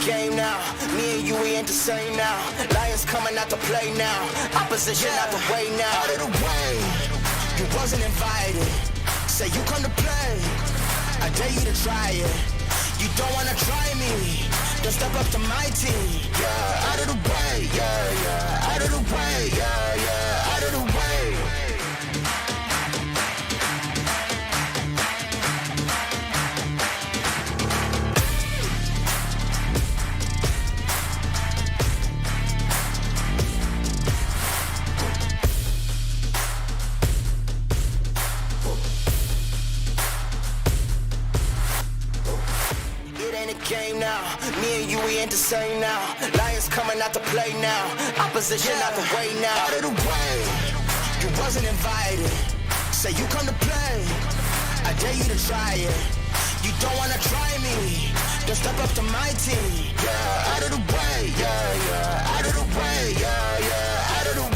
Game now, me and you, we ain't the same now. Lions coming out to play now. Opposition out the way now. Out of the way, you wasn't invited. Say you come to play, I dare you to try it. You don't wanna try me, then step up to my team. Yeah, out of the way, yeah, yeah. Out of the way, yeah, yeah. Out of the way. Game now, me and you, we ain't the same now. Lions coming out to play now. Opposition out the way now. Out of the way, you wasn't invited. Say you come to play, I dare you to try it. You don't wanna try me, then step up to my team. Yeah, out of the way, yeah, yeah. Out of the way, yeah, yeah. Out of the way.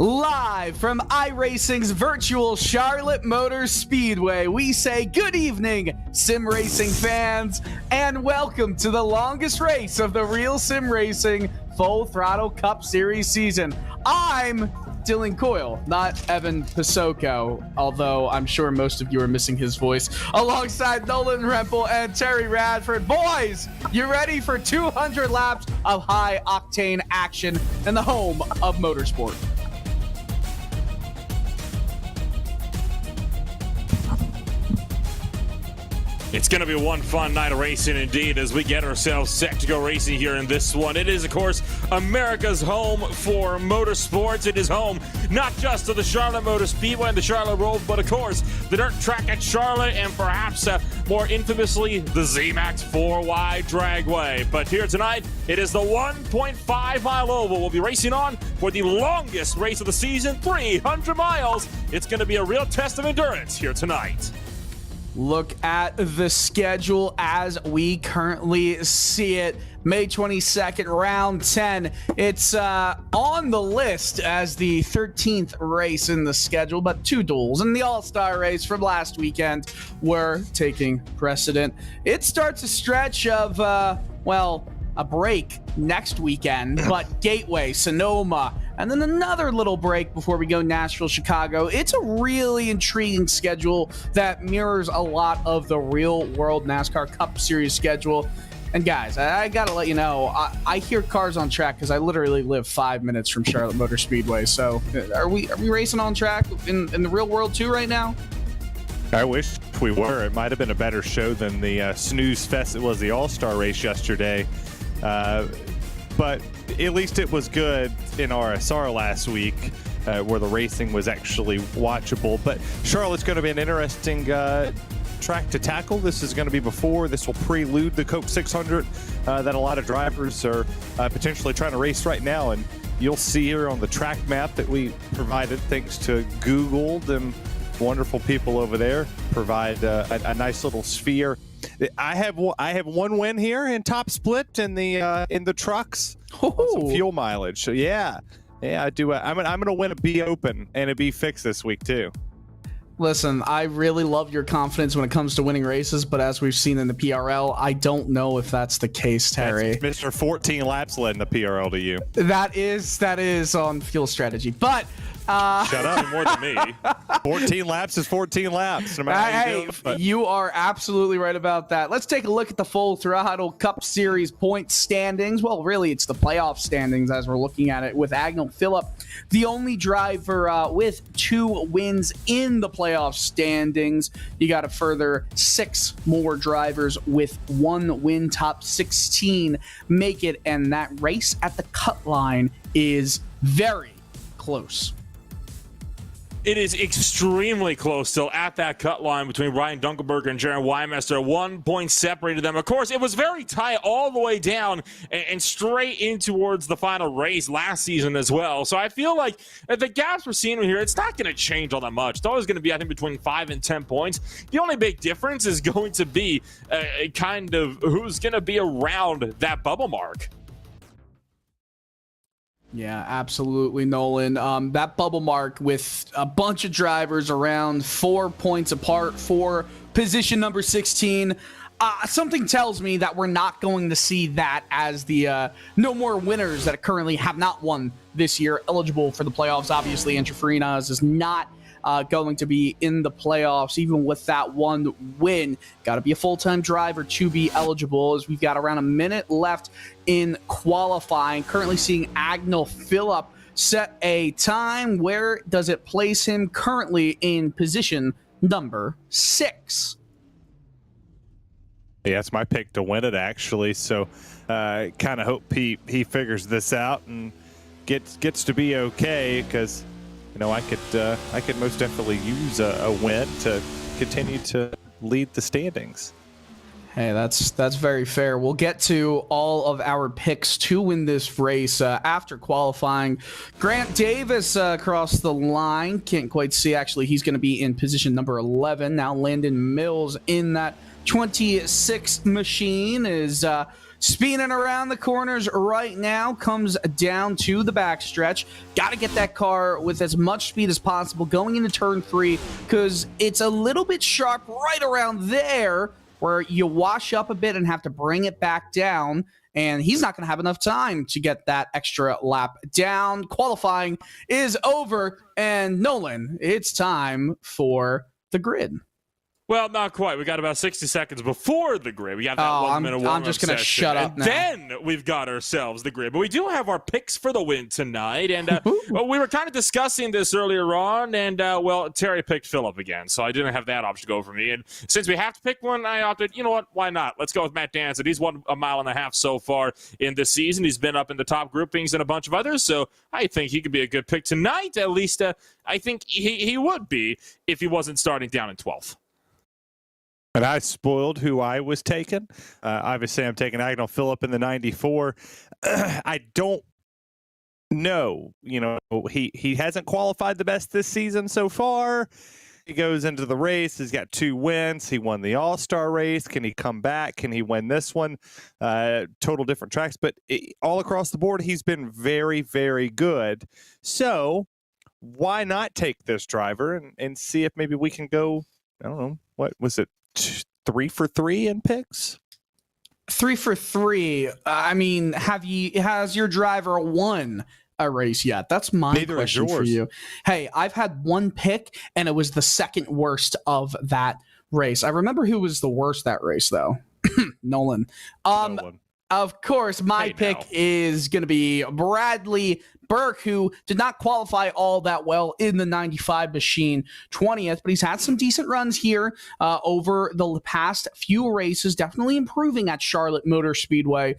Live from iRacing's virtual Charlotte Motor Speedway, we say good evening, sim racing fans, and welcome to the longest race of the Real Sim Racing Full Throttle Cup Series season. I'm Dylan Coyle, not Evan Pisoko, although I'm sure most of you are missing his voice, alongside Nolan Rempel and Terry Radford. Boys, you ready for 200 laps of high-octane action in the home of motorsport? It's going to be one fun night of racing indeed as we get ourselves set to go racing here in this one. It is, of course, America's home for motorsports. It is home not just to the Charlotte Motor Speedway and the Charlotte Road, but, of course, the dirt track at Charlotte and perhaps more infamously, the ZMAX 4Y Dragway. But here tonight, it is the 1.5-mile oval we'll be racing on for the longest race of the season, 300 miles. It's going to be a real test of endurance here tonight. Look at the schedule as we currently see it. May 22nd, round 10. It's on the list as the 13th race in the schedule, but two duels and the All-Star race from last weekend were taking precedent. It starts a stretch of, a break next weekend, but Gateway, Sonoma, and then another little break before we go Nashville, Chicago. It's a really intriguing schedule that mirrors a lot of the real world NASCAR Cup Series schedule. And guys, I gotta let you know, I hear cars on track because I literally live 5 minutes from Charlotte Motor Speedway. So are we racing on track in the real world too right now? I wish we were. It might have been a better show than the snooze fest it was the All-Star race yesterday. But at least it was good in RSR last week, where the racing was actually watchable. But Charlotte's going to be an interesting track to tackle. This is going to be this will prelude the Coke 600 that a lot of drivers are potentially trying to race right now. And you'll see here on the track map that we provided, thanks to Google, them wonderful people over there, provide a nice little sphere. I have one win here in top split in the trucks. Some fuel mileage. So yeah, I do. I'm gonna win a B Open and a B Fix this week too. Listen, I really love your confidence when it comes to winning races, but as we've seen in the PRL, I don't know if that's the case, Terry. That's Mr. 14 laps led in the PRL to you. That is on fuel strategy, but. Shut up, more than me. 14 laps is 14 laps. No matter how you do it, you are absolutely right about that. Let's take a look at the Full Throttle Cup Series point standings. Well, really, it's the playoff standings as we're looking at it, with Agnel Phillip, the only driver with 2 wins in the playoff standings. You got a further 6 more drivers with 1 win. Top 16 make it, and that race at the cut line is very close. It is extremely close still at that cut line between Ryan Dunkelberger and Jaron Wymester. 1 point separated them. Of course, it was very tight all the way down and straight in towards the final race last season as well. So I feel like the gaps we're seeing here, it's not going to change all that much. It's always going to be, I think, between 5 and 10 points. The only big difference is going to be kind of who's going to be around that bubble mark. Yeah, absolutely, Nolan. That bubble mark with a bunch of drivers around 4 points apart for position number 16. Something tells me that we're not going to see that as the no more winners that currently have not won this year eligible for the playoffs. Obviously, Entrefrinas is not going to be in the playoffs, even with that 1 win. Got to be a full-time driver to be eligible, as we've got around a minute left in qualifying. Currently seeing Agnel Phillip set a time. Where does it place him? Currently in position number 6. Yeah, it's my pick to win it, actually. So kind of hope he figures this out and gets to be okay, because I could most definitely use a win to continue to lead the standings. Hey, that's very fair. We'll get to all of our picks to win this race after qualifying. Grant Davis across the line. Can't quite see. Actually, he's going to be in position number 11. Now Landon Mills in that 26 machine is spinning around the corners right now, comes down to the backstretch. Got to get that car with as much speed as possible going into turn 3, because it's a little bit sharp right around there where you wash up a bit and have to bring it back down. And he's not going to have enough time to get that extra lap down. Qualifying is over. And Nolan, it's time for the grid. Well, not quite. We got about 60 seconds before the grid. We got that 1 minute warm-up I'm just going to shut up now. Then we've got ourselves the grid. But we do have our picks for the win tonight. And well, we were kind of discussing this earlier on. And, well, Terry picked Phillip again. So I didn't have that option to go for me. And since we have to pick one, I opted, you know what? Why not? Let's go with Matt Danson. He's won a mile and a half so far in this season. He's been up in the top groupings and a bunch of others. So I think he could be a good pick tonight. At least I think he would be if he wasn't starting down in 12th. And I spoiled who I was taking. Obviously, I'm taking Agnell Phillip in the 94. I don't know. You know, he hasn't qualified the best this season so far. He goes into the race. He's got 2 wins. He won the All-Star race. Can he come back? Can he win this one? Total different tracks. But all across the board, he's been very, very good. So why not take this driver and see if maybe we can go, I don't know, what was it? 3 for 3 in picks? 3 for 3. I mean, has your driver won a race yet? That's my question for you. Hey, I've had one pick, and it was the second worst of that race. I remember who was the worst that race, though. Nolan. Nolan. Of course, my pick is going to be Bradley Burke, who did not qualify all that well in the 95 machine 20th, but he's had some decent runs here over the past few races, definitely improving at Charlotte Motor Speedway.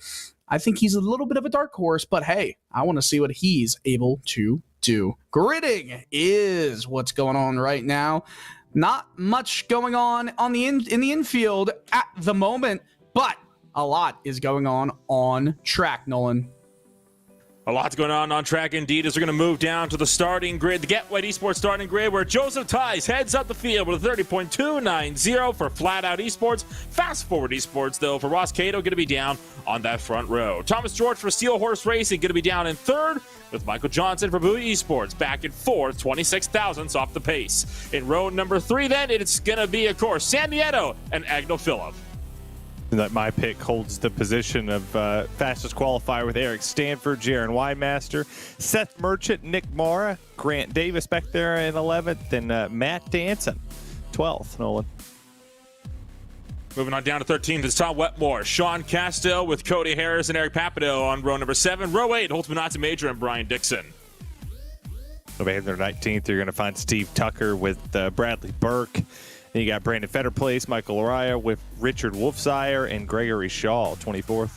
I think he's a little bit of a dark horse, but hey, I want to see what he's able to do. Gridding is what's going on right now. Not much going on in the infield at the moment, but a lot is going on track, Nolan. A lot's going on track indeed as we're going to move down to the starting grid, the Get Wet Esports starting grid, where Joseph Tice heads up the field with a 30.290 for Flat Out Esports. Fast Forward Esports, though, for Ross Cato, going to be down on that front row. Thomas George for Steel Horse Racing, going to be down in 3rd, with Michael Johnson for Bowie Esports back in 4th, 26 thousandths off the pace. In row number 3, then, it's going to be, of course, Sam Nieto and Agnell Phillip. That my pick holds the position of fastest qualifier with Eric Stanford, Jaron Wymaster, Seth Merchant, Nick Mara, Grant Davis back there in 11th, and Matt Danson, 12th, Nolan. Moving on down to 13th is Tom Wetmore, Sean Castell with Cody Harris and Eric Papineau on row number 7. Row 8 holds Benazzi Major and Brian Dixon. Over here, 19th, you're going to find Steve Tucker with Bradley Burke. Then you got Brandon Fetterplace, Michael Araya with Richard Wolfsire, and Gregory Shaw, 24th.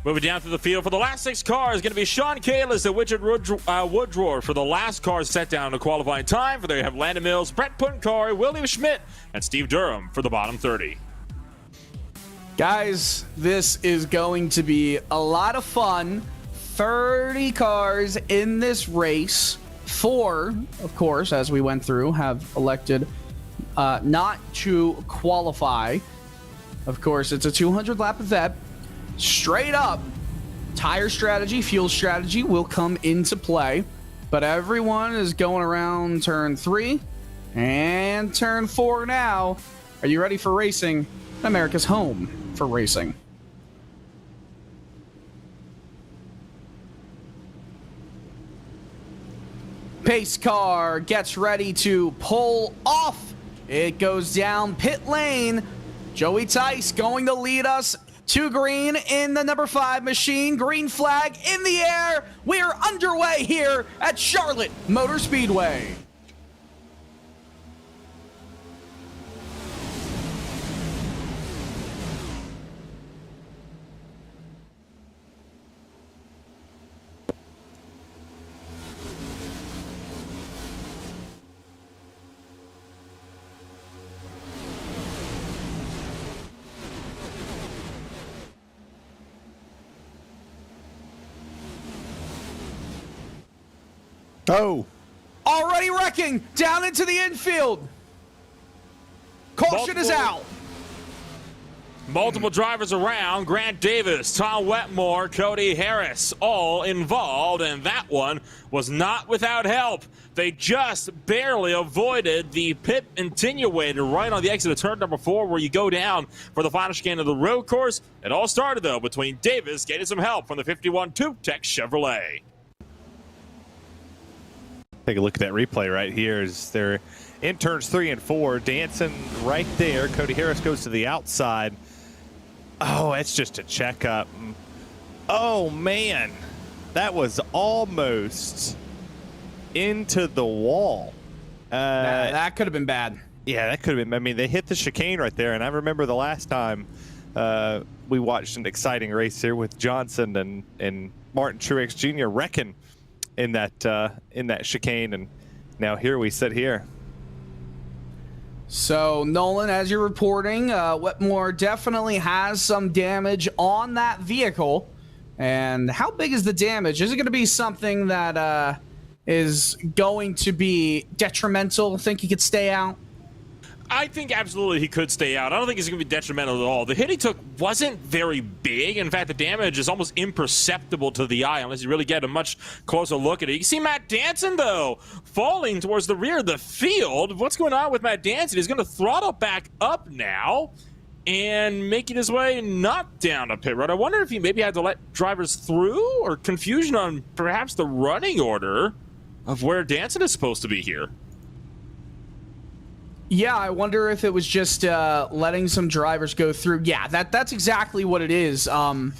Moving down through the field for the last 6 cars, going to be Sean Kalis and Richard Woodrow for the last cars set down to qualifying time. For there you have Landon Mills, Brett Puntkari, William Schmidt, and Steve Durham for the bottom 30. Guys, this is going to be a lot of fun. 30 cars in this race. 4, of course, as we went through, have elected not to qualify. Of course, it's a 200-lap event. Straight up, tire strategy, fuel strategy will come into play. But everyone is going around turn 3 and turn 4 now. Are you ready for racing? America's home for racing. Pace car gets ready to pull off. It goes down pit lane. Joey Tice going to lead us to green in the number 5 machine. Green flag in the air. We're underway here at Charlotte Motor Speedway. Oh. Already wrecking down into the infield. Caution is out. Multiple drivers around, Grant Davis, Tom Wetmore, Cody Harris, all involved, and that one was not without help. They just barely avoided the pit attenuator right on the exit of turn number 4 where you go down for the final chicane of the road course. It all started, though, between Davis getting some help from the 51 Tube Tech Chevrolet. Take a look at that replay right here as they're in turns 3 and 4. Dancing right there. Cody Harris goes to the outside. Oh, it's just a checkup. Oh, man. That was almost into the wall. That could have been bad. Yeah, that could have been. I mean, they hit the chicane right there, and I remember the last time we watched an exciting race here with Johnson and Martin Truex Jr. wrecking in that chicane, and now here we sit here. So, Nolan, as you're reporting, Wetmore definitely has some damage on that vehicle. And how big is the damage? Is it going to be something that is going to be detrimental? Think he could stay out? I think absolutely he could stay out. I don't think it's going to be detrimental at all. The hit he took wasn't very big. In fact, the damage is almost imperceptible to the eye unless you really get a much closer look at it. You can see Matt Danson, though, falling towards the rear of the field. What's going on with Matt Danson? He's going to throttle back up now and making his way not down a pit road. I wonder if he maybe had to let drivers through or confusion on perhaps the running order of where Danson is supposed to be here. Yeah, I wonder if it was just letting some drivers go through. Yeah, that's exactly what it is. I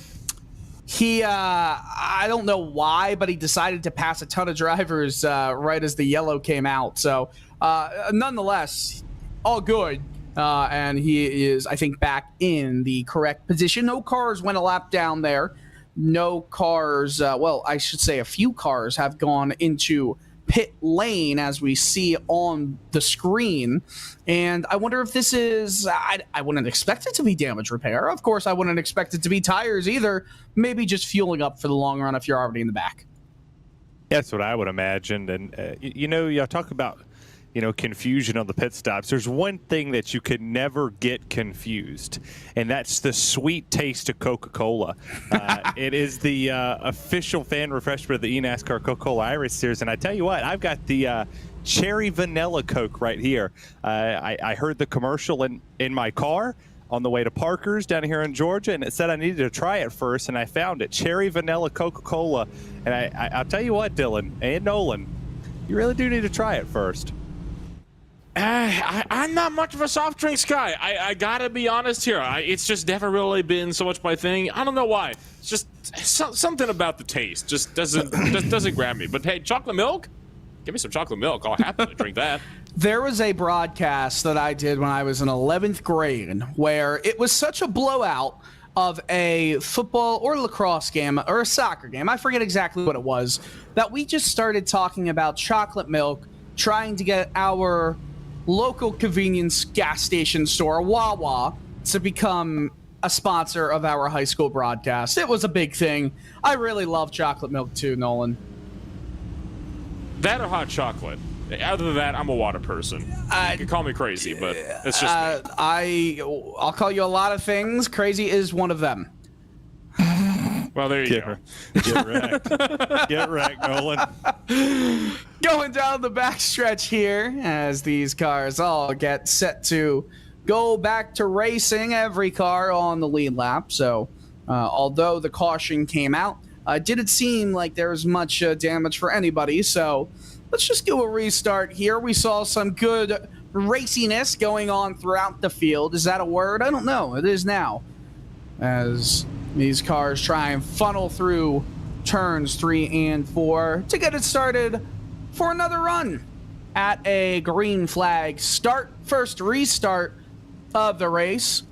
don't know why, but he decided to pass a ton of drivers right as the yellow came out. So, nonetheless, all good. And he is, I think, back in the correct position. No cars went a lap down there. No cars, well, I should say a few cars have gone into pit lane as we see on the screen. And I wonder if this is, I wouldn't expect it to be damage repair. Of course, I wouldn't expect it to be tires either. Maybe just fueling up for the long run if you're already in the back. That's what I would imagine. And, y'all talk about, confusion on the pit stops. There's one thing that you could never get confused, and that's the sweet taste of Coca-Cola. It is the official fan refreshment of the eNASCAR Coca-Cola Irish Series, and I tell you what, I've got the cherry vanilla Coke right here. I heard the commercial in my car on the way to Parker's down here in Georgia, and it said I needed to try it first, and I found it, cherry vanilla Coca-Cola. And I'll tell you what, Dylan and Nolan, you really do need to try it first. I'm not much of a soft drinks guy. I gotta be honest here. It's just never really been so much my thing. I don't know why. It's just something about the taste just doesn't grab me. But hey, chocolate milk? Give me some chocolate milk. I'll happily drink that. There was a broadcast that I did when I was in 11th grade where it was such a blowout of a football or lacrosse game or a soccer game, I forget exactly what it was, that we just started talking about chocolate milk, trying to get our local convenience gas station store, Wawa, to become a sponsor of our high school broadcast. It was a big thing. I really love chocolate milk too, Nolan. That or hot chocolate. Other than that, I'm a water person. You can call me crazy, but it's just me. I'll call you a lot of things. Crazy is one of them. Well, there you go. Get wrecked. Get wrecked, Nolan. Going down the backstretch here as these cars all get set to go back to racing. Every car on the lead lap. So, although the caution came out, didn't seem like there was much damage for anybody. So, let's just do a restart here. We saw some good raciness going on throughout the field. Is that a word? I don't know. It is now. As these cars try and funnel through turns 3 and 4 to get it started for another run at a green flag start. First restart of the race.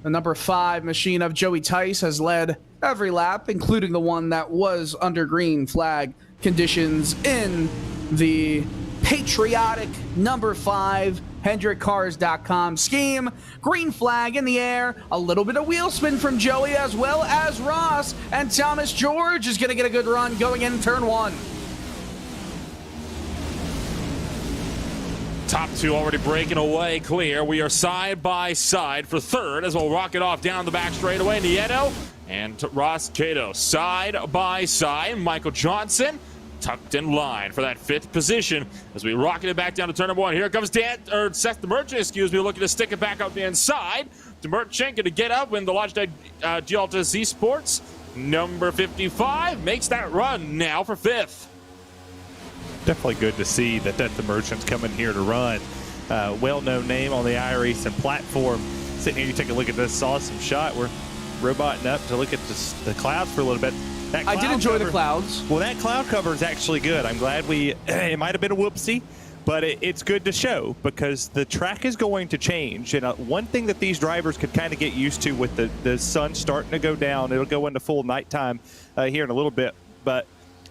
The number 5 machine of Joey Tice has led every lap, including the one that was under green flag conditions in the patriotic number 5 HendrickCars.com scheme. Green flag in the air. A little bit of wheel spin from Joey as well as Ross. And Thomas George is going to get a good run going in turn 1. top two already breaking away clear. We are side by side for third as we'll rock it off down the back straightaway. Nieto and Ross Cato side by side. Michael Johnson tucked in line for that fifth position as we rocket it back down to turn number one. Here comes Seth DeMerchant, looking to stick it back up the inside. DeMerchant going to get up when the Logitech Gialta Z Sports number 55 makes that run now for fifth. Definitely good to see that the Merchant's coming here to run. Well-known name on the iRacing platform. Sitting here, you take a look at this awesome shot. We're roboting up to look at the clouds for a little bit. I did enjoy the clouds. Well, that cloud cover is actually good. I'm glad it might have been a whoopsie, but it's good to show because the track is going to change. And one thing that these drivers could kind of get used to with the sun starting to go down, it'll go into full nighttime here in a little bit, but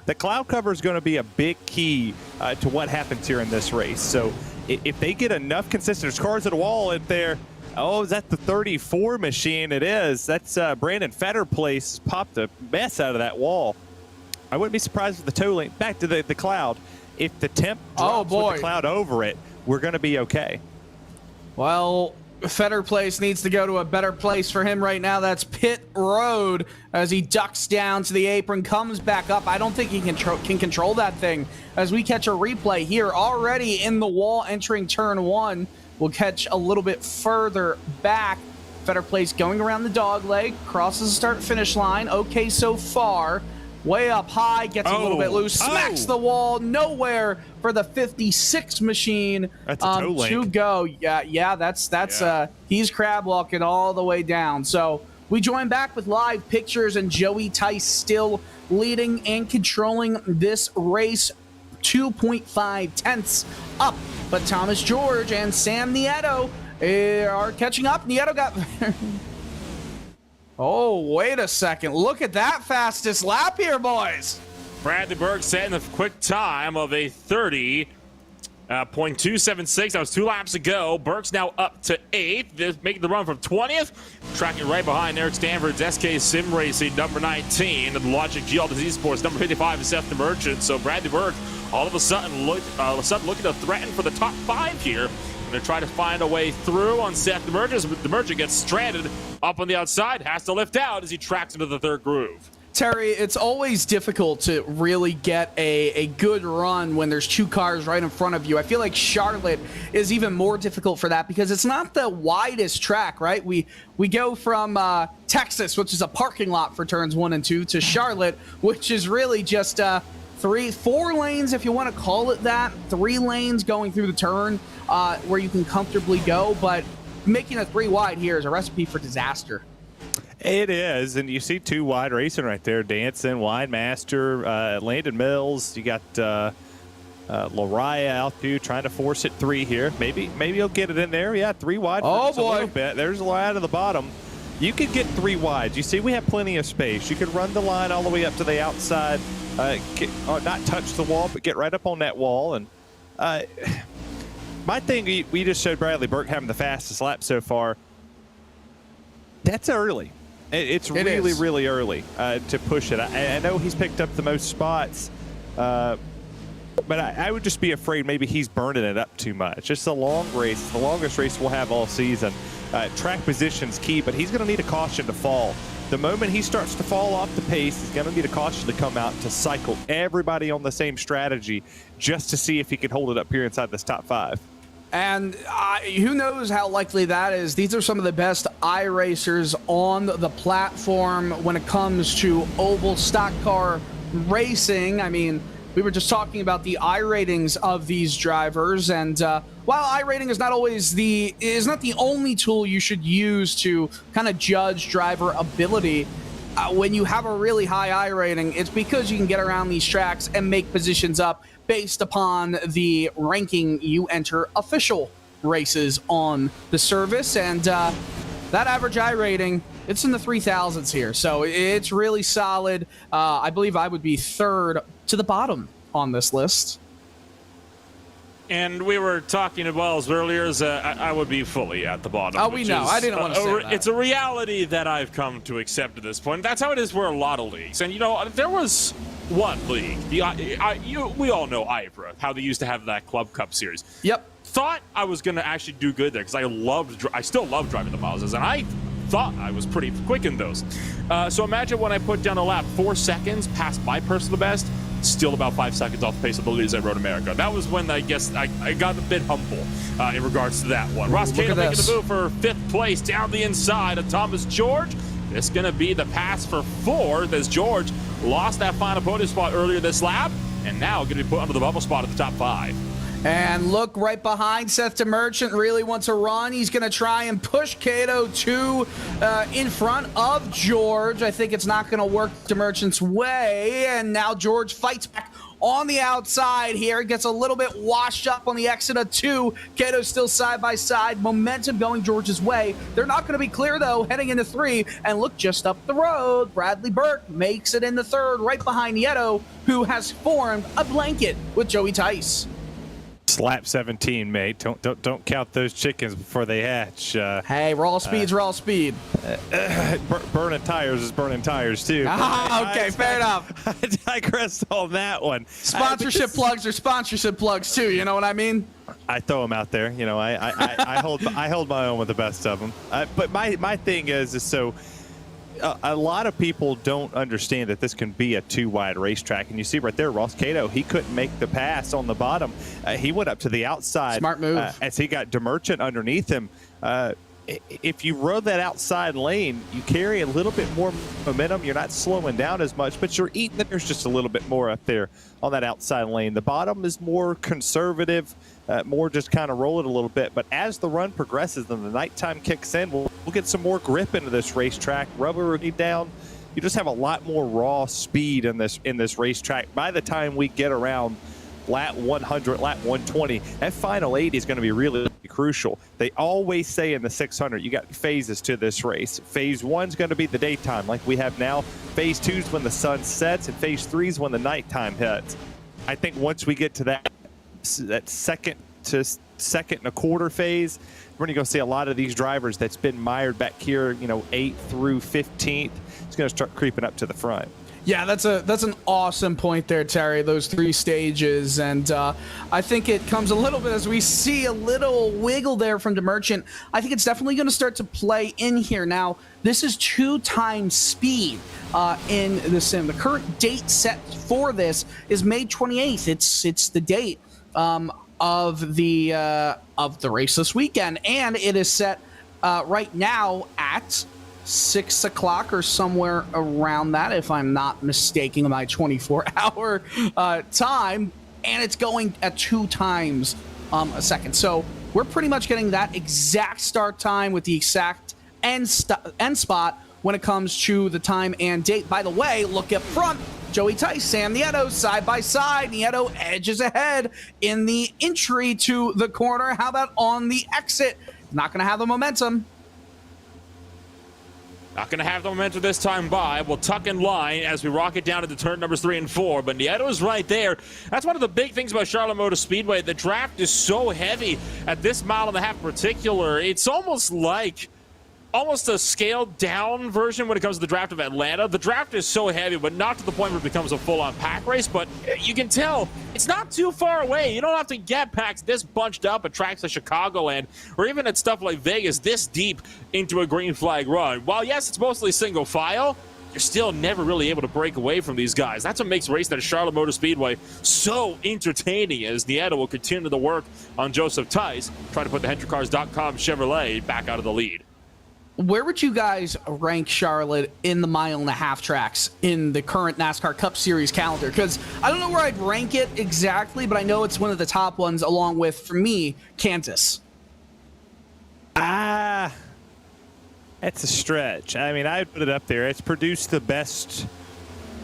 the cloud cover is going to be a big key to what happens here in this race. So if they get enough consistent, there's cars at a wall in there. Oh, is that the 34 machine? It is. That's Brandon Fetterplace popped a mess out of that wall. I wouldn't be surprised if the tow link, back to the cloud, if the temp drops with the cloud over it, we're going to be okay. Well, Fetterplace needs to go to a better place for him right now. That's pit road as he ducks down to the apron, comes back up. I don't think he can control that thing as we catch a replay here already in the wall entering turn one. We'll catch a little bit further back. Fetterplace going around the dog leg, crosses the start-finish line. Okay so far. Way up high, gets a little bit loose, smacks the wall. Nowhere for the 56 machine. That's a toe link. To go. Yeah, that's he's crab walking all the way down. So we join back with live pictures and Joey Tice still leading and controlling this race. 2.5 tenths up, but Thomas George and Sam Nieto are catching up. Nieto got oh, wait a second, look at that fastest lap here, boys. Bradley Berg setting the quick time of a 30.276. That was 2 laps ago. Berg's now up to 8th, making the run from 20th, tracking right behind Eric Stanford's RealSimRacing number 19, and the Logic Gialta Z Sports number 55 is Seth DeMerchant. So Bradley Berg all of a sudden looking to threaten for the top 5 here. Going to try to find a way through on Seth DeMerchant. DeMerchant gets stranded up on the outside, has to lift out as he tracks into the third groove. Terry, it's always difficult to really get a good run when there's 2 cars right in front of you. I feel like Charlotte is even more difficult for that because it's not the widest track, right? We go from Texas, which is a parking lot for turns 1 and 2, to Charlotte, which is really just 4 lanes, if you want to call it that. 3 lanes going through the turn where you can comfortably go, but making a 3 wide here is a recipe for disaster. It is, and you see 2 wide racing right there. Danson, Winemaster, Landon Mills. You got Lariah out there trying to force it 3 here. Maybe he'll get it in there. Yeah, 3 wide. Oh, boy. A little bit. There's a line to the bottom. You could get 3 wides. You see, we have plenty of space. You could run the line all the way up to the outside, not touch the wall, but get right up on that wall. And my thing, we just showed Bradley Burke having the fastest lap so far. That's early. It's really early to push it. I know he's picked up the most spots, but I would just be afraid maybe he's burning it up too much. It's a long race, the longest race we'll have all season. Track position's key, but he's going to need a caution to fall. The moment he starts to fall off the pace, he's going to need a caution to come out to cycle everybody on the same strategy just to see if he can hold it up here inside this top 5. And who knows how likely that is. These are some of the best iRacers on the platform when it comes to oval stock car racing. I mean, we were just talking about the iRatings of these drivers, and while iRating is not the only tool you should use to kind of judge driver ability, when you have a really high iRating, it's because you can get around these tracks and make positions up based upon the ranking you enter official races on the service. And that average iRating, it's in the 3,000s here. So it's really solid. I believe I would be 3rd to the bottom on this list. And we were talking as well as earlier as I would be fully at the bottom. Oh, we know. I didn't want to say that. It's a reality that I've come to accept at this point. That's how it is for a lot of leagues. And, you know, there was one league. We all know Ivra, how they used to have that Club Cup series. Yep. Thought I was going to actually do good there because I still love driving the Mazdas, and I thought I was pretty quick in those. So imagine when I put down a lap, 4 seconds past my personal best, still about 5 seconds off the pace of the leaders at Road America. That was when I guess I got a bit humble in regards to that one. Ross Cato making the move for 5th place down the inside of Thomas George. It's going to be the pass for 4th as George lost that final podium spot earlier this lap, and now going to be put under the bubble spot at the top 5. And look right behind Seth DeMerchant, really wants to run. He's going to try and push Cato to in front of George. I think it's not going to work DeMerchant's way. And now George fights back on the outside here. Gets a little bit washed up on the exit of 2. Cato still side by side. Momentum going George's way. They're not going to be clear, though, heading into 3. And look just up the road. Bradley Burke makes it in the 3rd, right behind Nieto, who has formed a blanket with Joey Tice. Lap 17, mate. Don't count those chickens before they hatch. Hey, raw speed's raw speed. Burning tires is burning tires too. Okay, fair enough. I digressed on that one. Sponsorship plugs are sponsorship plugs too. You know what I mean? I throw them out there. You know, I hold my own with the best of them. But my thing is so. A lot of people don't understand that this can be a 2-wide racetrack. And you see right there, Ross Cato, he couldn't make the pass on the bottom. He went up to the outside. Smart move. As he got DeMerchant underneath him. If you roll that outside lane, you carry a little bit more momentum. You're not slowing down as much, but you're eating. There's just a little bit more up there on that outside lane. The bottom is more conservative, more just kind of roll it a little bit. But as the run progresses and the nighttime kicks in, we'll get some more grip into this racetrack. Rubber will be down. You just have a lot more raw speed in this racetrack. By the time we get around lap 100, lap 120, that final 80 is going to be really crucial. They always say in the 600, you got phases to this race. Phase 1 is going to be the daytime like we have now. Phase 2 is when the sun sets, and phase 3 is when the nighttime hits. I think once we get to that second and a quarter phase, we're going to go see a lot of these drivers that's been mired back here, 8th through 15th. It's going to start creeping up to the front. Yeah, that's an awesome point there, Terry, those 3 stages. And I think it comes a little bit as we see a little wiggle there from DeMerchant. I think it's definitely going to start to play in here. Now, this is 2 times speed in the sim. The current date set for this is May 28th. It's the date of the race this weekend. And it is set right now at 6 o'clock or somewhere around that, if I'm not mistaking my 24-hour time, and it's going at 2 times a second. So we're pretty much getting that exact start time with the exact end spot when it comes to the time and date. By the way, look up front. Joey Tice, Sam Nieto, side by side. Nieto edges ahead in the entry to the corner. How about on the exit? Not going to have the momentum. Not going to have the momentum this time by. We'll tuck in line as we rocket down into turn numbers 3 and 4. But Nieto is right there. That's one of the big things about Charlotte Motor Speedway. The draft is so heavy at this mile and a half in particular. It's almost a scaled down version when it comes to the draft of Atlanta. The draft is so heavy, but not to the point where it becomes a full-on pack race, but you can tell it's not too far away. You don't have to get packs this bunched up at tracks like Chicagoland or even at stuff like Vegas this deep into a green flag run. While, yes, it's mostly single file, you're still never really able to break away from these guys. That's what makes racing at Charlotte Motor Speedway so entertaining as Nieto will continue to work on Joseph Tice, trying to put the HendrickCars.com Chevrolet back out of the lead. Where would you guys rank Charlotte in the mile and a half tracks in the current NASCAR Cup Series calendar? Because I don't know where I'd rank it exactly, but I know it's one of the top ones along with, for me, Kansas. That's a stretch. I mean, I'd put it up there. It's produced the best.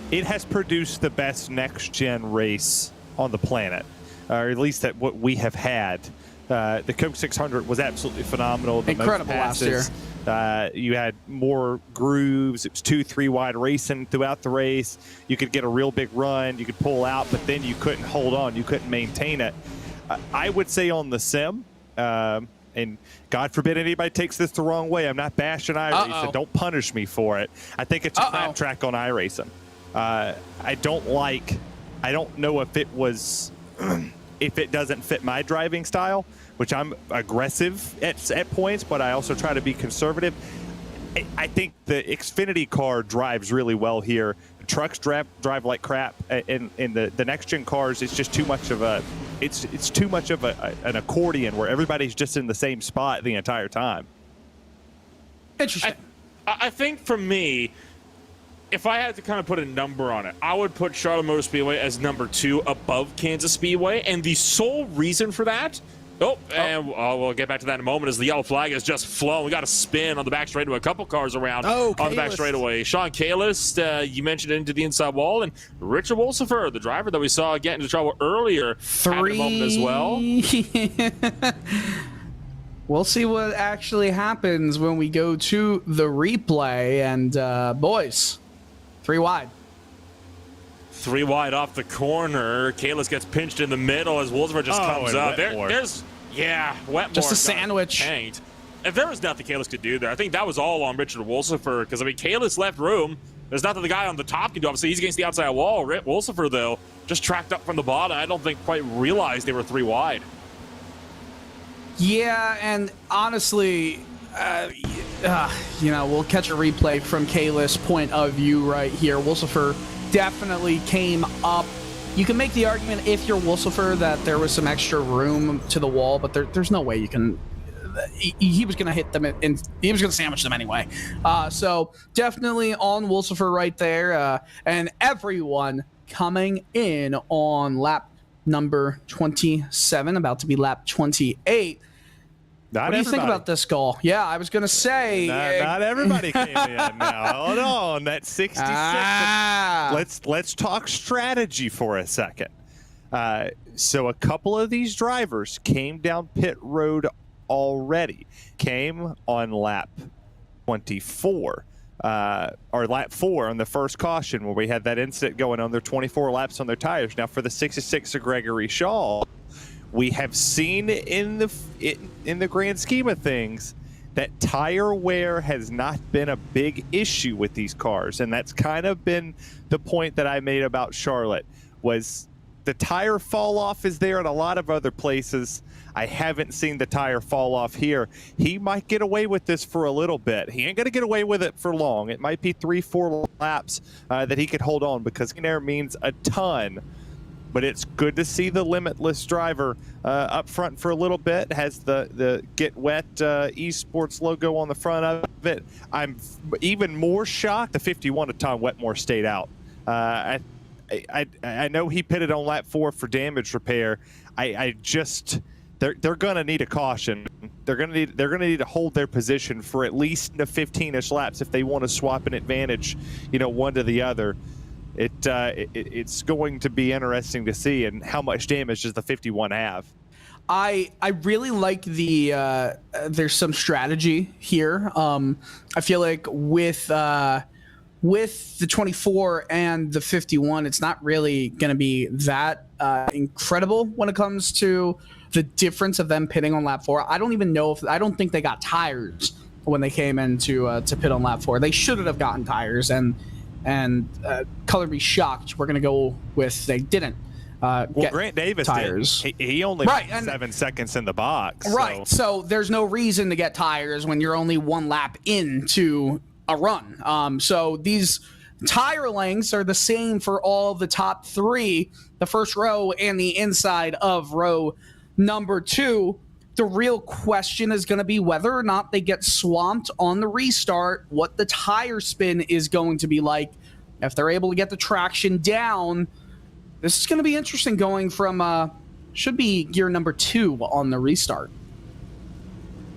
It has produced the best next-gen race on the planet, or at least that what we have had. The Coke 600 was absolutely phenomenal. The incredible last year. You had more grooves. It was 2-3 wide racing throughout the race. You could get a real big run. You could pull out, but then you couldn't hold on. You couldn't maintain it. I would say on the sim, and God forbid anybody takes this the wrong way. I'm not bashing iRacing. Don't punish me for it. I think it's a crap track on iRacing. I don't know if it was if it doesn't fit my driving style, which I'm aggressive at points, but I also try to be conservative. I think the Xfinity car drives really well here. The trucks drive like crap. In the next gen cars, it's just too much of an accordion where everybody's just in the same spot the entire time. Interesting. I think for me, if I had to kind of put a number on it, I would put Charlotte Motor Speedway as number 2 above Kansas Speedway, and the sole reason for that. We'll get back to that in a moment as the yellow flag has just flown. We got a spin on the back straightaway, a couple cars around on the back straightaway. Sean Kalis, you mentioned it into the inside wall, and Richard Wolsifer, the driver that we saw get into trouble earlier, had a moment as well. We'll see what actually happens when we go to the replay, and boys, 3 wide. 3 wide off the corner. Kalis gets pinched in the middle as Wolsifer just comes up. Wetmore Just a sandwich. Tanked. If there was nothing Kalis could do there, I think that was all on Richard Wolsifer, because, I mean, Kalis left room. There's nothing the guy on the top can do. Obviously, he's against the outside wall. Wolsifer, though, just tracked up from the bottom. I don't think quite realized they were 3 wide. Yeah, and honestly, we'll catch a replay from Kalis' point of view right here. Wolsifer definitely came up. You can make the argument, if you're Wolsifer, that there was some extra room to the wall, but there's no way you can. He was going to hit them, and he was going to sandwich them anyway. So definitely on Wolsifer right there, and everyone coming in on lap number 27, about to be lap 28. What do you think about this goal? Yeah, I was going to say. Not everybody came in now. Hold on. That's 66. Let's talk strategy for a second. So a couple of these drivers came down pit road already. Came on lap 24. Or lap 4 on the first caution where we had that incident going on. Their 24 laps on their tires. Now for the 66 of Gregory Shaw, we have seen in the grand scheme of things that tire wear has not been a big issue with these cars, and that's kind of been the point that I made about Charlotte. Was the tire fall off is there in a lot of other places. I haven't seen the tire fall off here. He might get away with this for a little bit. He ain't going to get away with it for long. It might be 3-4 laps that he could hold on, because air means a ton. But it's good to see the Limitless driver up front for a little bit. Has the Get Wet esports logo on the front of it. I'm even more shocked the 51 of Tom Wetmore stayed out. I know he pitted on lap 4 for damage repair. They're gonna need a caution. They're gonna need to hold their position for at least the 15-ish laps if they want to swap an advantage, one to the other. It's going to be interesting to see, and how much damage does the 51 have? I really like the there's some strategy here. I feel like with the 24 and the 51, it's not really going to be that incredible when it comes to the difference of them pitting on lap 4. I don't think they got tires when they came in to pit on lap 4. They should have gotten tires, and color be shocked. We're going to go with they didn't get Grant Davis tires. He only ran 7 seconds in the box. Right. So there's no reason to get tires when you're only 1 lap into a run. So these tire lengths are the same for all the top 3, the first row and the inside of row number 2. The real question is going to be whether or not they get swamped on the restart, what the tire spin is going to be like. If they're able to get the traction down, this is going to be interesting going from, should be gear number 2 on the restart.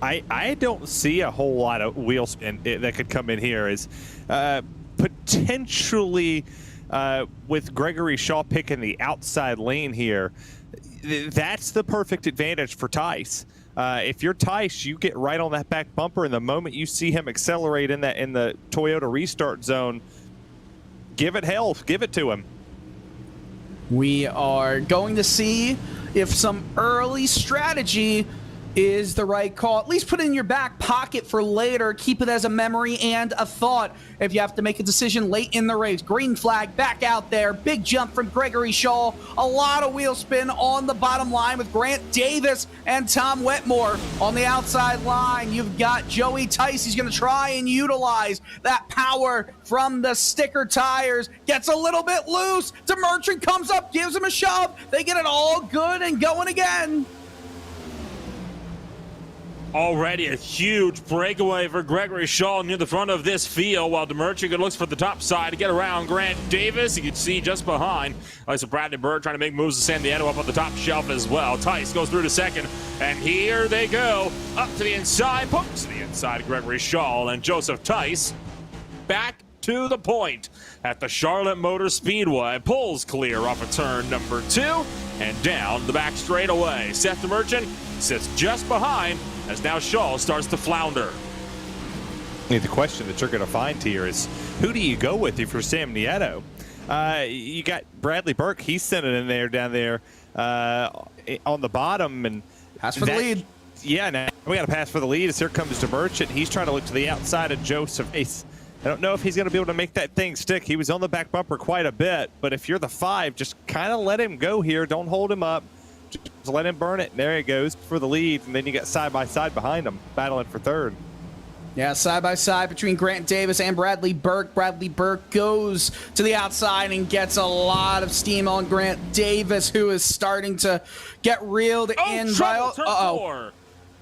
I don't see a whole lot of wheel spin that could come in here. Is potentially with Gregory Shaw picking the outside lane here, that's the perfect advantage for Tice. If you're Tice, you get right on that back bumper, and the moment you see him accelerate in the Toyota restart zone, give it hell, give it to him. We are going to see if some early strategy is the right call. At least put it in your back pocket for later. Keep it as a memory and a thought if you have to make a decision late in the race. Green flag back out there. Big jump from Gregory Shaw. A lot of wheel spin on the bottom line with Grant Davis and Tom Wetmore on the outside line. You've got Joey Tice. He's going to try and utilize that power from the sticker tires. Gets a little bit loose. DeMerchant comes up, gives him a shove. They get it all good and going again. Already a huge breakaway for Gregory Shaw near the front of this field, while DeMerchant looks for the top side to get around Grant Davis. You can see just behind Bradley Bird trying to make moves to Sandiego up on the top shelf as well. Tice goes through to second, and here they go. Up to the inside, pokes to the inside, Gregory Shaw, and Joseph Tice back to the point at the Charlotte Motor Speedway. Pulls clear off of turn number 2 and down the back straightaway. Seth DeMerchant sits just behind as now Shaw starts to flounder. The question that you're going to find here is, who do you go with if you're Sam Nieto? You got Bradley Burke. He's sending in there down there on the bottom. And pass for the lead. Yeah, now we got to pass for the lead as here comes DeMerchant. He's trying to look to the outside of Joseph Ace. I don't know if he's going to be able to make that thing stick. He was on the back bumper quite a bit, but if you're the 5, just kind of let him go here. Don't hold him up. Just let him burn it. There he goes for the lead, and then you got side by side behind him battling for third. Yeah, side by side between Grant Davis and Bradley Burke. Bradley Burke goes to the outside and gets a lot of steam on Grant Davis, who is starting to get reeled in. Trouble, turn 4.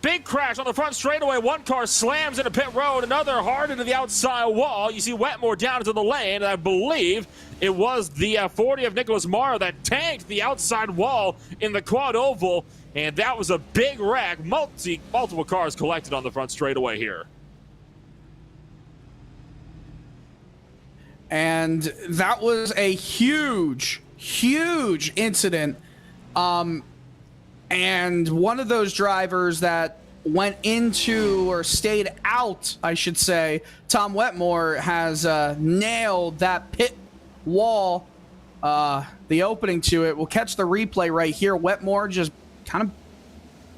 Big crash on the front straightaway. One car slams into pit road, another hard into the outside wall. You see Wetmore down into the lane, and I believe it was the 40 of Nicholas Mara that tanked the outside wall in the quad oval, and that was a big wreck. Multiple cars collected on the front straightaway here. And that was a huge incident. And one of those drivers that went into, or stayed out, I should say, Tom Wetmore, has nailed that pit wall, the opening to it. We'll catch the replay right here. Wetmore just kind of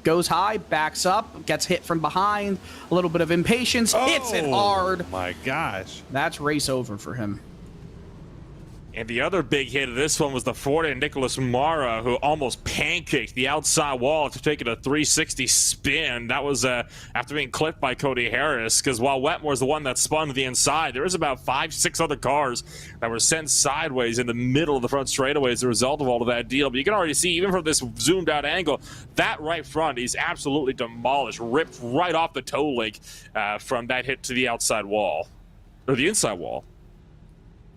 goes high, backs up, gets hit from behind, a little bit of impatience, hits it hard. My gosh. That's race over for him. And the other big hit of this one was the 40 Nicholas Mara, who almost pancaked the outside wall after taking a 360 spin. That was after being clipped by Cody Harris, because while Wetmore's the one that spun to the inside, there was about 5-6 other cars that were sent sideways in the middle of the front straightaway as a result of all of that deal. But you can already see, even from this zoomed out angle, that right front is absolutely demolished, ripped right off the toe link from that hit to the outside wall, or the inside wall.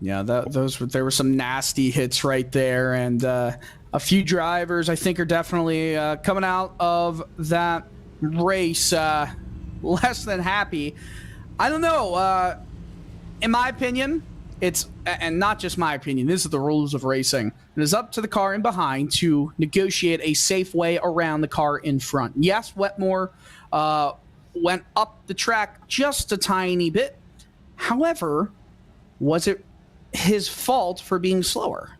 Yeah, there were some nasty hits right there, and a few drivers I think are definitely coming out of that race less than happy. I don't know. In my opinion, and not just my opinion, this is the rules of racing. It is up to the car in behind to negotiate a safe way around the car in front. Yes, Wetmore went up the track just a tiny bit. However, was it his fault for being slower?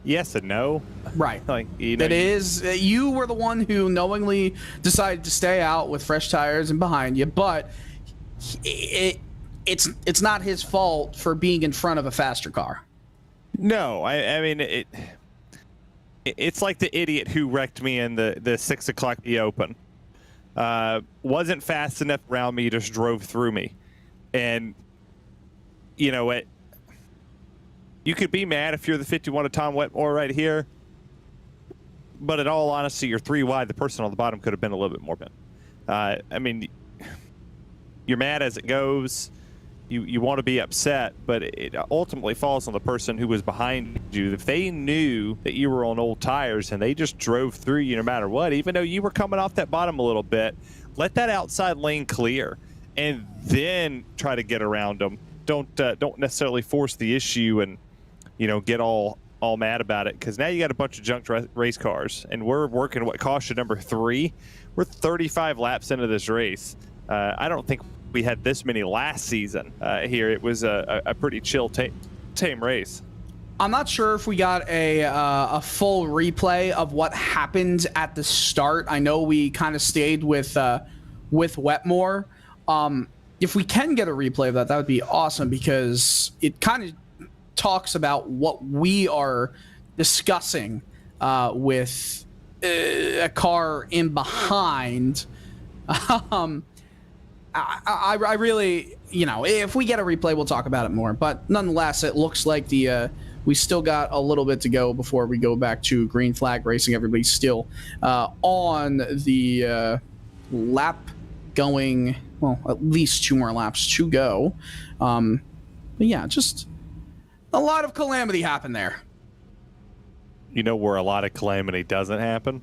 Yes and no. Right. Like, you know, you were the one who knowingly decided to stay out with fresh tires and behind you, but it's not his fault for being in front of a faster car. No, I mean it's like the idiot who wrecked me in the 6 o'clock the Open. Wasn't fast enough around me, just drove through me. And you know what, you could be mad if you're the 51 of Tom Wetmore right here, but in all honesty, you're 3 wide. The person on the bottom could have been a little bit more bent. I mean, you're mad as it goes. You want to be upset, but it ultimately falls on the person who was behind you. If they knew that you were on old tires and they just drove through you no matter what, even though you were coming off that bottom a little bit, let that outside lane clear and then try to get around them. Don't necessarily force the issue and, you know, get all mad about it, because now you got a bunch of junked race cars, and we're working what caution number 3. We're 35 laps into this race. I don't think we had this many last season here. It was a pretty chill, tame race. I'm not sure if we got a full replay of what happened at the start. I know we kind of stayed with Wetmore. If we can get a replay of that, that would be awesome, because it kind of talks about what we are discussing with a car in behind. I really, if we get a replay, we'll talk about it more. But nonetheless, it looks like we still got a little bit to go before we go back to green flag racing. Everybody's still on the lap going, well, at least 2 more laps to go. But yeah, just a lot of calamity happened there. You know where a lot of calamity doesn't happen?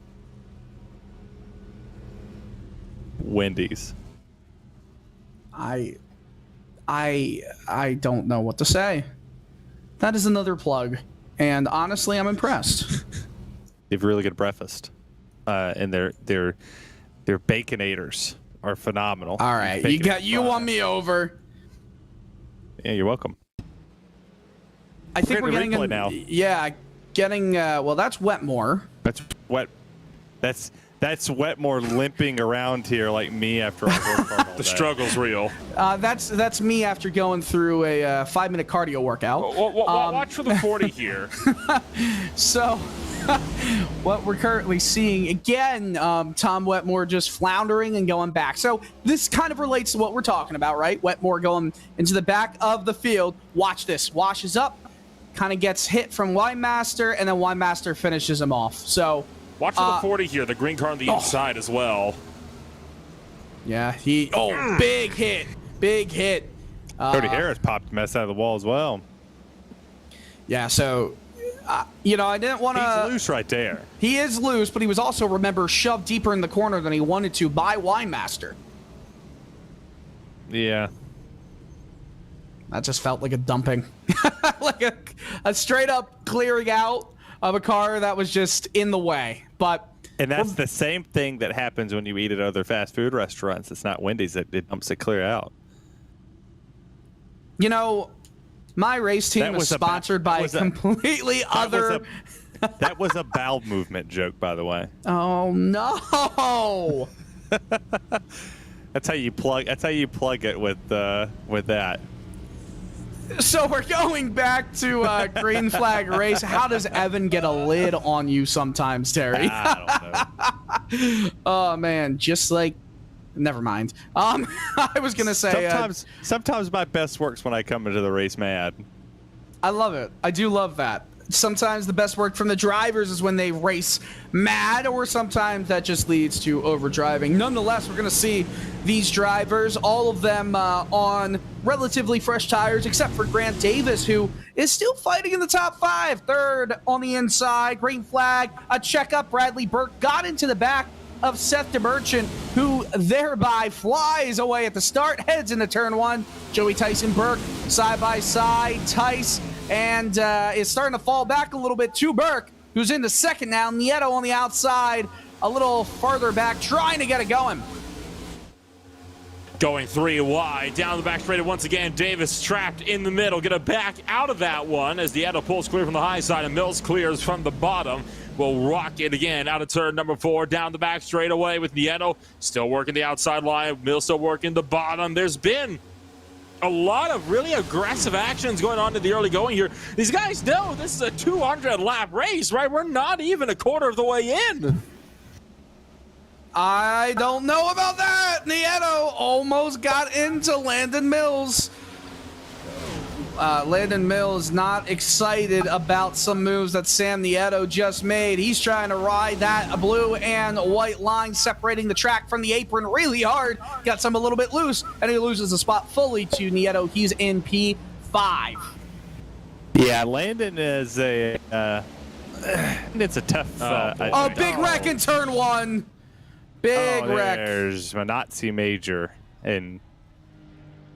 Wendy's. I don't know what to say. That is another plug, and honestly, I'm impressed. They have really good breakfast, and their baconators are phenomenal. All right, you won me over. Yeah, you're welcome. I think we're getting replay now. Yeah, getting well. That's Wetmore. That's wet. That's Wetmore limping around here like me after I work hard all day. The struggle's real. That's me after going through a 5-minute cardio workout. Watch for the 40 here. So, what we're currently seeing, again, Tom Wetmore just floundering and going back. So, this kind of relates to what we're talking about, right? Wetmore going into the back of the field. Watch this. Washes up, kind of gets hit from Winemaster, and then Winemaster finishes him off. So, watch for the 40 here. The green car on the inside as well. Yeah, big hit. Big hit. Cody Harris popped a mess out of the wall as well. Yeah, so, I didn't want to... He's loose right there. He is loose, but he was also, remember, shoved deeper in the corner than he wanted to by Winemaster. Yeah. That just felt like a dumping. Like a straight-up clearing out of a car that was just in the way. And that's the same thing that happens when you eat at other fast food restaurants. It's not Wendy's. It dumps it clear out. My race team is sponsored by a completely other... That was a bowel movement joke, by the way. Oh, no! That's how you plug it with that. So we're going back to green flag race. How does Evan get a lid on you sometimes, Terry? I don't know. Oh man, just like, never mind. I was gonna say sometimes my best work's when I come into the race mad. I love it. I do love that. Sometimes the best work from the drivers is when they race mad, or sometimes that just leads to overdriving. Nonetheless, we're going to see these drivers, all of them on relatively fresh tires, except for Grant Davis, who is still fighting in the top 5. Third on the inside, green flag, a checkup. Bradley Burke got into the back of Seth DeMerchant, who thereby flies away at the start, heads into turn 1. Joey Tyson Burke side by side. Tice and is starting to fall back a little bit to Burke, who's into second now. Nieto on the outside, a little farther back, trying to get it going. Going 3 wide, down the back straight once again. Davis trapped in the middle. Gonna back out of that one as Nieto pulls clear from the high side and Mills clears from the bottom. Will rock it again out of turn number 4, down the back straight away with Nieto still working the outside line. Mills still working the bottom. There's been a lot of really aggressive actions going on in the early going here. These guys know this is a 200-lap race, right? We're not even a quarter of the way in. I don't know about that. Nieto almost got into Landon Mills. Landon Mills not excited about some moves that Sam Nieto just made. He's trying to ride that blue and white line separating the track from the apron really hard. Got some a little bit loose, and he loses the spot fully to Nieto. He's in P5. Yeah, Landon is a it's a tough big wreck in turn 1. Big wreck. There's a Nazi major, and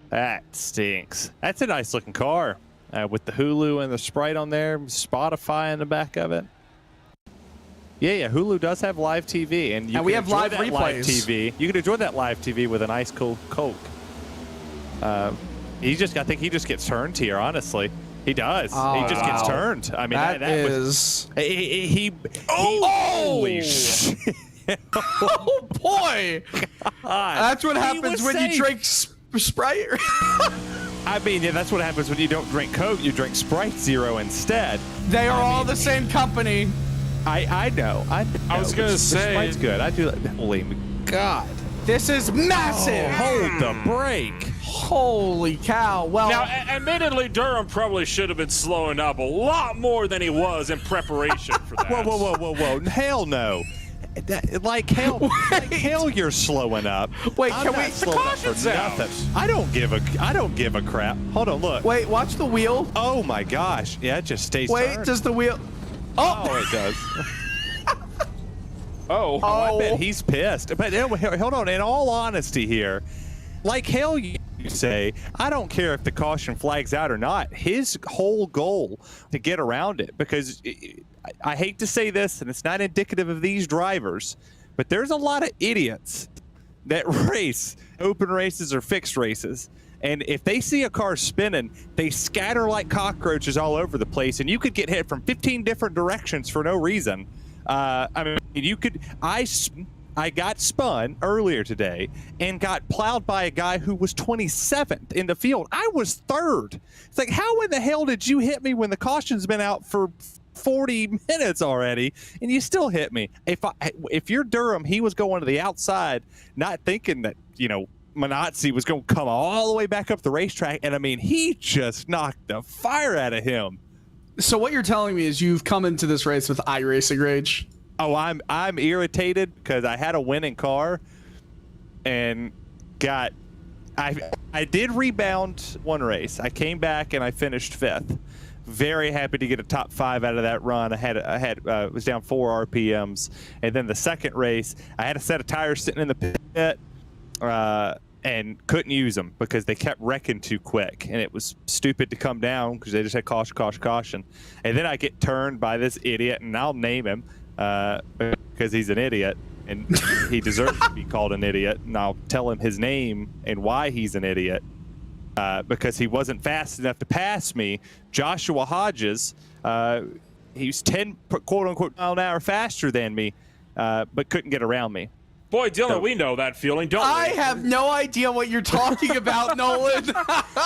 that stinks. That's a nice looking car with the Hulu and the Sprite on there, Spotify in the back of it. Yeah, Hulu does have live TV, and we have live replays. Live TV. You can enjoy that live TV with an ice cold Coke. I think he just gets turned here. Honestly, He does. Oh, he just gets turned. I mean, that was he. Holy shit! Oh boy! That's what happens when you drink Sprite. I mean, yeah, that's what happens when you don't drink Coke. You drink Sprite Zero instead. They are all the same company. I know. I was gonna say Sprite's good. I do. Holy God! This is massive. Hold the brake. Holy cow! Well, now, admittedly, Durham probably should have been slowing up a lot more than he was in preparation for that. Whoa! Hell no! Like hell, you're slowing up. Wait, I'm can not we? slowing up for nothing. I don't give a crap. Hold on, look. Wait, watch the wheel. Oh my gosh! Yeah, it just stays. Wait, turned. does the wheel? Oh, it does. Oh, I bet he's pissed. But hold on. In all honesty, here, like hell, you say, I don't care if the caution flags out or not. His whole goal to get around it, because I hate to say this, and it's not indicative of these drivers, but there's a lot of idiots that race open races or fixed races. And if they see a car spinning, they scatter like cockroaches all over the place, and you could get hit from 15 different directions for no reason. I mean, you could. I got spun earlier today and got plowed by a guy who was 27th in the field. I was 3rd. It's like, how in the hell did you hit me when the caution's been out for 40 minutes already and you still hit me? If you're Durham, he was going to the outside, not thinking that, Manazzi was going to come all the way back up the racetrack. And I mean, he just knocked the fire out of him. So what you're telling me is you've come into this race with iRacing rage? Oh, I'm irritated because I had a winning car and I did rebound one race. I came back and I finished 5th. Very happy to get a top 5 out of that run. I was down 4 RPMs, and then the second race I had a set of tires sitting in the pit and couldn't use them because they kept wrecking too quick, and it was stupid to come down because they just had caution. And then I get turned by this idiot, and I'll name him because he's an idiot and he deserves to be called an idiot, and I'll tell him his name and why he's an idiot. Because he wasn't fast enough to pass me. Joshua Hodges, he was 10 quote-unquote mile an hour faster than me, but couldn't get around me. Boy, Dylan, we know that feeling, don't we? I have no idea what you're talking about, Nolan.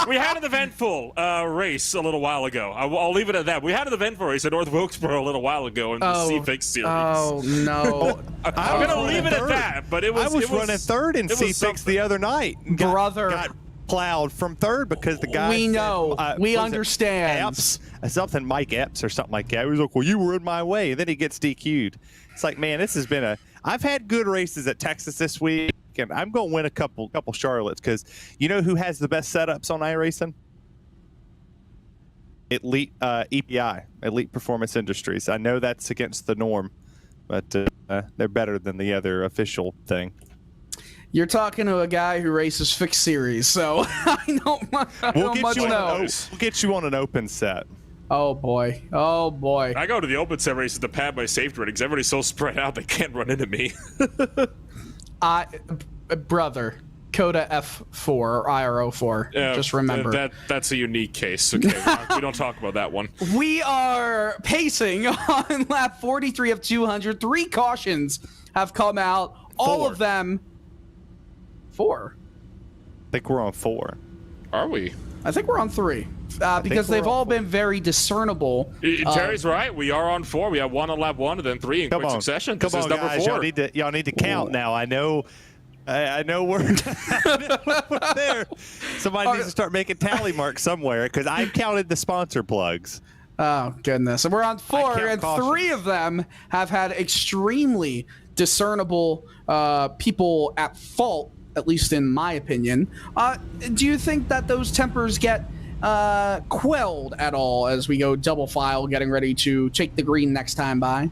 We had an eventful race a little while ago. I'll leave it at that. We had an eventful race at North Wilkesboro a little while ago in the C-Fix series. Oh, no. I'm going to leave it at that, but I was running 3rd in C-Fix the other night. Brother. Got plowed from 3rd because the guy we know. We understand. Something Mike Epps or something like that. He was like, well, you were in my way. And then he gets DQ'd. It's like, man, this has been I've had good races at Texas this week, and I'm going to win a couple Charlottes because you know who has the best setups on iRacing? Elite EPI, Elite Performance Industries. I know that's against the norm, but they're better than the other official thing. You're talking to a guy who races fixed series, so I don't much know. We'll get you on an open set. Oh boy! Oh boy! I go to the open set races to pad my safety ratings. Everybody's so spread out they can't run into me. Brother, Coda F4 or IRO4. Just remember that's a unique case. Okay, we don't talk about that one. We are pacing on lap 43 of 200. 3 cautions have come out. All of them. 4. I think we're on 4. Are we? I think we're on 3. Because they've all been very discernible. Terry's right. We are on 4. We have 1 on lap 1 and then 3 in quick succession. This is number 4. Y'all need to count now. I know we're there. Somebody needs to start making tally marks somewhere because I've counted the sponsor plugs. Oh, goodness. And we're on 4, and 3 of them have had extremely discernible people at fault, at least in my opinion. Do you think that those tempers get quelled at all as we go double file, getting ready to take the green next time by?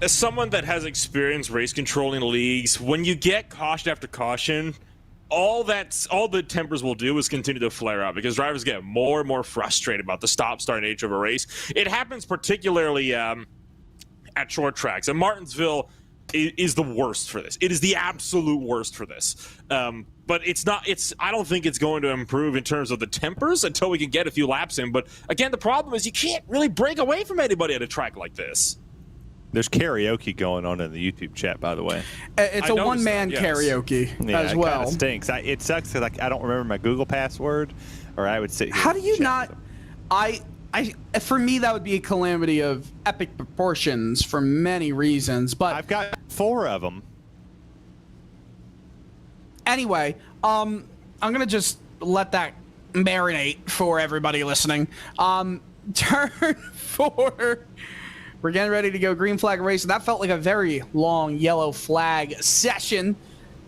As someone that has experience race controlling leagues, when you get caution after caution, all the tempers will do is continue to flare up because drivers get more and more frustrated about the stop-start nature of a race. It happens particularly at short tracks. In Martinsville, is the worst for this. It is the absolute worst for this. But I don't think it's going to improve in terms of the tempers until we can get a few laps in. But again, the problem is you can't really break away from anybody at a track like this. There's karaoke going on in the YouTube chat, by the way. It's a one-man karaoke as well. It kind of stinks. It sucks because I don't remember my Google password, or I would sit here. How do you not? For me, that would be a calamity of epic proportions for many reasons. But I've got 4 of them. Anyway, I'm gonna just let that marinate for everybody listening. Turn 4. We're getting ready to go green flag racing. That felt like a very long yellow flag session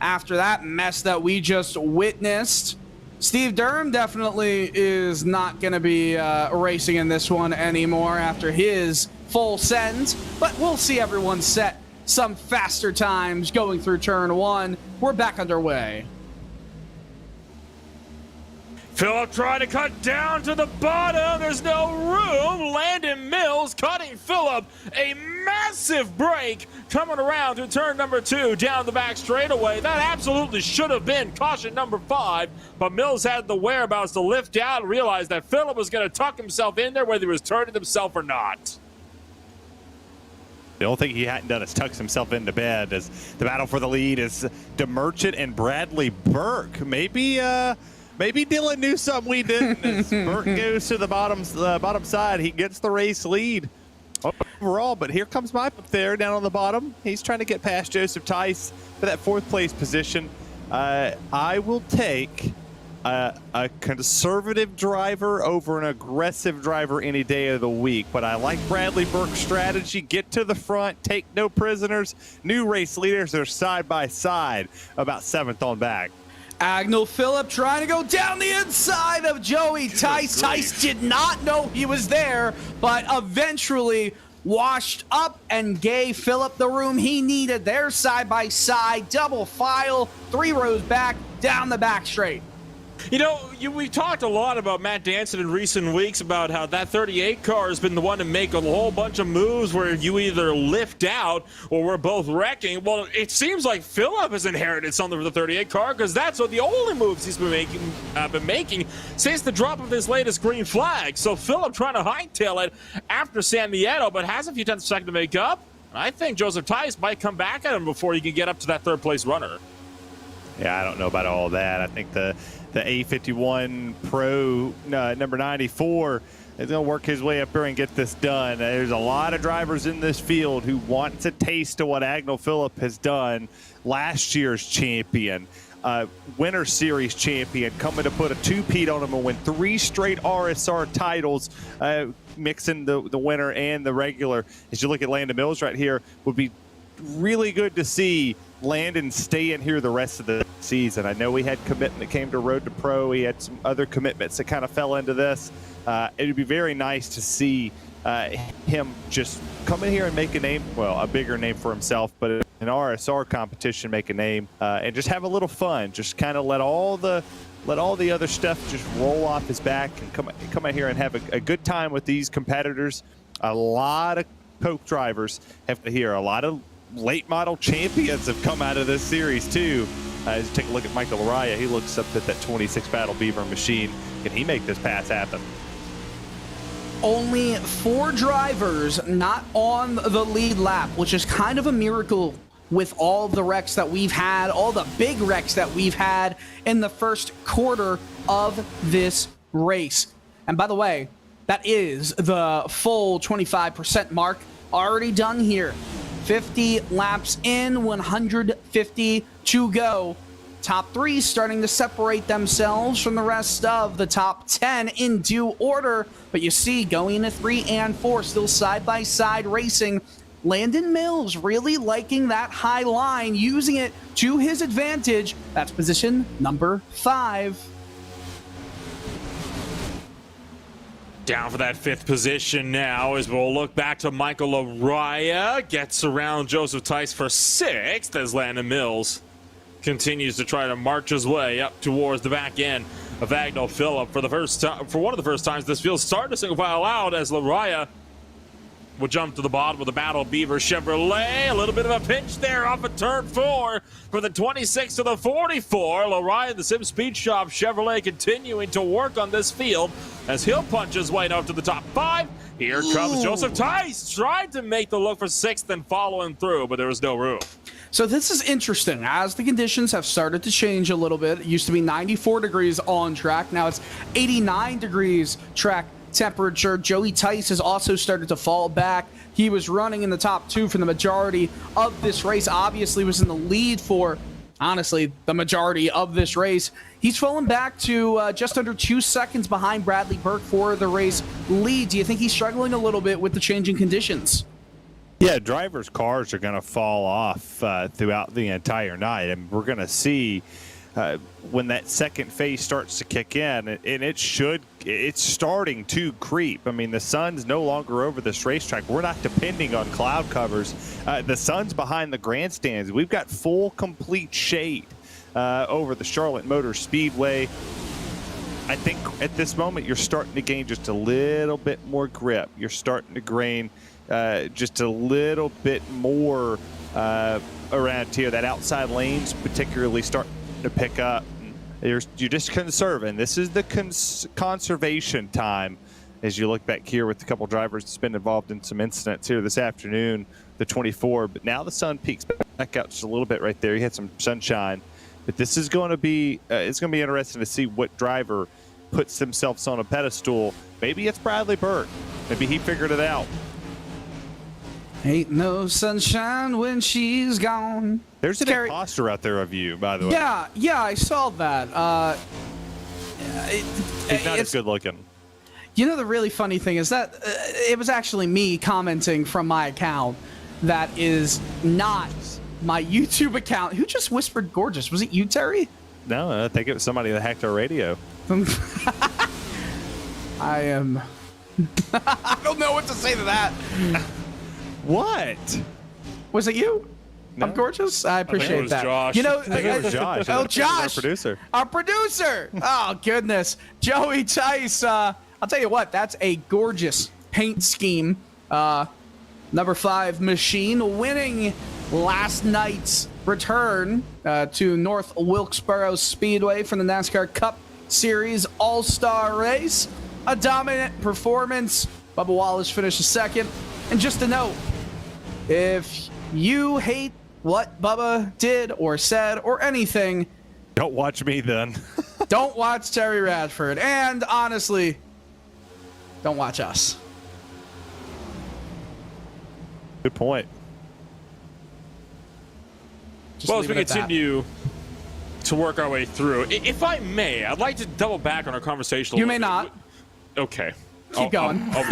after that mess that we just witnessed. Steve Durham definitely is not going to be racing in this one anymore after his full send, but we'll see everyone set some faster times going through turn 1. We're back underway. Phillip trying to cut down to the bottom. There's no room. Landon Mills cutting Phillip a massive break coming around to turn number 2 down the back straightaway. That absolutely should have been caution number 5, but Mills had the whereabouts to lift out and realized that Phillip was going to tuck himself in there whether he was turning himself or not. The only thing he hadn't done is tucks himself into bed as the battle for the lead is DeMerchant and Bradley Burke. Maybe Dylan knew something we didn't. As Burke goes to the bottom side, he gets the race lead overall. But here comes Mike up there down on the bottom. He's trying to get past Joseph Tice for that 4th place position. I will take a conservative driver over an aggressive driver any day of the week. But I like Bradley Burke's strategy. Get to the front, take no prisoners. New race leaders are side by side, about 7th on back. Agnell Phillip trying to go down the inside of Joey Tice. Tice did not know he was there, but eventually washed up and gave Phillip the room he needed. There side by side, double file, 3 rows back, down the back straight. You know, we've talked a lot about Matt Danson in recent weeks about how that 38 car has been the one to make a whole bunch of moves where you either lift out or we're both wrecking. Well, it seems like Phillip has inherited something from the 38 car because that's what the only moves he's been making since the drop of this latest green flag. So Phillip trying to hightail it after San Diego, but has a few tenths of a second to make up. I think Joseph Tice might come back at him before he can get up to that 3rd place runner. Yeah, I don't know about all that. I think the A51 Pro number 94 is going to work his way up there and get this done. There's a lot of drivers in this field who want a taste of what Agnell Phillip has done. Last year's champion, Winter Series champion, coming to put a 2-peat on him and win 3 straight RSR titles, mixing the winter and the regular. As you look at Landon Mills right here, would be really good to see Landon stay in here the rest of the season. I know he had commitment that came to Road to Pro. He had some other commitments that kind of fell into this. It would be very nice to see him just come in here and make a name, well, a bigger name for himself, but an RSR competition make a name and just have a little fun. Just kind of let all the other stuff just roll off his back and come out here and have a good time with these competitors. A lot of Coke drivers have here. A lot of late model champions have come out of this series too. As you take a look at Michael Araya, he looks up at that 26 Battle Beaver machine. Can he make this pass happen? Only 4 drivers not on the lead lap, which is kind of a miracle with all the wrecks that we've had, all the big wrecks that we've had in the first quarter of this race. And by the way, that is the full 25% mark already done here. 50 laps in, 150 to go. Top 3 starting to separate themselves from the rest of the top 10 in due order. But you see, going to 3 and 4, still side-by-side racing. Landon Mills really liking that high line, using it to his advantage. That's position number 5. Down for that 5th position now as we'll look back to Michael Araya. Gets around Joseph Tice for 6th as Landon Mills continues to try to march his way up towards the back end of Agnell Phillip for the first time. For one of the first times this field started to single file out as Araya We'll jump to the bottom of the Battle Beaver Chevrolet. A little bit of a pinch there off of turn 4 for the 26 to the 44. Lorian, the Sim Speed Shop Chevrolet, continuing to work on this field as he'll punch his way up to the top 5. Here comes Joseph Tice, tried to make the look for 6th and following through, but there was no room. So this is interesting as the conditions have started to change a little bit. It used to be 94 degrees on track. Now it's 89 degrees track temperature. Joey Tice has also started to fall back. He was running in the top 2 for the majority of this race. Obviously was in the lead for, honestly, the majority of this race. He's fallen back to just under 2 seconds behind Bradley Burke for the race lead. Do you think he's struggling a little bit with the changing conditions? Yeah, drivers' cars are going to fall off throughout the entire night. And we're going to see when that second phase starts to kick in, and it's starting to creep. I mean, the sun's no longer over this racetrack. We're not depending on cloud covers. The sun's behind the grandstands. We've got full, complete shade over the Charlotte Motor Speedway. I think at this moment, you're starting to gain just a little bit more grip. You're starting to gain just a little bit more around here. That outside lane's particularly starting to pick up. You're just conserving. This is the conservation time as you look back here with a couple drivers that's been involved in some incidents here this afternoon, the 24. But now the sun peaks back out just a little bit right there. You had some sunshine. But this is going to be it's going to be interesting to see what driver puts themselves on a pedestal. Maybe it's Bradley Burke. Maybe he figured it out. Ain't no sunshine when she's gone. There's an imposter out there of you, by the way. Yeah, I saw that. He's not as good looking. You know, the really funny thing is that it was actually me commenting from my account that is not my YouTube account. Who just whispered gorgeous? Was it you, Terry? No, I think it was somebody that hacked our radio. I am... I don't know what to say to that. What? Was it you? No. I'm gorgeous. I appreciate it was that. Josh. You know, I think it was Josh. Oh, Josh, our producer. Our producer. Oh goodness, Joey Tice. I'll tell you what. That's a gorgeous paint scheme. Number 5 machine winning last night's return to North Wilkesboro Speedway for the NASCAR Cup Series All-Star Race. A dominant performance. Bubba Wallace finished 2nd. And just a note, if you hate what Bubba did or said or anything, don't watch me then. Don't watch Terry Radford. And honestly, don't watch us. Good point. Well, as we continue to work our way through, if I may, I'd like to double back on our conversation. You may not. Okay. Keep going. I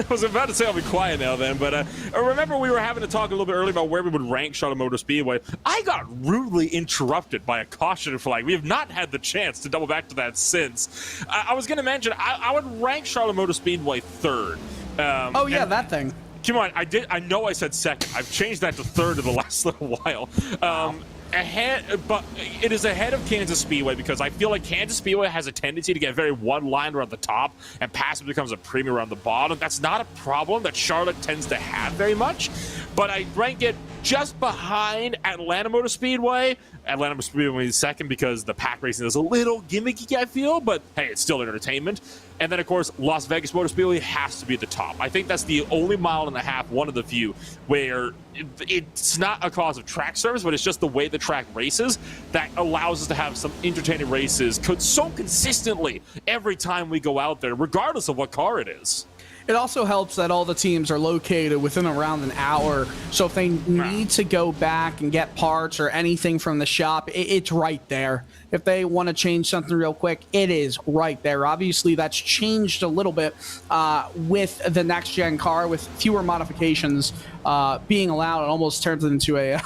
was about to say I'll be quiet now then, but remember we were having to talk a little bit earlier about where we would rank Charlotte Motor Speedway. I got rudely interrupted by a caution flag. We have not had the chance to double back to that since. I was going to mention I would rank Charlotte Motor Speedway 3rd. That thing. Come on, I know I said 2nd. I've changed that to 3rd in the last little while. Wow. But it is ahead of Kansas Speedway because I feel like Kansas Speedway has a tendency to get very one-lined around the top and passive becomes a premium around the bottom. That's not a problem that Charlotte tends to have very much, but I rank it just behind Atlanta Motor Speedway. Atlanta Motor Speedway is 2nd because the pack racing is a little gimmicky, I feel, but hey, it's still entertainment. And then, of course, Las Vegas Motor Speedway has to be at the top. I think that's the only mile and a half, one of the few, where it's not a cause of track service, but it's just the way the track races that allows us to have some entertaining races so consistently every time we go out there, regardless of what car it is. It also helps that all the teams are located within around an hour, so if they need to go back and get parts or anything from the shop, it's right there. If they want to change something real quick, it is right there. Obviously, that's changed a little bit with the next-gen car, with fewer modifications being allowed. It almost turns it into a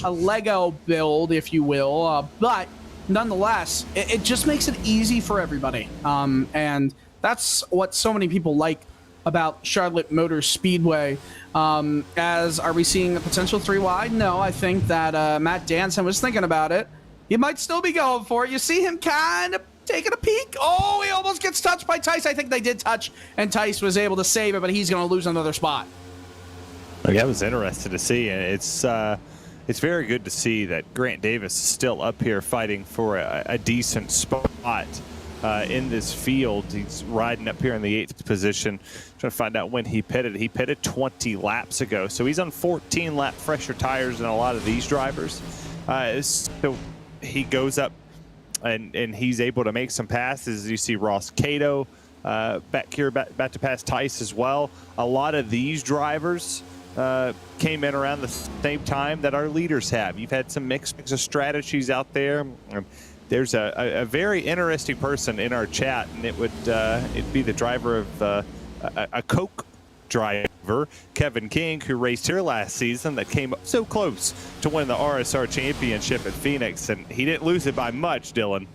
Lego build, if you will. But nonetheless, it just makes it easy for everybody. And that's what so many people like about Charlotte Motor Speedway. As are we seeing a potential 3-wide? No, I think that Matt Danson was thinking about it. He might still be going for it. You see him kind of taking a peek. Oh, he almost gets touched by Tice. I think they did touch, and Tice was able to save it, but he's going to lose another spot. Yeah, I was interested to see, and it's very good to see that Grant Davis is still up here fighting for a decent spot in this field. He's riding up here in the 8th position, trying to find out when he pitted. He pitted 20 laps ago, so he's on 14 lap fresher tires than a lot of these drivers. So he goes up and he's able to make some passes. You see Ross Cato back here, about to pass Tice as well. A lot of these drivers came in around the same time that our leaders have. You've had some mix of strategies out there. There's a very interesting person in our chat, and it'd be the driver of a Coke driver, Kevin King, who raced here last season, that came up so close to win the RSR championship at Phoenix, and he didn't lose it by much, Dylan.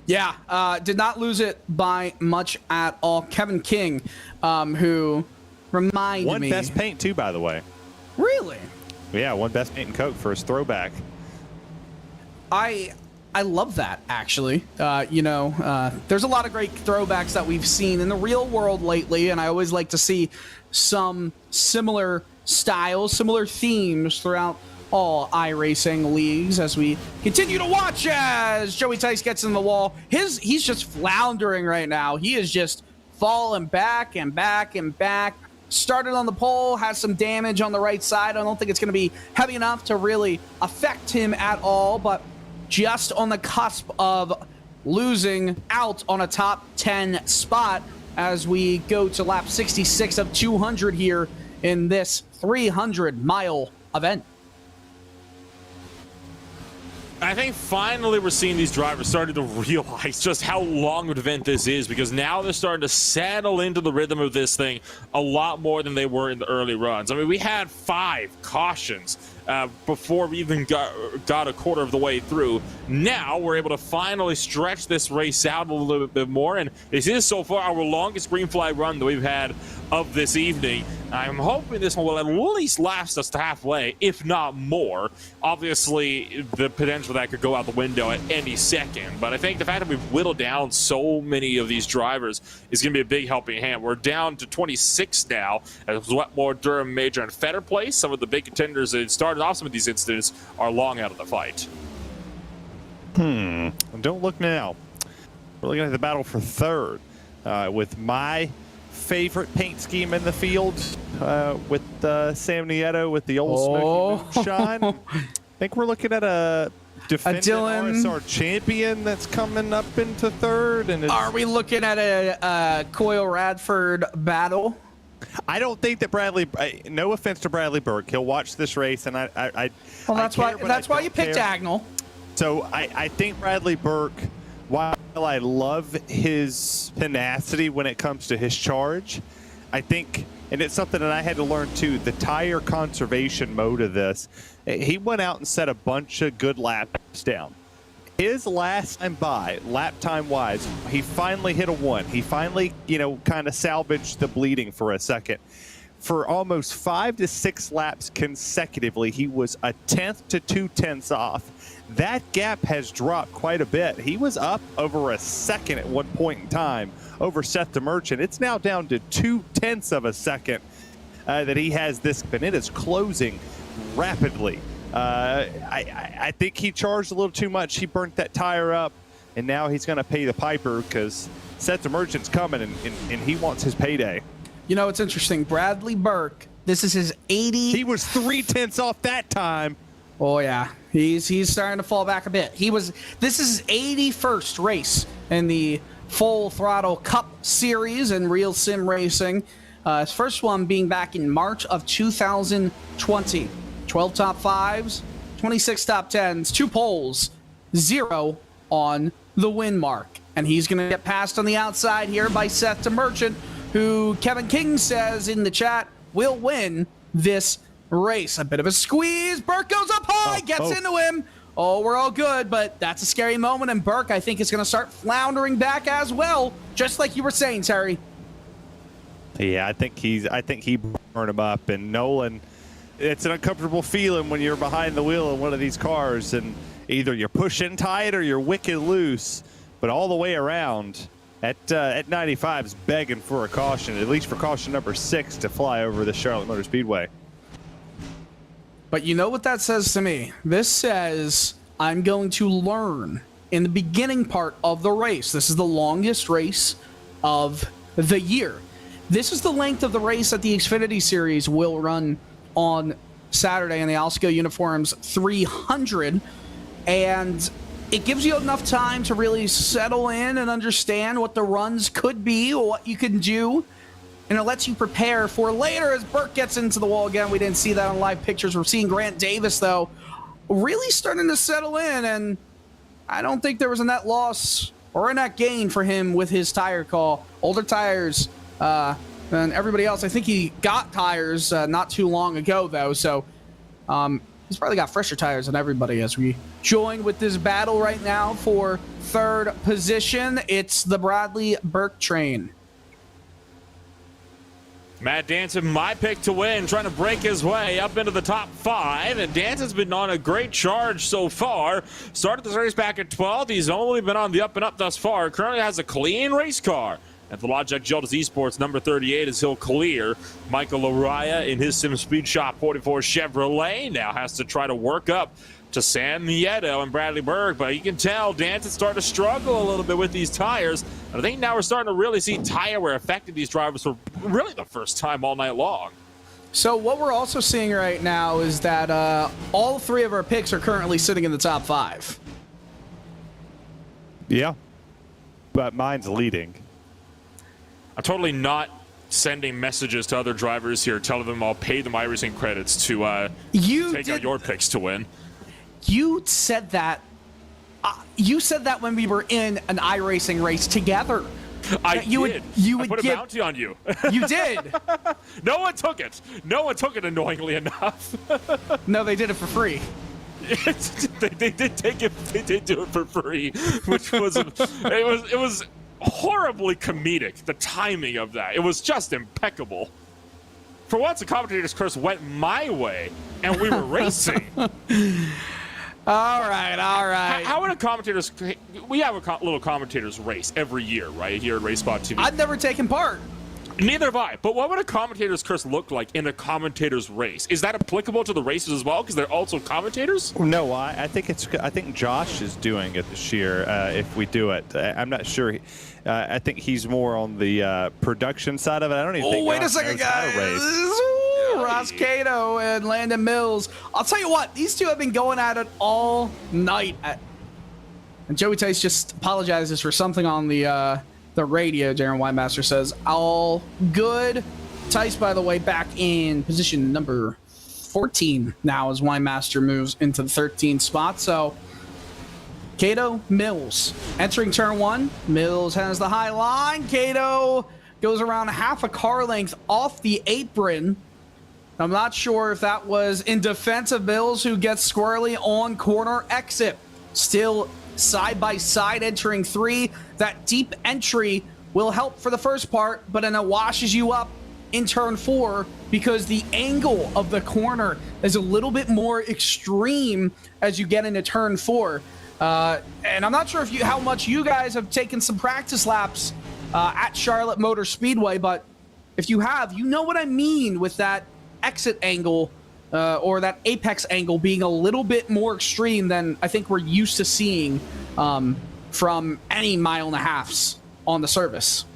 Yeah, did not lose it by much at all. Kevin King, who reminded me. Won best paint too, by the way. Really? Yeah, won best paint and Coke for his throwback. I love that, actually. There's a lot of great throwbacks that we've seen in the real world lately, and I always like to see some similar styles, similar themes throughout all iRacing leagues as we continue to watch as Joey Tice gets in the wall. He's just floundering right now. He is just falling back and back and back. Started on the pole, has some damage on the right side. I don't think it's going to be heavy enough to really affect him at all, but just on the cusp of losing out on a top 10 spot as we go to lap 66 of 200 here in this 300-mile event. I think finally we're seeing these drivers starting to realize just how long of an event this is, because now they're starting to settle into the rhythm of this thing a lot more than they were in the early runs. I mean, we had 5 cautions before we even got a quarter of the way through. Now we're able to finally stretch this race out a little bit more, and this is so far our longest green flag run that we've had of this evening. I'm hoping this one will at least last us to halfway, if not more. Obviously, the potential that could go out the window at any second, but I think the fact that we've whittled down so many of these drivers is going to be a big helping hand. We're down to 26 now, as Wetmore, Durham, Major, and Fetter place. Some of the big contenders that started off some of these incidents are long out of the fight. Don't look now. We're looking at the battle for third with my favorite paint scheme in the field with Sam Nieto with the old Smoky Moonshine. I think we're looking at a defending RSR champion that's coming up into third. And are we looking at a Coyle Radford battle? I don't think that Bradley. No offense to Bradley Burke, he'll watch this race, and I. Well, that's why you picked Agnell. So I think Bradley Burke, while I love his tenacity when it comes to his charge, I think, and it's something that I had to learn too, the tire conservation mode of this. He went out and set a bunch of good laps down. His last time by, lap time wise, he finally hit a 1. He finally, kind of salvaged the bleeding for a second. For almost 5 to 6 laps consecutively, he was 1/10 to 2/10 off. That gap has dropped quite a bit. He was up over a second at one point in time over Seth the Merchant. It's now down to 2/10 of a second that he has this, and it is closing rapidly. I think he charged a little too much. He burnt that tire up, and now he's going to pay the piper because Seth the Merchant's coming, and he wants his payday. It's interesting. Bradley Burke, this is his 80. He was 3/10 off that time. Oh, yeah. He's starting to fall back a bit. This is his 81st race in the Full Throttle Cup Series in RealSimRacing. His first one being back in March of 2020. 12 top 5s, 26 top 10s, 2 poles, 0 on the win mark. And he's going to get passed on the outside here by Seth the Merchant, who Kevin King says in the chat will win this race. A bit of a squeeze. Burke goes up high, gets into him. Oh, we're all good, but that's a scary moment. And Burke, I think, is going to start floundering back as well, just like you were saying, Terry. Yeah, I think he burned him up. And Nolan, it's an uncomfortable feeling when you're behind the wheel of one of these cars, and either you're pushing tight or you're wicked loose. but all the way around at 95 is begging for a caution, at least for caution number 6 to fly over the Charlotte Motor Speedway. But you know what that says to me? This says I'm going to learn in the beginning part of the race. This is the longest race of the year. This is the length of the race that the Xfinity Series will run on Saturday in the Alsco Uniforms 300. And it gives you enough time to really settle in and understand what the runs could be or what you can do. And it lets you prepare for later as Burke gets into the wall again. We didn't see that on live pictures. We're seeing Grant Davis, though, really starting to settle in. And I don't think there was a net loss or a net gain for him with his tire call. Older tires than everybody else. I think he got tires not too long ago, though. So he's probably got fresher tires than everybody as we join with this battle right now for third position. It's the Bradley Burke train. Matt Danson, my pick to win, trying to break his way up into the top 5. And Danson's been on a great charge so far. Started this race back at 12th. He's only been on the up and up thus far. Currently has a clean race car. At the Logitech Geldis Esports, number 38 is he'll clear. Michael Araya in his Sim Speed Shop 44 Chevrolet now has to try to work up to Sam Nieto and Bradley Burke, but you can tell Danson's starting to struggle a little bit with these tires. And I think now we're starting to really see tire wear affecting these drivers for really the first time all night long. So what we're also seeing right now is that all 3 of our picks are currently sitting in the top 5. Yeah, but mine's leading. I'm totally not sending messages to other drivers here, telling them I'll pay them iRacing credits to take out your picks to win. You said that. You said that when we were in an iRacing race together. I did. I put a bounty on you. You did. No one took it. No one took it annoyingly enough. No, they did it for free. They did take it. They did do it for free, which was it was horribly comedic. The timing of that, it was just impeccable. For once, the commentator's curse went my way, and we were racing. All right. How would a commentator's... We have a little commentator's race every year, right, here at RaceSpotTV. I've never taken part. Neither have I. But what would a commentator's curse look like in a commentator's race? Is that applicable to the races as well, because they're also commentators? No, I think Josh is doing it this year if we do it. I'm not sure. I think he's more on the production side of it. I don't even think wait Josh a second, knows how to guys. race. Ross Cato and Landon Mills. I'll tell you what, these two have been going at it all night. And Joey Tice just apologizes for something on the radio. Darren Winemaster says, all good. Tice, by the way, back in position number 14 now as Winemaster moves into the 13th spot. So, Cato, Mills entering turn 1. Mills has the high line. Cato goes around half a car length off the apron. I'm not sure if that was in defense of Mills, who gets squarely on corner exit. Still side by side entering 3. That deep entry will help for the first part, but then it washes you up in turn 4 because the angle of the corner is a little bit more extreme as you get into turn 4. And I'm not sure how much you guys have taken some practice laps at Charlotte Motor Speedway, but if you have, you know what I mean with that exit angle or that apex angle being a little bit more extreme than I think we're used to seeing from any 1.5 miles on the service.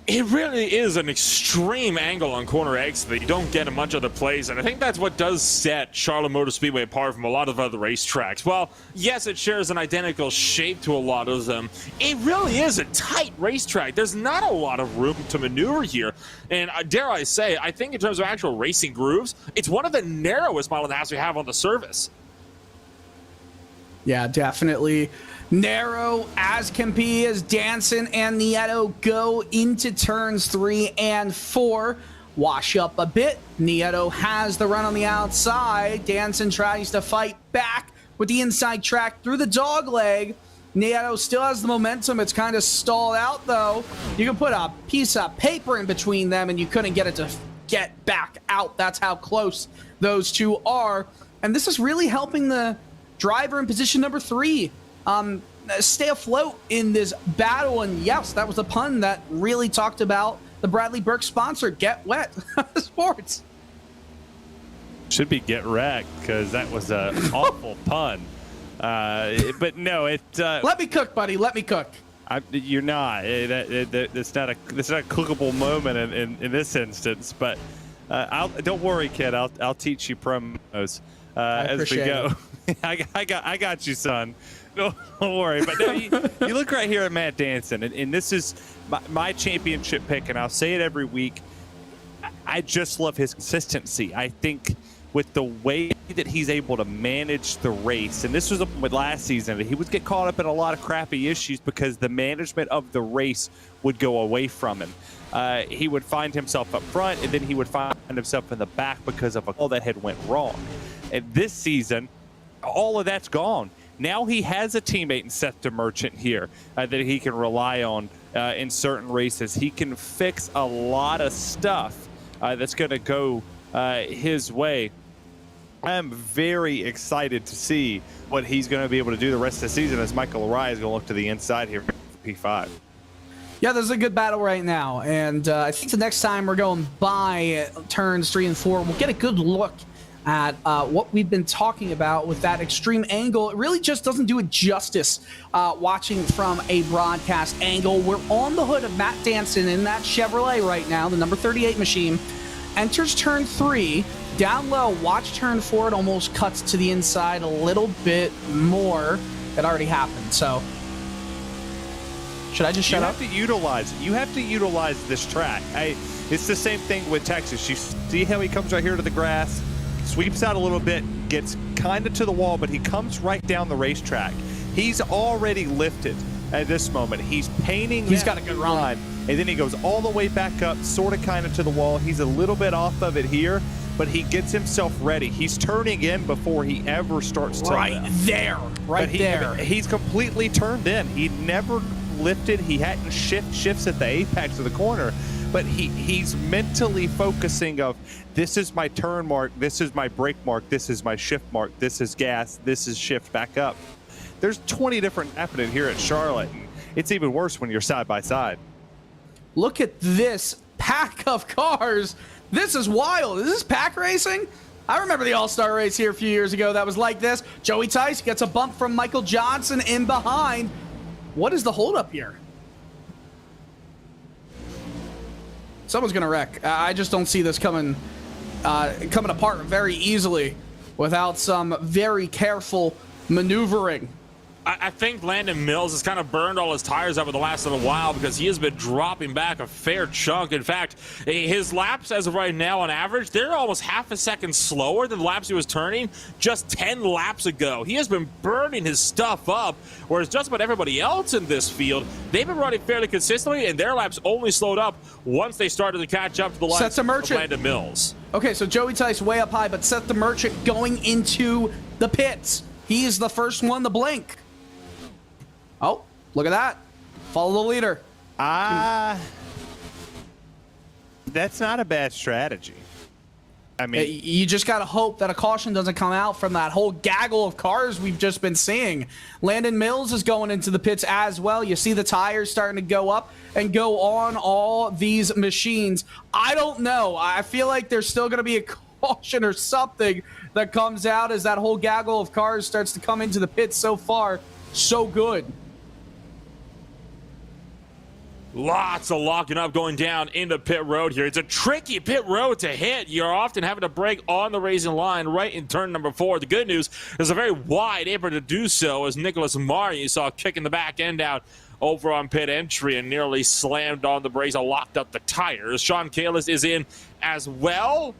It really is an extreme angle on corner exit that you don't get in much other place, and I think that's what does set Charlotte Motor Speedway apart from a lot of other racetracks. Well, yes, it shares an identical shape to a lot of them. It really is a tight racetrack. There's not a lot of room to maneuver here, and dare I say, I think in terms of actual racing grooves, it's one of the narrowest 1.5 miles we have on the service. Yeah, definitely narrow as can be as Danson and Nieto go into turns 3 and 4. Wash up a bit. Nieto has the run on the outside. Danson tries to fight back with the inside track through the dog leg. Nieto still has the momentum. It's kind of stalled out, though. You can put a piece of paper in between them, and you couldn't get it to get back out. That's how close those two are. And this is really helping the driver in position number 3. stay afloat in this battle. And yes, that was a pun that really talked about the Bradley Burke sponsor, Get Wet Sports. Should be Get Wrecked, because that was an awful pun. But no, let me cook, buddy. Let me cook. You're not. It's not a cookable moment in this instance. But don't worry, kid. I'll teach you promos as we go. I got you, son. Don't worry. But no, you look right here at Matt Danson, and this is my championship pick, and I'll say it every week. I just love his consistency. I think with the way that he's able to manage the race, and this was with last season, he would get caught up in a lot of crappy issues because the management of the race would go away from him. He would find himself up front, and then he would find himself in the back because of all that had went wrong. And this season, all of that's gone. Now he has a teammate in Seth DeMerchant here that he can rely on in certain races. He can fix a lot of stuff that's going to go his way. I'm very excited to see what he's going to be able to do the rest of the season as Michael Araya is going to look to the inside here for P5. Yeah, there's a good battle right now, and I think the next time we're going by turns 3 and 4, we'll get a good look at what we've been talking about with that extreme angle. It really just doesn't do it justice watching from a broadcast angle. We're on the hood of Matt Danson in that Chevrolet right now, the number 38 machine. Enters turn 3. Down low, watch turn 4. It almost cuts to the inside a little bit more. It already happened. So, should I just shut up? You have to utilize this track. It's the same thing with Texas. You see how he comes right here to the grass, sweeps out a little bit, gets kind of to the wall, but he comes right down the racetrack. He's already lifted at this moment. He's painting. He's got a good run. And then he goes all the way back up, sort of kind of to the wall. He's a little bit off of it here, but he gets himself ready. He's turning in before he ever starts to right there. He's completely turned in. He never lifted. He hadn't shifts at the apex of the corner, but he's mentally focusing of, this is my turn mark, this is my brake mark, this is my shift mark, this is gas, this is shift back up. There's 20 different happening here at Charlotte. It's even worse when you're side by side. Look at this pack of cars. This is wild. Is this pack racing? I remember the All-Star race here a few years ago that was like this. Joey Tice gets a bump from Michael Johnson in behind. What is the holdup here? Someone's going to wreck. I just don't see this coming apart very easily without some very careful maneuvering. I think Landon Mills has kind of burned all his tires over the last little while because he has been dropping back a fair chunk. In fact, his laps as of right now on average, they're almost half a second slower than the laps he was turning just 10 laps ago. He has been burning his stuff up, whereas just about everybody else in this field, they've been running fairly consistently, and their laps only slowed up once they started to catch up to the likes of Landon Mills. Okay, so Joey Tice way up high, but Seth DeMerchant going into the pits. He is the first one to blink. Oh, look at that. Follow the leader. That's not a bad strategy. I mean, you just got to hope that a caution doesn't come out from that whole gaggle of cars we've just been seeing. Landon Mills is going into the pits as well. You see the tires starting to go up and go on all these machines. I don't know. I feel like there's still going to be a caution or something that comes out as that whole gaggle of cars starts to come into the pits. So far, so good. Lots of locking up going down into pit road here. It's a tricky pit road to hit. You're often having to brake on the racing line right in turn number 4. The good news is a very wide apron to do so, as Nicholas Martin, you saw kicking the back end out over on pit entry and nearly slammed on the brakes and locked up the tires. Sean Kalis is in as well.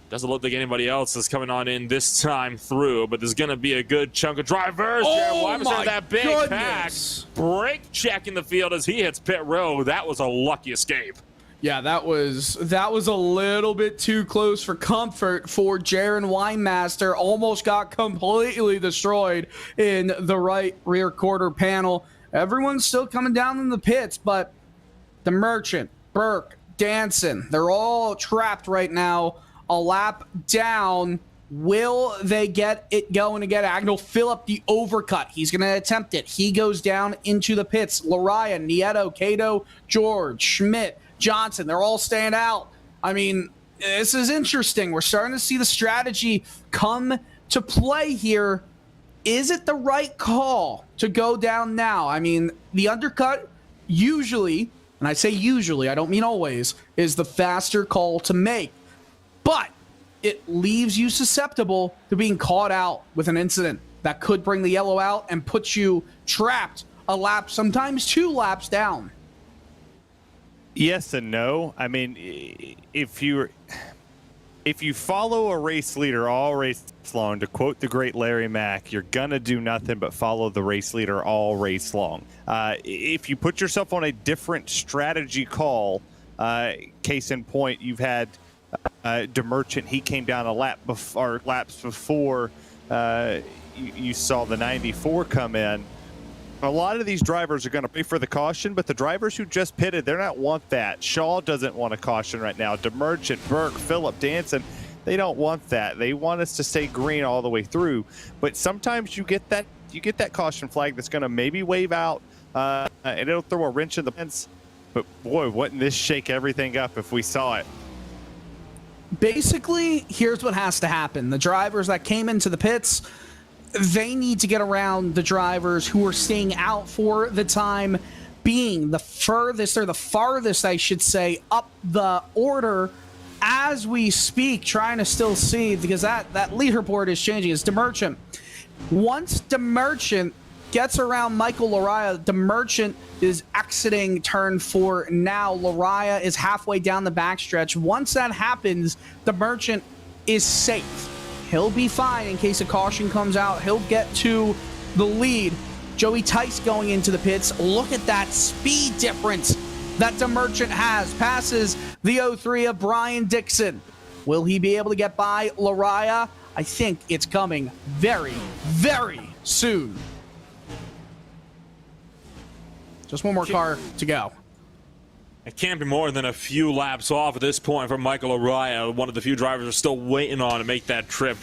Doesn't look like anybody else is coming on in this time through, but there's going to be a good chunk of drivers. Oh, my that big goodness. pack. Brake check in the field as he hits pit road. That was a lucky escape. Yeah, that was a little bit too close for comfort for Jaron Winemaster. Almost got completely destroyed in the right rear quarter panel. Everyone's still coming down in the pits, but the Merchant, Burke, Danson, they're all trapped right now. A lap down. Will they get it going again? Agnell fill up the overcut. He's going to attempt it. He goes down into the pits. Lariah, Nieto, Cato, George, Schmidt, Johnson, they're all staying out. I mean, this is interesting. We're starting to see the strategy come to play here. Is it the right call to go down now? I mean, the undercut usually, and I say usually, I don't mean always, is the faster call to make. But it leaves you susceptible to being caught out with an incident that could bring the yellow out and put you trapped a lap, sometimes 2 laps down. Yes and no. I mean, if you follow a race leader all race long, to quote the great Larry Mack, you're gonna do nothing but follow the race leader all race long. If you put yourself on a different strategy call, case in point, you've had DeMerchant. He came down a lap before, laps before you saw the 94 come in. A lot of these drivers are going to pay for the caution, but the drivers who just pitted, they're not want that. Shaw doesn't want a caution right now. DeMerchant, Burke, Phillip, Danson, they don't want that. They want us to stay green all the way through. But sometimes you get that caution flag that's going to maybe wave out, and it'll throw a wrench in the fence. But boy, wouldn't this shake everything up if we saw it? Basically, here's what has to happen. The drivers that came into the pits, they need to get around the drivers who are staying out for the time being. The furthest, or the farthest, I should say, up the order as we speak, trying to still see, because that leaderboard is changing. It's DeMerchant. Once DeMerchant gets around Michael Lariah, DeMerchant is exiting turn 4 now. Lariah is halfway down the backstretch. Once that happens, DeMerchant is safe. He'll be fine in case a caution comes out. He'll get to the lead. Joey Tice going into the pits. Look at that speed difference that DeMerchant has. Passes the 03 of Brian Dixon. Will he be able to get by Lariah? I think it's coming very, very soon. Just one more car to go. It can't be more than a few laps off at this point for Michael Araya. One of the few drivers are still waiting on to make that trip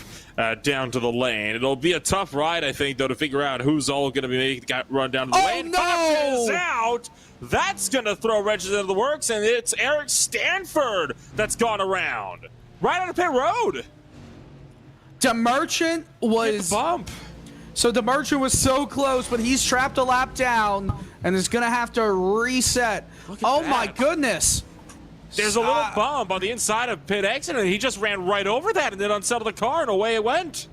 down to the lane. It'll be a tough ride, I think, though, to figure out who's all going to be run down to the lane. No! Out. That's going to throw wrenches into the works, and it's Eric Stanford that's gone around. Right on the pit road. DeMerchant was... bump. So DeMerchant was so close, but he's trapped a lap down and is going to have to reset. Oh, that. My goodness. There's a little bump on the inside of pit exit, and he just ran right over that and then unsettled the car, and away it went.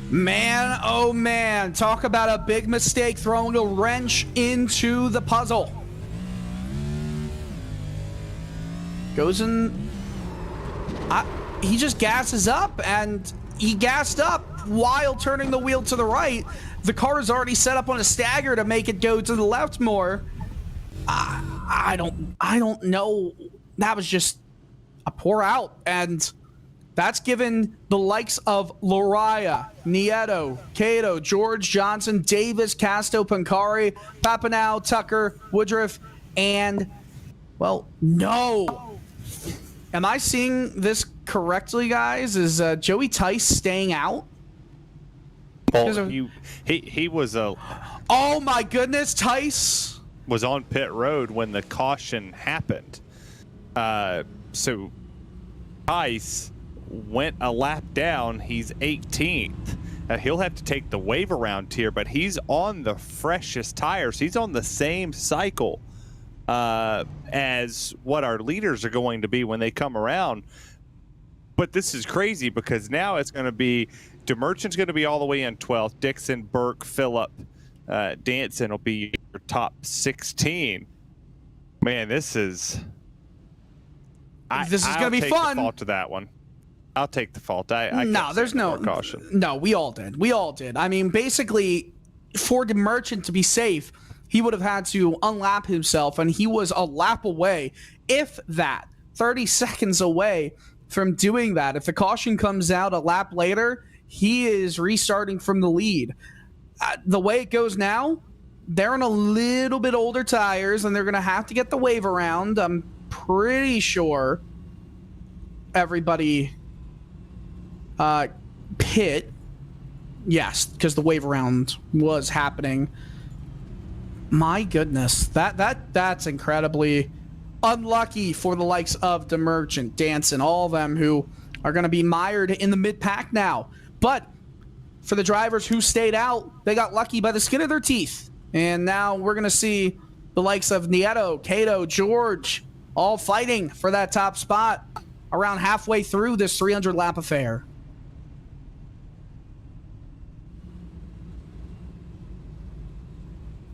Man, oh man. Talk about a big mistake, throwing a wrench into the puzzle. Goes in... he just gasses up, and he gassed up while turning the wheel to the right. The car is already set up on a stagger to make it go to the left more. I don't know. That was just a pour out, and that's given the likes of Lariah, Nieto, Cato, George, Johnson, Davis, Casto, Pancari, Papineau, Tucker, Woodruff, and, well, no. Am I seeing this correctly, guys? Is Joey Tice staying out? Well, he was Oh my goodness, Tice was on pit road when the caution happened. So Tice went a lap down. He's 18th. He'll have to take the wave around here, but he's on the freshest tires. He's on the same cycle as what our leaders are going to be when they come around. But this is crazy because now it's going to be DeMerchant's going to be all the way in 12th. Dixon, Burke, Phillip, Danson will be your top 16. Man, this is going to be fun. I'll take the fault to that one. I'll take the fault. No, there's no caution. No, we all did. I mean, basically, for DeMerchant to be safe, he would have had to unlap himself, and he was a lap away, if that, 30 seconds away from doing that. If the caution comes out a lap later, he is restarting from the lead. The way it goes now, they're on a little bit older tires, and they're going to have to get the wave around. I'm pretty sure everybody pit. Yes, because the wave around was happening. My goodness, that's incredibly unlucky for the likes of the Merchant, Danson, all of them who are going to be mired in the mid-pack now. But for the drivers who stayed out, they got lucky by the skin of their teeth. And now we're going to see the likes of Nieto, Cato, George, all fighting for that top spot around halfway through this 300-lap affair.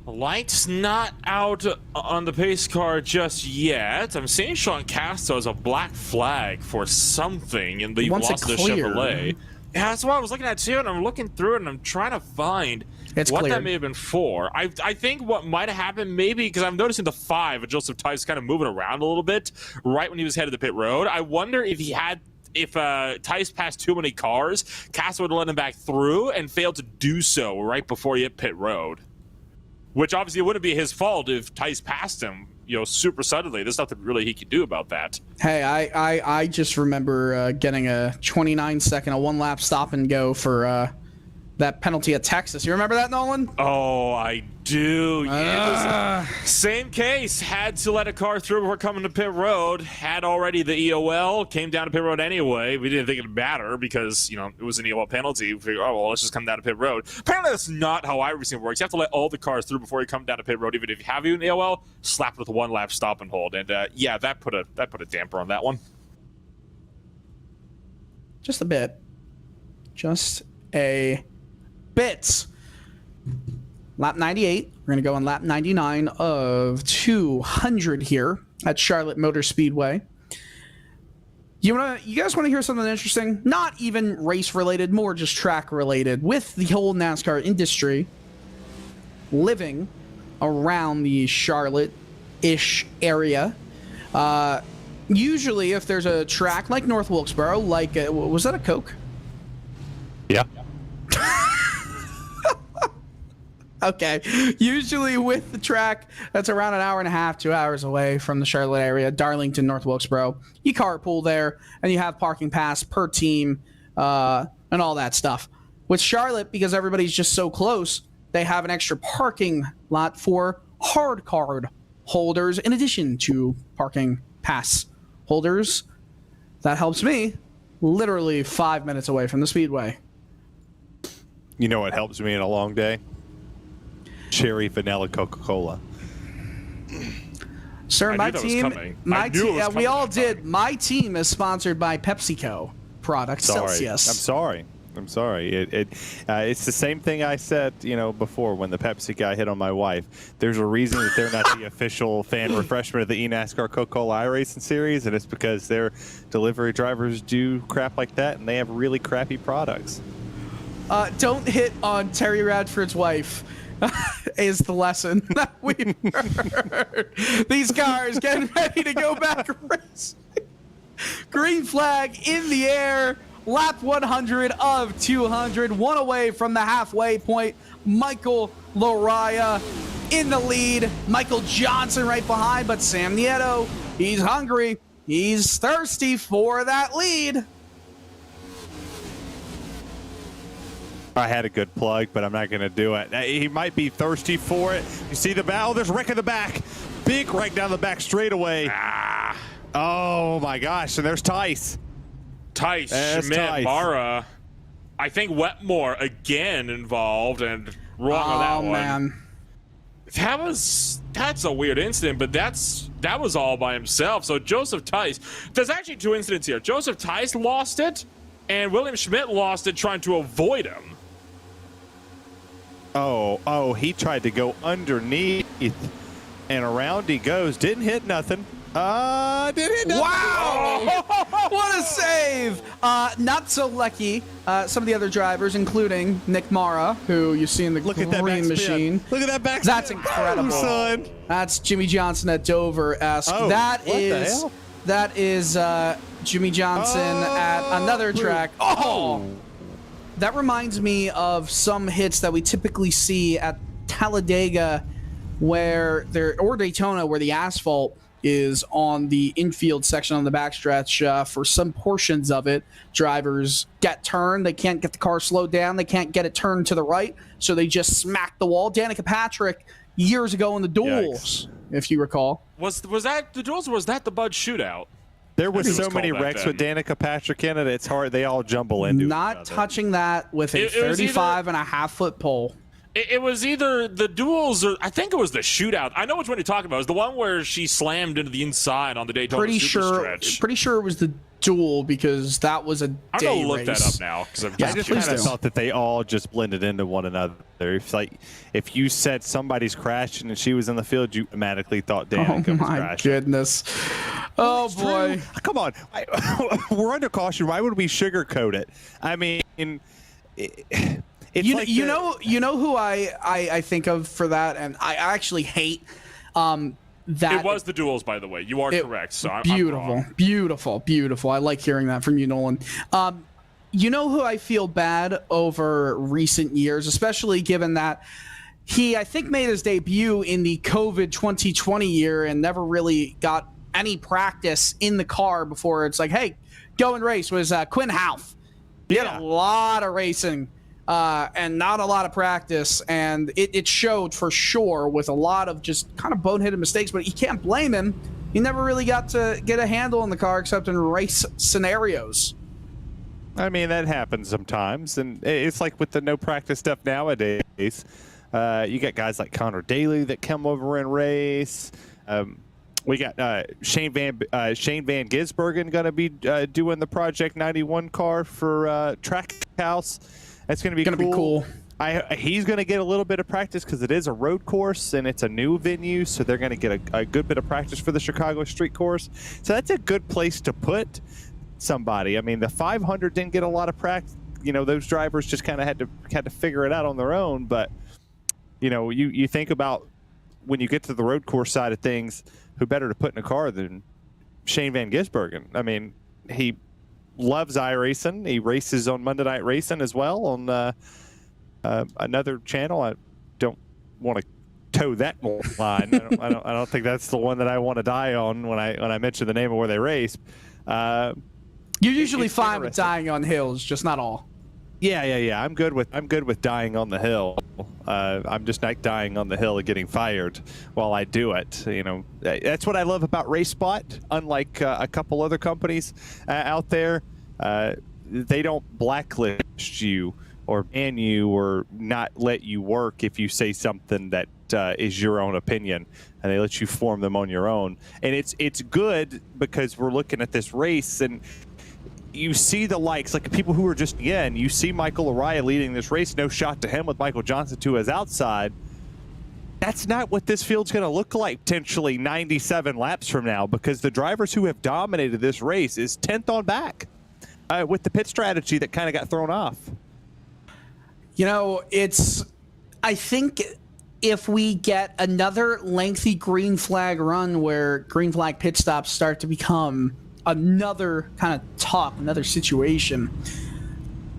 Light's not out on the pace car just yet. I'm seeing Sean Castro as a black flag for something in the Once loss it of the cleared. Chevrolet. Yeah, that's what I was looking at too, and I'm looking through it and I'm trying to find It's what cleared. that may have been for. I think what might have happened, maybe because I'm noticing the 5 of Joseph Tice kind of moving around a little bit right when he was headed to pit road. I wonder if Tice passed too many cars, Castro would have let him back through and failed to do so right before he hit pit road. Which obviously wouldn't be his fault if Tice passed him, super suddenly. There's nothing really he could do about that. Hey, I just remember getting a 29-second, a one-lap stop and go for that penalty at Texas. You remember that, Nolan? Oh, I do. Yeah, same case. Had to let a car through before coming to pit road. Had already the EOL. Came down to pit road anyway. We didn't think it'd matter because, it was an EOL penalty. We figured, let's just come down to pit road. Apparently, that's not how iRacing works. You have to let all the cars through before you come down to pit road. Even if you have an EOL, slap it with a one-lap stop and hold. And, that put a damper on that one. Just a bit. Just a bit. Lap 98. We're going to go on lap 99 of 200 here at Charlotte Motor Speedway. You guys want to hear something interesting? Not even race related, more just track related. With the whole NASCAR industry living around the Charlotte-ish area, usually if there's a track like North Wilkesboro, like was that a Coke? Yeah. Okay. Usually with the track that's around an hour and a half, 2 hours away from the Charlotte area, Darlington, North Wilkesboro, you carpool there and you have parking pass per team and all that stuff. With Charlotte, because everybody's just so close, they have an extra parking lot for hard card holders in addition to parking pass holders. That helps me literally 5 minutes away from the Speedway. You know what helps me in a long day? Cherry vanilla Coca-Cola. Sir, I my knew that was team, coming. my I knew it team, was we coming all that did. time. My team is sponsored by PepsiCo products, Celsius. I'm sorry. It's the same thing I said, before when the Pepsi guy hit on my wife. There's a reason that they're not the official fan refreshment of the eNASCAR Coca-Cola iRacing series, and it's because their delivery drivers do crap like that, and they have really crappy products. Don't hit on Terry Radford's wife. Is the lesson that we've heard. These cars getting ready to go back racing. Green flag in the air. Lap 100 of 200. One away from the halfway point. Michael Loraya in the lead. Michael Johnson right behind, but Sam Nieto, he's hungry. He's thirsty for that lead. I had a good plug, but I'm not going to do it. He might be thirsty for it. You see the battle? There's Rick in the back. Big wreck down the back straightaway. Oh, my gosh. And there's Tice. Schmidt, Tice. Mara. I think Wetmore again involved and wrong on that one. Man. That's a weird incident, but that was all by himself. So Joseph Tice, there's actually two incidents here. Joseph Tice lost it, and William Schmidt lost it trying to avoid him. Oh, he tried to go underneath, and around he goes. Didn't hit nothing. Didn't hit nothing. Wow! What a save! Not so lucky. Some of the other drivers, including Nick Mara, who you see in the Look at that green backspin. machine. Look at that back. That's incredible. Son. That's Jimmy Johnson at Dover-esque. Oh, what the hell? That is Jimmy Johnson at another track. Oh! That reminds me of some hits that we typically see at Talladega or Daytona, where the asphalt is on the infield section on the backstretch. For some portions of it, drivers get turned. They can't get the car slowed down. They can't get it turned to the right, so they just smack the wall. Danica Patrick, years ago in the duels, if you recall. Was that the duels, or was that the Bud shootout? There was so many wrecks with Danica Patrick in it, it's hard. They all jumble into Not touching that with a 35.5-foot pole. It was either the duels or I think it was the shootout. I know which one you're talking about. It was the one where she slammed into the inside on the Daytona Superstretch. Pretty sure it was the duel because that was a day I'm going to look race. that up now. I just kind of thought that they all just blended into one another. If you said somebody's crashing and she was in the field, you automatically thought Danica was crashing. Oh, my goodness. Oh, boy. Come on. We're under caution. Why would we sugarcoat it? I mean, it's you know who I think of for that, and I actually hate that. It was the duels, by the way. You are correct. So Beautiful. I like hearing that from you, Nolan. You know who I feel bad over recent years, especially given that he, I think, made his debut in the COVID 2020 year and never really got any practice in the car before it's like, hey, go and race, was Quinn Houff. He had a lot of racing and not a lot of practice, and it showed for sure with a lot of just kind of boneheaded mistakes, but you can't blame him. He never really got to get a handle in the car except in race scenarios. I mean, that happens sometimes, and it's like with the no practice stuff nowadays. You got guys like Connor Daly that come over and race. We got Shane Van Gisbergen going to be doing the Project 91 car for Trackhouse. That's going to be cool. He's going to get a little bit of practice because it is a road course and it's a new venue, so they're going to get a good bit of practice for the Chicago Street Course. So that's a good place to put somebody. I mean, the 500 didn't get a lot of practice. You know, those drivers just kind of had to figure it out on their own. But you know, you think about when you get to the road course side of things, who better to put in a car than Shane Van Gisbergen? I mean, he loves iRacing. He races on Monday Night Racing as well on another channel. I don't want to toe that line. I don't think that's the one that I want to die on when I mention the name of where they race. You're usually fine with dying on hills, just not all. Yeah. I'm good with dying on the hill. I'm just not dying on the hill and getting fired while I do it. You know, that's what I love about RaceSpot. Unlike a couple other companies out there, they don't blacklist you or ban you or not let you work if you say something that is your own opinion, and they let you form them on your own. And it's good because we're looking at this race and you see the likes, like people who are just, again, you see Michael Araya leading this race, no shot to him with Michael Johnson to his outside. That's not what this field's going to look like potentially 97 laps from now, because the drivers who have dominated this race is 10th on back with the pit strategy that kind of got thrown off. You know, I think if we get another lengthy green flag run where green flag pit stops start to become another kind of talk, another situation,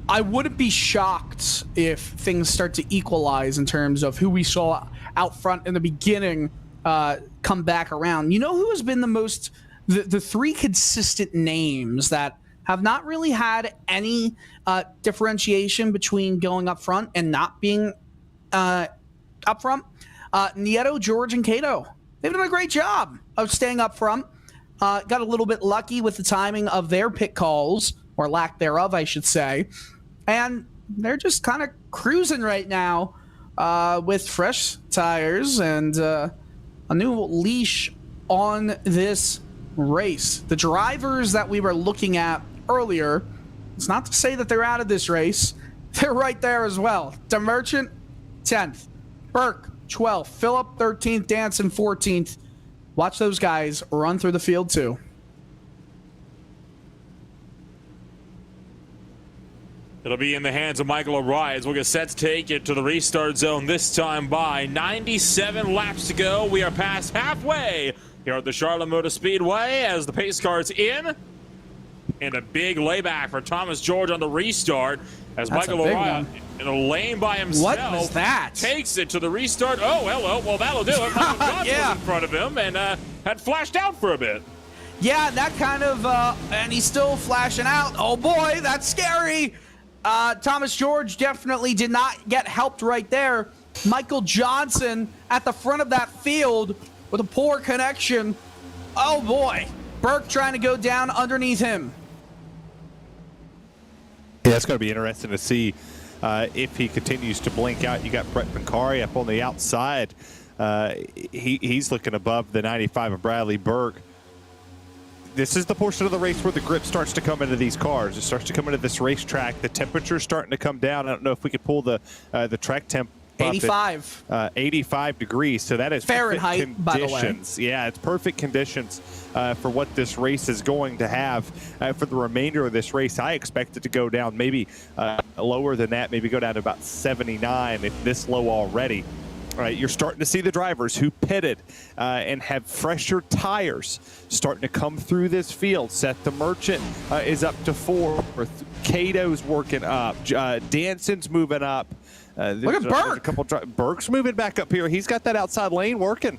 I wouldn't be shocked if things start to equalize in terms of who we saw out front in the beginning come back around. You know who has been the three consistent names that have not really had any differentiation between going up front and not being up front? Nieto, George, and Cato. They've done a great job of staying up front. Got a little bit lucky with the timing of their pit calls, or lack thereof, I should say. And they're just kind of cruising right now with fresh tires and a new leash on this race. The drivers that we were looking at earlier, it's not to say that they're out of this race. They're right there as well. DeMerchant, 10th. Burke, 12th. Phillip, 13th. Danson, 14th. Watch those guys run through the field, too. It'll be in the hands of Michael Araya as we'll get set to take it to the restart zone, this time by 97 laps to go. We are past halfway here at the Charlotte Motor Speedway as the pace car's in. And a big layback for Thomas George on the restart. as That's Michael a big Araya one. in a lane by himself. What was that? Takes it to the restart. Oh, hello. Well, that'll do it. Michael Johnson Yeah. was in front of him and had flashed out for a bit. Yeah, that kind of, and he's still flashing out. Oh boy, that's scary. Thomas George definitely did not get helped right there. Michael Johnson at the front of that field with a poor connection. Oh boy, Burke trying to go down underneath him. Yeah, it's going to be interesting to see if he continues to blink out. You got Brett Macari up on the outside. He's looking above the 95 of Bradley Burke. This is the portion of the race where the grip starts to come into these cars. It starts to come into this racetrack. The temperature's starting to come down. I don't know if we could pull the track temp. 85. 85 degrees. So that is Fahrenheit, perfect by the way. conditions. Yeah, it's perfect conditions for what this race is going to have for the remainder of this race. I expect it to go down maybe lower than that, maybe go down to about 79 if this low already. All right, you're starting to see the drivers who pitted and have fresher tires starting to come through this field. Seth the Merchant is up to 4th. Cato's working up. Danson's moving up. Look at Burke. Burke's moving back up here. He's got that outside lane working.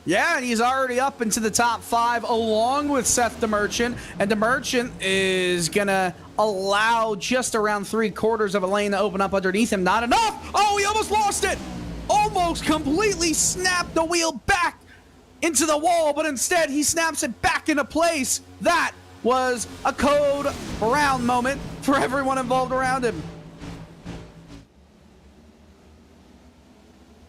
Yeah, and he's already up into the top 5 along with Seth the Merchant. And the Merchant is going to allow just around 3/4 of a lane to open up underneath him. Not enough. Oh, he almost lost it. Almost completely snapped the wheel back into the wall, but instead he snaps it back into place. That was a Code Brown moment for everyone involved around him.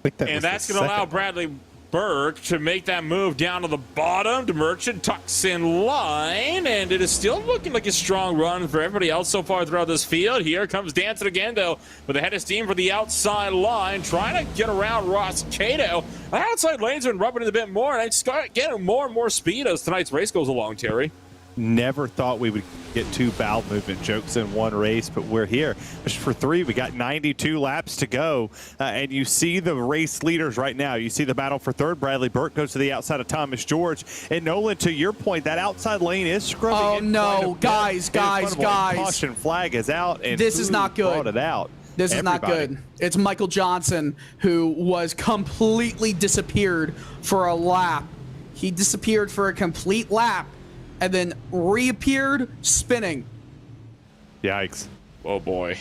And that's going to allow Bradley Burke to make that move down to the bottom. The Merchant tucks in line, and it is still looking like a strong run for everybody else so far throughout this field. Here comes Danson again, though, with a head of steam for the outside line, trying to get around Ross Cato. The outside lane's been rubbing it a bit more, and it's getting more and more speed as tonight's race goes along, Terry. Never thought we would get 2 bowel movement jokes in one race, but we're here. Just for 3, we got 92 laps to go, and you see the race leaders right now. You see the battle for 3rd. Bradley Burke goes to the outside of Thomas George. And Nolan, to your point, that outside lane is scrubbing. Oh, no. Guys. Caution flag is out, and this is not good. Brought it out. This is not good. It's Michael Johnson, who was completely disappeared for a lap. He disappeared for a complete lap and then reappeared spinning. Yikes. Oh, boy.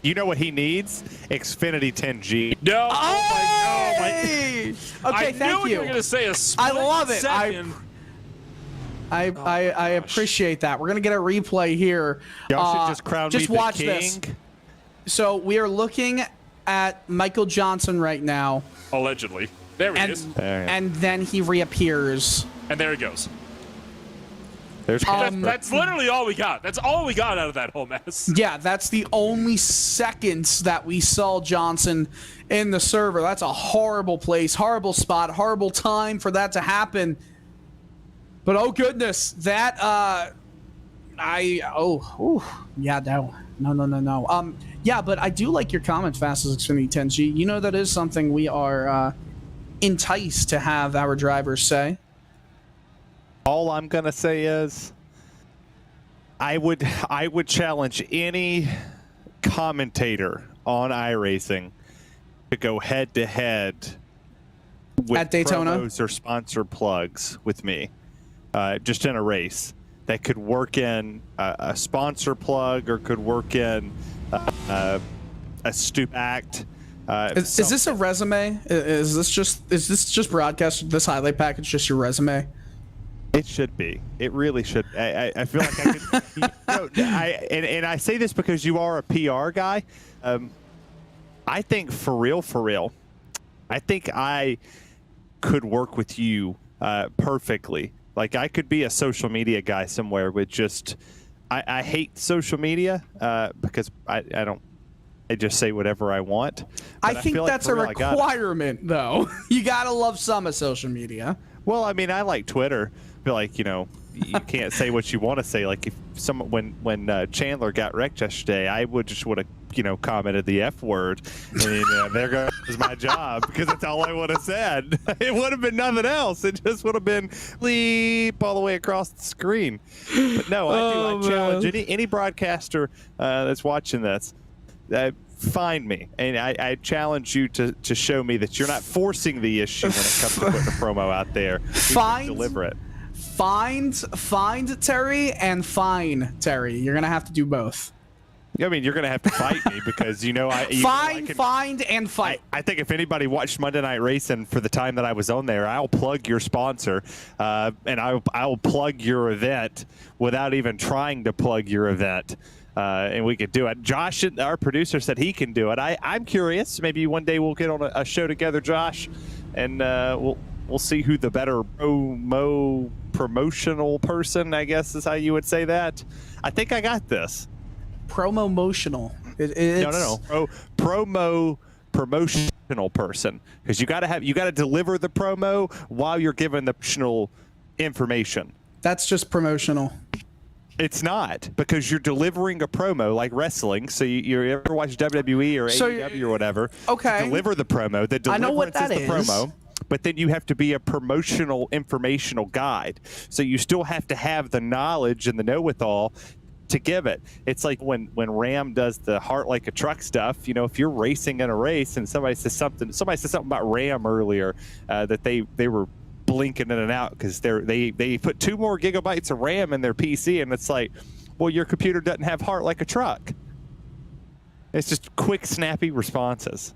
You know what he needs? Xfinity 10G. No. Oh, my God. Okay, thank you. I knew you were going to say a split I love it. second. I appreciate that. We're going to get a replay here. Y'all should just crown me the watch king. this. So we are looking at Michael Johnson right now. Allegedly. There he is. And then he reappears. And there he goes. There's That's literally all we got. That's all we got out of that whole mess. Yeah, that's the only seconds that we saw Johnson in the server. That's a horrible place, horrible spot, horrible time for that to happen. But oh goodness, that no. Yeah, but I do like your comments, Fastest Xfinity 10G. You know, that is something we are enticed to have our drivers say. All I'm gonna say is, I would challenge any commentator on iRacing to go head to head with at Daytona promos or sponsor plugs with me, just in a race that could work in a sponsor plug or could work in a stoop act. Is this a resume? Is this just broadcast? This highlight package just your resume? It should be. It really should. I feel like I could. And I say this because you are a PR guy. I think for real, I think I could work with you perfectly. Like, I could be a social media guy somewhere with just. I hate social media because I don't. I just say whatever I want. I think that's a requirement, though. You gotta love some of social media. Well, I mean, I like Twitter. I feel like, you know, you can't say what you want to say. Like, if someone when Chandler got wrecked yesterday, I would have, you know, commented the F word, and there goes my job, because that's all I would have said. It would have been nothing else. It just would have been leap all the way across the screen. But no, I challenge any broadcaster that's watching this. find me, and I challenge you to show me that you're not forcing the issue when it comes to putting a promo out there. Deliver it. Find Terry and fine Terry. You're gonna have to do both. I mean, you're going to have to fight me because, find and fight. I think if anybody watched Monday Night Racing for the time that I was on there, I'll plug your sponsor, and I'll plug your event without even trying to plug your event, and we could do it. Josh, our producer, said he can do it. I'm curious. Maybe one day we'll get on a show together, Josh, and we'll see who the better promotional person, I guess is how you would say that. I think I got this. Promotional. No. Promotional person, because you got to deliver the promo while you're giving the promotional information. That's just promotional. It's not, because you're delivering a promo like wrestling. So you ever watch WWE or AEW or whatever? Okay. Deliver the promo. The deliverance I know what that is the promo. But then you have to be a promotional informational guide. So you still have to have the knowledge and the know-it-all to give it. It's like when Ram does the heart like a truck stuff. If you're racing in a race and somebody says something about Ram earlier, that they were blinking in and out because they put 2 more gigabytes of RAM in their PC, and it's like, well, your computer doesn't have heart like a truck. It's just quick, snappy responses.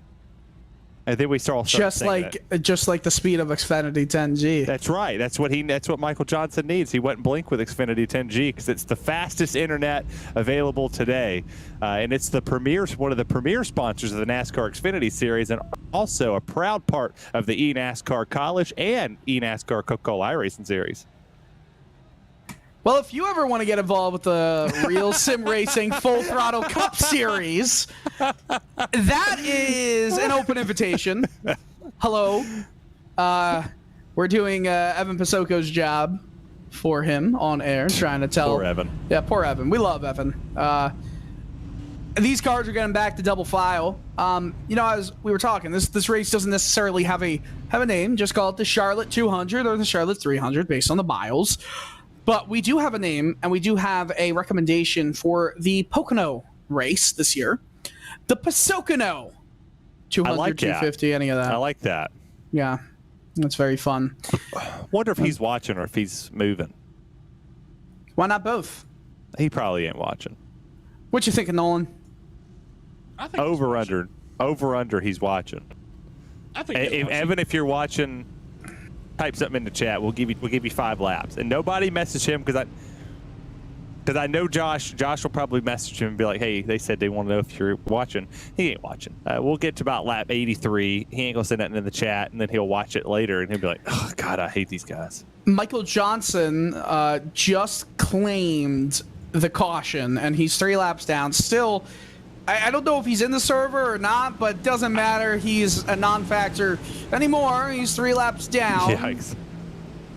And then we start just like the speed of Xfinity 10G. That's right. That's what Michael Johnson needs. He wouldn't blink with Xfinity 10G because it's the fastest internet available today, and it's one of the premier sponsors of the NASCAR Xfinity Series, and also a proud part of the eNASCAR College and eNASCAR Coca-Cola iRacing Series. Well, if you ever want to get involved with the RealSimRacing Full Throttle Cup Series, that is an open invitation. Hello. We're doing Evan Pasoko's job for him on air, trying to tell... Poor Evan. Yeah, poor Evan. We love Evan. These cars are getting back to double file. As we were talking, this race doesn't necessarily have a name. Just call it the Charlotte 200 or the Charlotte 300 based on the miles. But we do have a name, and we do have a recommendation for the Pocono race this year. The Pasokono 200, 250, any of that. I like that. Yeah, that's very fun. Wonder if he's watching or if he's moving. Why not both? He probably ain't watching. What you thinking, Nolan? I think over under. He's watching. I think Evan, if you're watching, type something in the chat. We'll give you 5 laps, and nobody message him because I know Josh will probably message him and be like, hey, they said they want to know if you're watching. He ain't watching. We'll get to about lap 83. He ain't gonna say nothing in the chat, and then he'll watch it later and he'll be like, oh God, I hate these guys. Michael Johnson just claimed the caution, and he's 3 laps down. Still, I don't know if he's in the server or not, but doesn't matter. He's a non-factor anymore. He's 3 laps down. Yikes.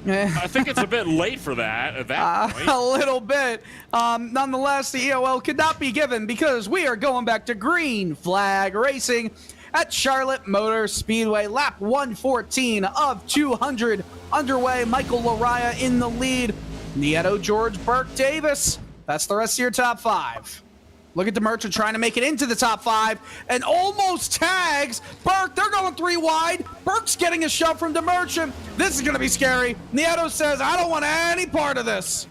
I think it's a bit late for that at that point. A little bit. Nonetheless, the EOL could not be given because we are going back to green flag racing at Charlotte Motor Speedway. Lap 114 of 200 underway. Michael Lariah in the lead. Nieto, George, Burke, Davis. That's the rest of your top 5. Look at DeMerchant trying to make it into the top 5 and almost tags Burke. They're going 3 wide. Burke's getting a shove from DeMerchant. This is going to be scary. Nieto says, I don't want any part of this.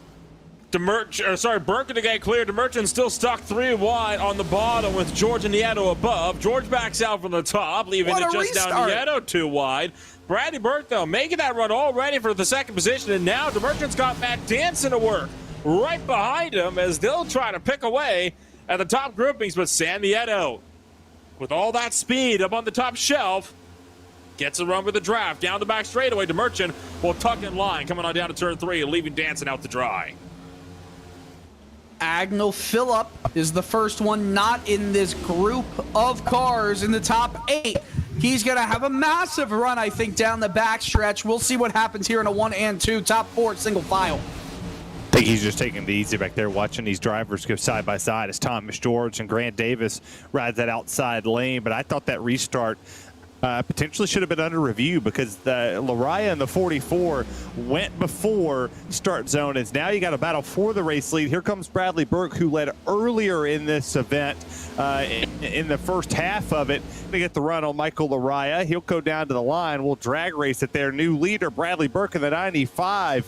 Burke to get clear. DeMerchant still stuck 3 wide on the bottom with George and Nieto above. George backs out from the top, leaving it just down Nieto 2 wide. Bradley Burke, though, making that run already for the 2nd position, and now DeMerchant's got Matt Danson to work right behind him as they'll try to pick away at the top groupings, but Sam Nieto, with all that speed up on the top shelf, gets a run with the draft down the back straightaway. DeMerchant will tuck in line, coming on down to turn 3, leaving Danson out to dry. Agnell Phillip is the first one not in this group of cars in the top 8. He's going to have a massive run, I think, down the back stretch. We'll see what happens here in a 1 and 2, top 4 single file. I think he's just taking it easy back there, watching these drivers go side by side as Thomas George and Grant Davis ride that outside lane. But I thought that restart, potentially should have been under review because the Lariah and the 44 went before start zone. As now you got a battle for the race lead. Here comes Bradley Burke, who led earlier in this event in the first half of it. To get the run on Michael Lariah. He'll go down to the line. We'll drag race at their new leader, Bradley Burke, in the 95.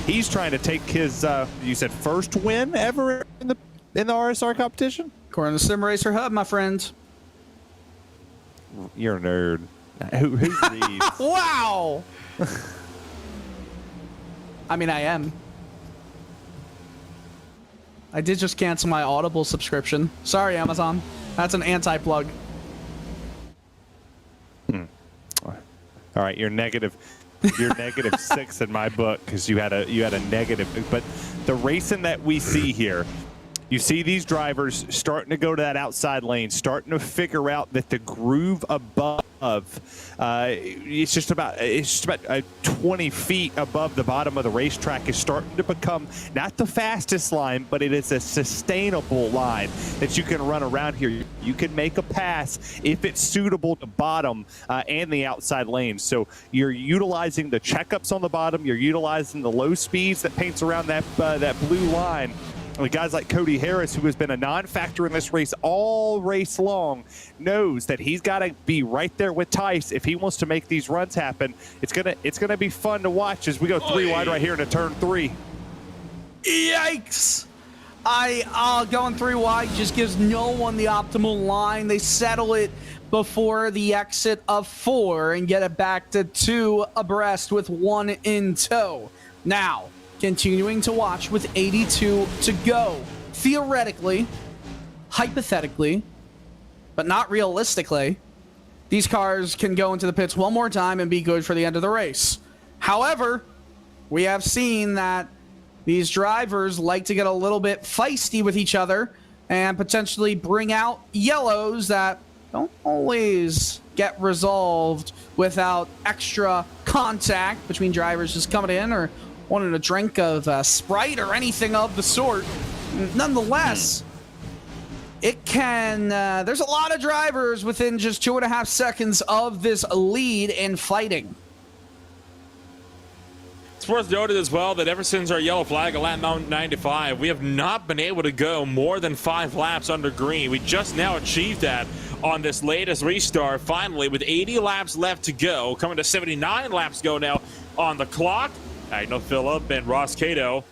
He's trying to take his, you said, first win ever in the RSR competition? According to Sim Racer Hub, my friend. You're a nerd. Who reads? Wow! I mean, I am. I did just cancel my Audible subscription. Sorry, Amazon. That's an anti-plug. All right, you're negative. You're -6 in my book because you had a negative. But the racing that we see here, you see these drivers starting to go to that outside lane, starting to figure out that the groove above, it's just about 20 feet above the bottom of the racetrack is starting to become not the fastest line, but it is a sustainable line that you can run around here. You can make a pass if it's suitable to bottom and the outside lane. So you're utilizing the checkups on the bottom, you're utilizing the low speeds that paints around that blue line. And guys like Cody Harris, who has been a non-factor in this race all race long, knows that he's got to be right there with Tice if he wants to make these runs happen. It's gonna be fun to watch as we go 3 wide right here into turn 3. Yikes! Going 3 wide just gives no one the optimal line. They settle it before the exit of 4 and get it back to 2 abreast with 1 in tow. Now, continuing to watch with 82 to go. Theoretically, hypothetically, but not realistically, these cars can go into the pits one more time and be good for the end of the race. However, we have seen that these drivers like to get a little bit feisty with each other and potentially bring out yellows that don't always get resolved without extra contact between drivers just coming in or wanting a drink of Sprite or anything of the sort. Nonetheless, it can, there's a lot of drivers within just 2.5 seconds of this lead in fighting. It's worth noting as well that ever since our yellow flag at lap 95, we have not been able to go more than 5 laps under green. We just now achieved that on this latest restart, finally, with 80 laps left to go, coming to 79 laps to go now on the clock. Agno Phillip and Ross Cato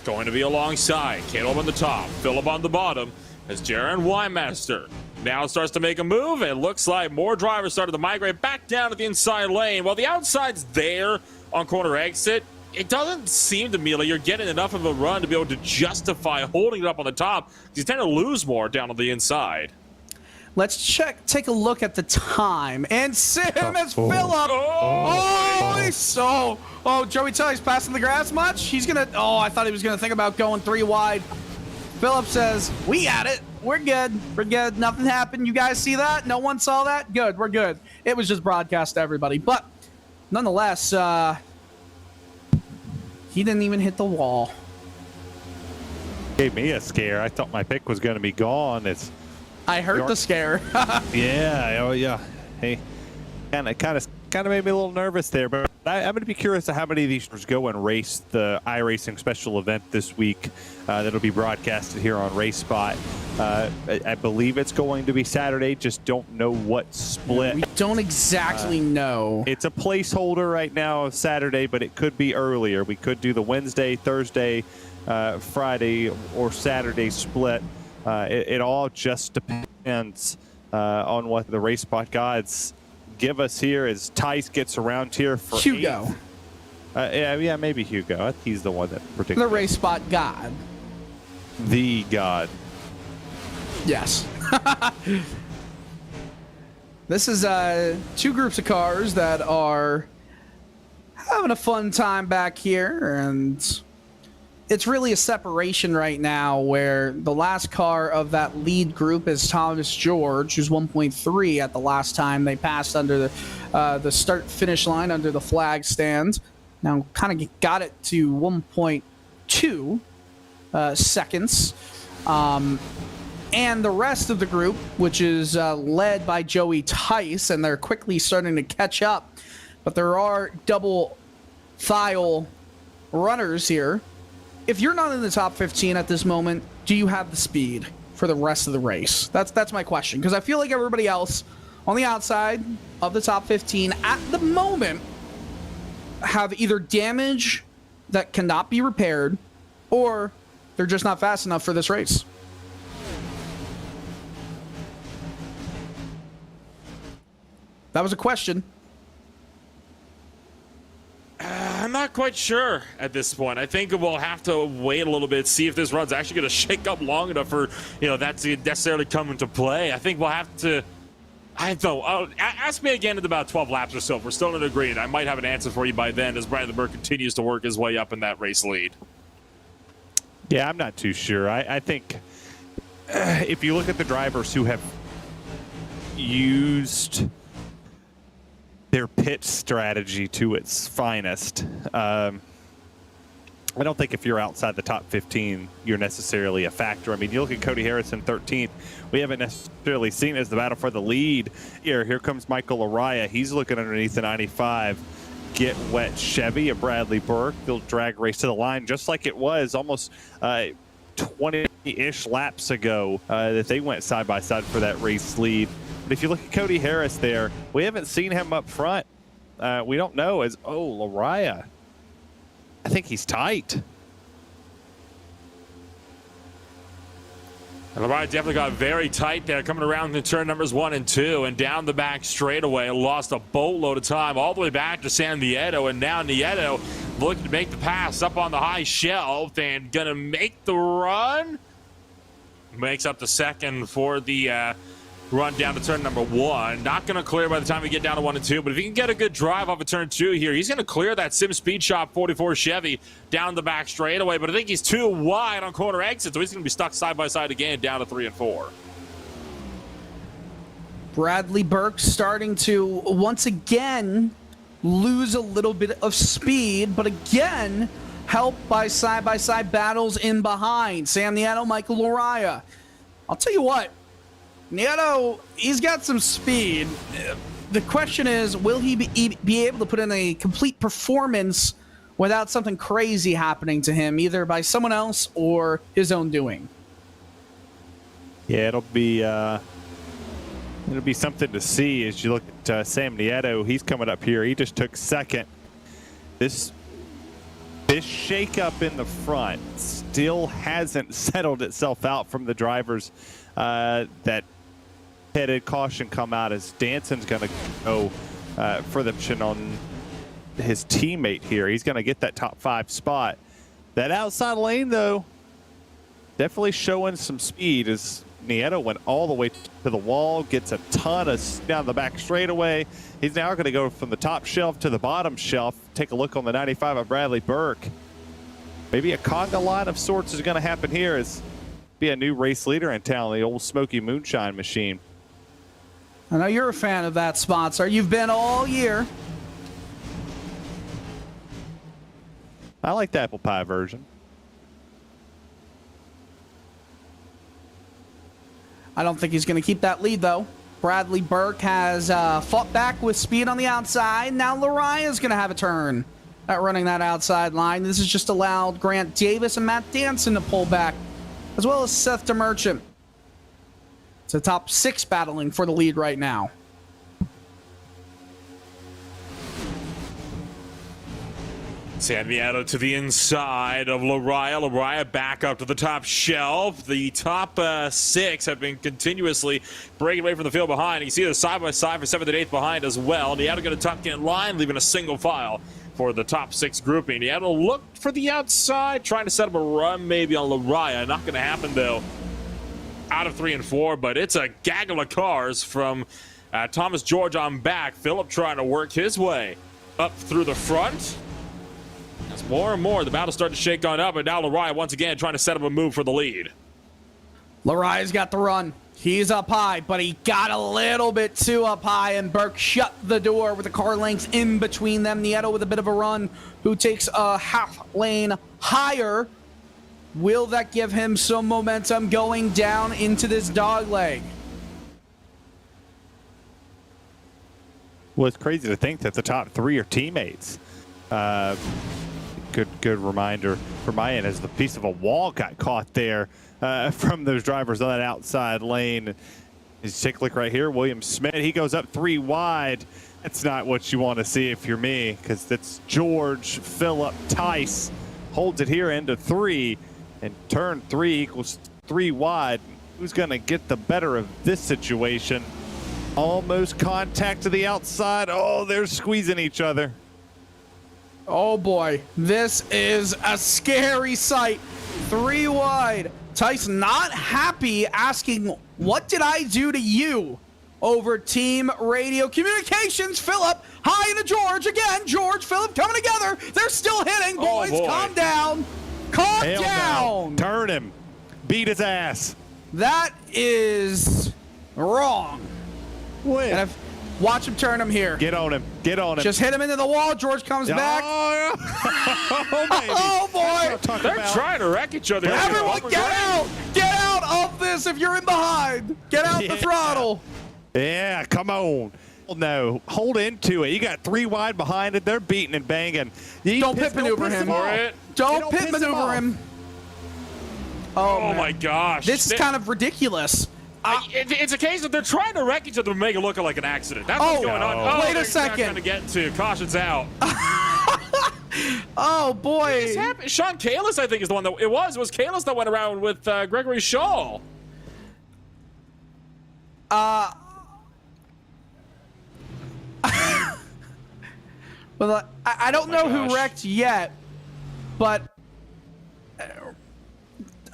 going to be alongside. Cato on the top, Phillip on the bottom, as Jaron Weinmaster now starts to make a move. It looks like more drivers started to migrate back down to the inside lane. While the outside's there on corner exit, it doesn't seem to me like you're getting enough of a run to be able to justify holding it up on the top. You tend to lose more down on the inside. Let's take a look at the time. And Sim is Phillip. Oh, Joey Tully's passing the grass much? He's gonna, I thought he was gonna think about going 3 wide. Phillip says, we got it. We're good. We're good. Nothing happened. You guys see that? No one saw that? Good. We're good. It was just broadcast to everybody. But nonetheless, he didn't even hit the wall. Gave me a scare. I thought my pick was going to be gone. I heard the scare. Yeah. Oh, yeah. Hey, kind of made me a little nervous there. But I'm going to be curious to how many of these go and race the iRacing special event this week that'll be broadcasted here on RaceSpot. I believe it's going to be Saturday. Just don't know what split. We don't exactly know. It's a placeholder right now of Saturday, but it could be earlier. We could do the Wednesday, Thursday, Friday, or Saturday split. It all just depends on what the RaceSpot gods give us here as Tice gets around here for Hugo. Yeah, maybe Hugo. He's the one that predicted. The RaceSpot god. The god. Yes. This is 2 groups of cars that are having a fun time back here, and it's really a separation right now where the last car of that lead group is Thomas George, who's 1.3 at the last time they passed under the start-finish line under the flag stand. Now kind of got it to 1.2 seconds. And the rest of the group, which is led by Joey Tice, and they're quickly starting to catch up. But there are double file runners here. If you're not in the top 15 at this moment, do you have the speed for the rest of the race? That's my question, because I feel like everybody else on the outside of the top 15 at the moment have either damage that cannot be repaired, or they're just not fast enough for this race. That was a question. I'm not quite sure at this point. I think we'll have to wait a little bit, see if this run's actually going to shake up long enough for, that to necessarily come into play. I think we'll have to, I don't know. Ask me again in about 12 laps or so. If we're still in agreement, I might have an answer for you by then as Bradley Burke continues to work his way up in that race lead. Yeah, I'm not too sure. I think if you look at the drivers who have used their pit strategy to its finest, I don't think if you're outside the top 15, you're necessarily a factor. I mean, you look at Cody Harrison 13th. We haven't necessarily seen it as the battle for the lead. Here comes Michael Araya. He's looking underneath the 95. Get wet Chevy of Bradley Burke. They'll drag race to the line just like it was almost 20-ish laps ago that they went side by side for that race lead. But if you look at Cody Harris there, we haven't seen him up front. We don't know as, Laraya. I think he's tight. And Laraya definitely got very tight there, coming around the turn numbers 1 and 2, and down the back straightaway. Lost a boatload of time all the way back to San Nieto, and now Nieto looking to make the pass up on the high shelf and gonna make the run. Makes up the second for the run down to turn number 1. Not going to clear by the time we get down to 1 and 2, but if he can get a good drive off of turn 2 here, he's going to clear that Sim Speed Shop 44 Chevy down the back straightaway, but I think he's too wide on corner exit, so he's going to be stuck side by side again down to 3 and 4. Bradley Burke starting to once again lose a little bit of speed, but again helped by side-by-side battles in behind. Sam Nieto, Michael Laraya. I'll tell you what, Nieto, he's got some speed. The question is, will he be able to put in a complete performance without something crazy happening to him, either by someone else or his own doing? Yeah, it'll be something to see as you look at Sam Nieto. He's coming up here. He just took second. This shakeup in the front still hasn't settled itself out from the drivers that headed caution come out as Danson's going to go for the chin on his teammate here. He's going to get that top 5 spot. That outside lane, though, definitely showing some speed as Nieto went all the way to the wall, gets a ton of down the back straightaway. He's now going to go from the top shelf to the bottom shelf. Take a look on the 95 of Bradley Burke. Maybe a conga line of sorts is going to happen here as be a new race leader in town, the old Smoky Moonshine machine. I know you're a fan of that sponsor. You've been all year. I like the apple pie version. I don't think he's going to keep that lead, though. Bradley Burke has fought back with speed on the outside. Now Laraya's going to have a turn at running that outside line. This has just allowed Grant Davis and Matt Danson to pull back, as well as Seth DeMerchant. It's a top 6 battling for the lead right now. San Nieto to the inside of Laraya. Laraya back up to the top shelf. The top 6 have been continuously breaking away from the field behind. You see the side-by-side for 7th and 8th behind as well. Nieto going to tuck in line, leaving a single file for the top 6 grouping. Nieto looked for the outside, trying to set up a run maybe on Laraya. Not going to happen, though. Out of 3 and 4, but it's a gaggle of cars from Thomas George on back. Phillip trying to work his way up through the front. As more and more, the battle starting to shake on up, and now Laraya once again trying to set up a move for the lead. Laraya's got the run. He's up high, but he got a little bit too up high, and Burke shut the door with the car length in between them. Nieto with a bit of a run, who takes a half lane higher. Will that give him some momentum going down into this dog leg? Well, it's crazy to think that the top three are teammates. Good reminder from my end as the piece of a wall got caught there from those drivers on that outside lane. His take a look right here. William Smith, he goes up 3 wide. That's not what you want to see if you're me, because that's George, Phillip, Tice holds it here into 3, and turn 3 equals 3 wide. Who's going to get the better of this situation? Almost contact to the outside. Oh, they're squeezing each other. Oh boy, this is a scary sight. 3 wide. Tice not happy, asking, what did I do to you? Over team radio communications. Phillip high into George again. George, Phillip coming together. They're still hitting, boys. Oh, calm down. Calm Hell down. no. Turn him. Beat his ass. That is wrong. Win. Watch him turn him here. Get on him. Get on him. Just hit him into the wall. George comes back. Oh, oh, baby. Oh boy. They're trying to wreck each other. Everyone get out. Get out of this if you're in behind. Get out the throttle. Yeah, come on. No, hold into it. You got 3 wide behind it. They're beating and banging. Don't pit maneuver him. Don't pit maneuver him. Oh my gosh. This is kind of ridiculous. It's a case of they're trying to wreck each other to make it look like an accident. That's what's going on. Oh, wait a second. Trying to get to caution's out. Oh boy. Sean Kalis, I think, is the one that it was Kalis that went around with Gregory Shaw. Well, I don't know who wrecked yet, but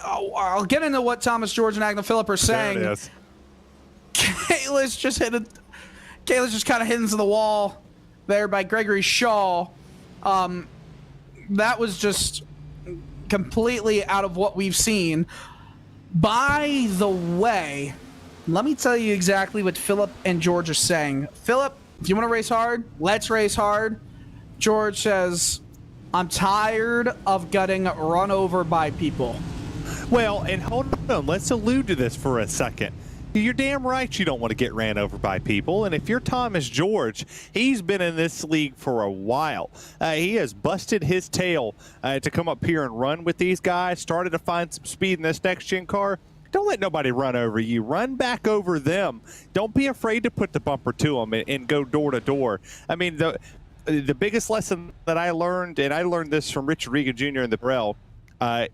I'll get into what Thomas George and Agnew Phillip are saying. There it is. Kalis just kind of hit into the wall there by Gregory Shaw. That was just completely out of what we've seen. By the way, let me tell you exactly what Phillip and George are saying. Phillip, if you want to race hard, let's race hard. George says, I'm tired of getting run over by people. Well, and hold on. Let's allude to this for a second. You're damn right you don't want to get ran over by people. And if you're Thomas George, he's been in this league for a while. He has busted his tail to come up here and run with these guys, started to find some speed in this next-gen car. Don't let nobody run over you. Run back over them. Don't be afraid to put the bumper to them and go door to door. I mean, the biggest lesson that I learned, and I learned this from Richard Regan Jr. in the Brell,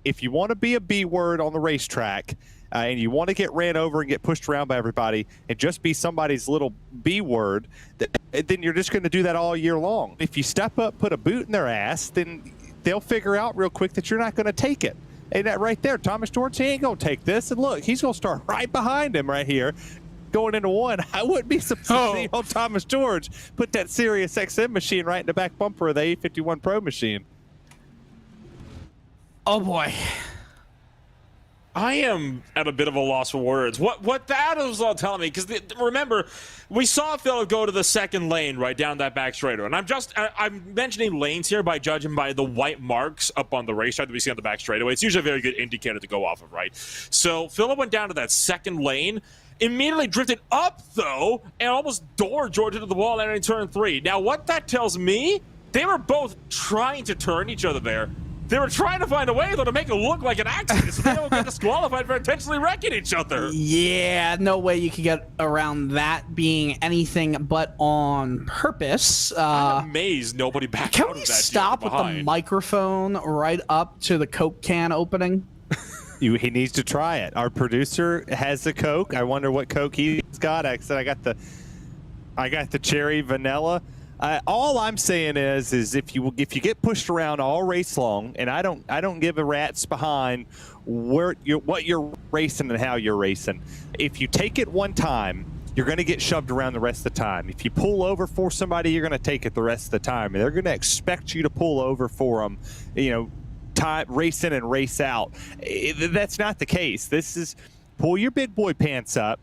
if you want to be a B word on the racetrack and you want to get ran over and get pushed around by everybody and just be somebody's little B word, then you're just going to do that all year long. If you step up, put a boot in their ass, then they'll figure out real quick that you're not going to take it. And that right there, Thomas George, he ain't going to take this. And look, he's going to start right behind him right here. Going into 1, I wouldn't be surprised to see old Thomas George put that Sirius XM machine right in the back bumper of the A51 Pro machine. Oh boy. I am at a bit of a loss for words. What that was all telling me, because remember, we saw Phillip go to the second lane right down that back straightaway, and I'm mentioning lanes here by judging by the white marks up on the racetrack that we see on the back straightaway. It's usually a very good indicator to go off of, right? So Phillip went down to that second lane, immediately drifted up though, and almost doored George into the wall entering turn 3. Now what that tells me, they were both trying to turn each other there. They were trying to find a way, though, to make it look like an accident so they don't get disqualified for intentionally wrecking each other. Yeah, no way you could get around that being anything but on purpose. I'm amazed nobody backed out of that. Can we stop with the microphone right up to the Coke can opening? He needs to try it. Our producer has the Coke. I wonder what Coke he's got. I said I got the cherry vanilla. All I'm saying is if you get pushed around all race long, and I don't give a rat's behind what you're racing and how you're racing. If you take it one time, you're going to get shoved around the rest of the time. If you pull over for somebody, you're going to take it the rest of the time, and they're going to expect you to pull over for them. You know, race in and race out. That's not the case. This is pull your big boy pants up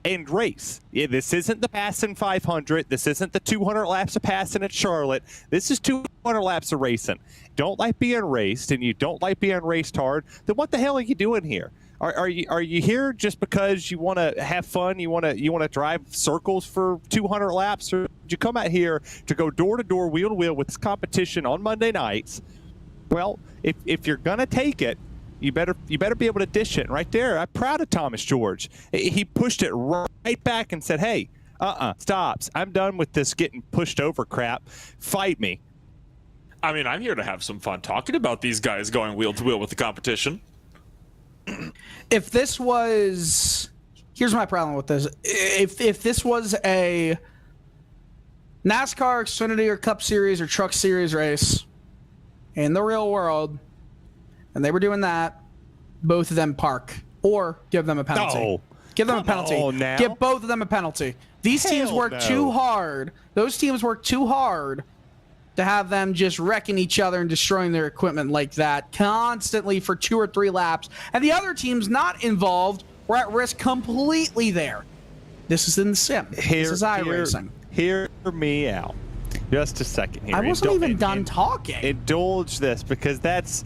and race. This isn't the passing 500. This isn't the 200 laps of passing at Charlotte. This is 200 200 laps of racing, don't like being raced, and you don't like being raced hard, then what the hell are you doing here? Are you here just because you want to have fun? You want to drive circles for 200 laps, or did you come out here to go door to door, wheel to wheel with this competition on Monday nights? Well, if you're gonna take it, you better be able to dish it. And right there, I'm proud of Thomas George. He pushed it right back and said, "Hey, stops. I'm done with this getting pushed over crap. Fight me." I mean, I'm here to have some fun talking about these guys going wheel to wheel with the competition. If this was, here's my problem with this. If this was a NASCAR, Xfinity, or Cup Series or Truck Series race in the real world, and they were doing that, both of them park or give them a penalty. No. Give them a penalty. Now. Give both of them a penalty. These teams Hell work no. too hard. Those teams work too hard to have them just wrecking each other and destroying their equipment like that constantly for 2 or 3 laps. And the other teams not involved were at risk completely there. This is in the sim. This is iRacing. Hear me out. Just a second here. I wasn't even done talking. Indulge this, because that's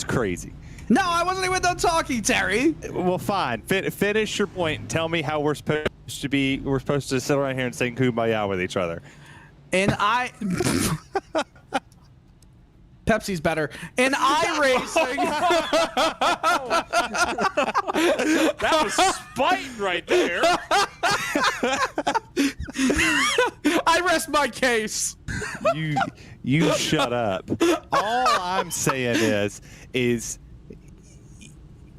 crazy. No, I wasn't even done talking, Terry. Well, fine. Finish your point and tell me how we're supposed to sit around here and sing Kumbaya with each other. And Pepsi's better. In iRacing. That was spite right there. I rest my case. You shut up. All I'm saying is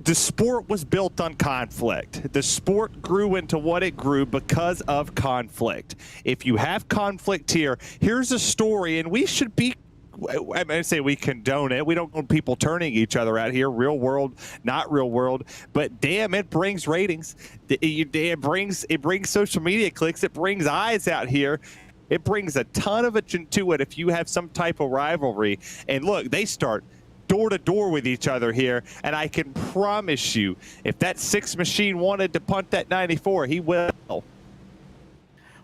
the sport was built on conflict. The sport grew into what it grew because of conflict. If you have conflict here, here's a story, and we should be, I mean, I say we condone it. We don't want people turning each other out here, real world, not real world. But damn, it brings ratings. It brings social media clicks. It brings eyes out here. It brings a ton of attention to it if you have some type of rivalry. And look, they start door to door with each other here, and I can promise you, if that 6 machine wanted to punt that 94, he will.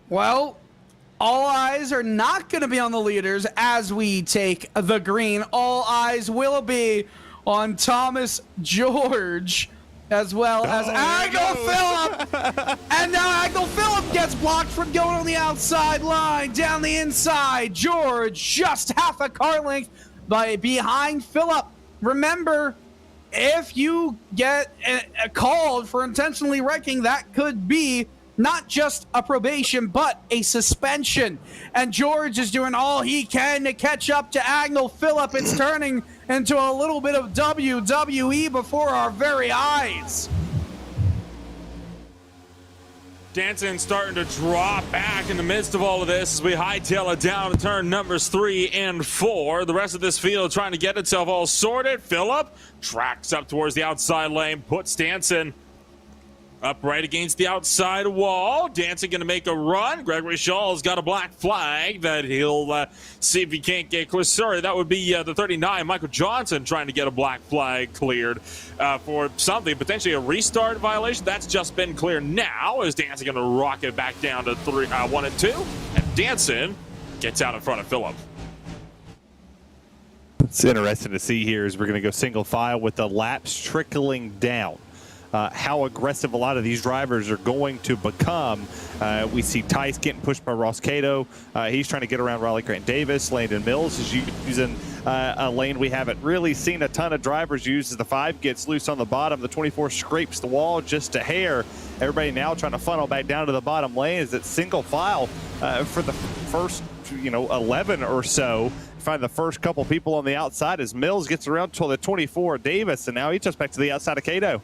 Well, all eyes are not going to be on the leaders as we take the green. All eyes will be on Thomas George, as well as Agnew Phillip. And now Agnew Phillip gets blocked from going on the outside line. Down the inside, George just half a car length behind Phillip. Remember, if you get called for intentionally wrecking, that could be not just a probation, but a suspension. And George is doing all he can to catch up to Agnew Phillip. It's turning into a little bit of WWE before our very eyes. Danson starting to drop back in the midst of all of this as we hightail it down to turn numbers 3 and 4. The rest of this field trying to get itself all sorted. Phillip tracks up towards the outside lane, puts Danson up right against the outside wall. Danson going to make a run. Gregory Shaw's got a black flag that he'll see if he can't get clear. Sorry, that would be the 39, Michael Johnson, trying to get a black flag cleared for something, potentially a restart violation. That's just been cleared now as Danson going to rock it back down to 1 and 2. And Danson gets out in front of Phillip. It's interesting to see here as we're going to go single file with the laps trickling down. How aggressive a lot of these drivers are going to become. We see Tice getting pushed by Ross Cato. He's trying to get around Riley Grant Davis. Landon Mills is using a lane we haven't really seen a ton of drivers use as the 5 gets loose on the bottom. The 24 scrapes the wall just a hair. Everybody now trying to funnel back down to the bottom lane as it's single file for the first 11 or so. Find the first couple people on the outside as Mills gets around to the 24 Davis, and now he's just back to the outside of Cato.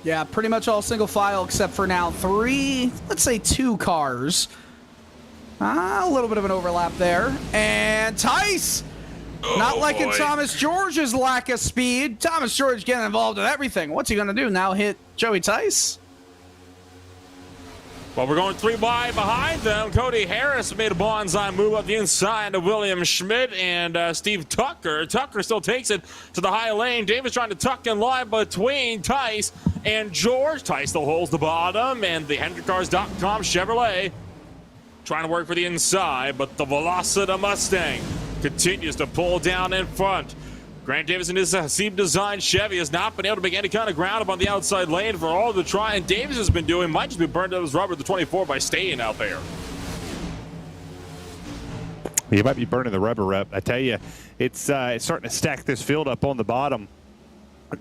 Yeah, pretty much all single file except for now 3, let's say 2 cars. A little bit of an overlap there. And Tice, not liking Thomas George's lack of speed. Thomas George getting involved in everything. What's he going to do now? Hit Joey Tice? Well, we're going 3 wide behind them. Cody Harris made a bonsai move up the inside of William Schmidt and Steve Tucker. Tucker still takes it to the high lane. Davis trying to tuck in line between Tice and George. Tice still holds the bottom, and the HendrickCars.com Chevrolet trying to work for the inside, but the Velocita Mustang continues to pull down in front. Grant Davis in his Seam-designed Chevy has not been able to make any kind of ground up on the outside lane for all the trying Davis has been doing. Might just be burned out his rubber, the 24, by staying out there. You might be burning the rubber up. I tell you, it's starting to stack this field up on the bottom.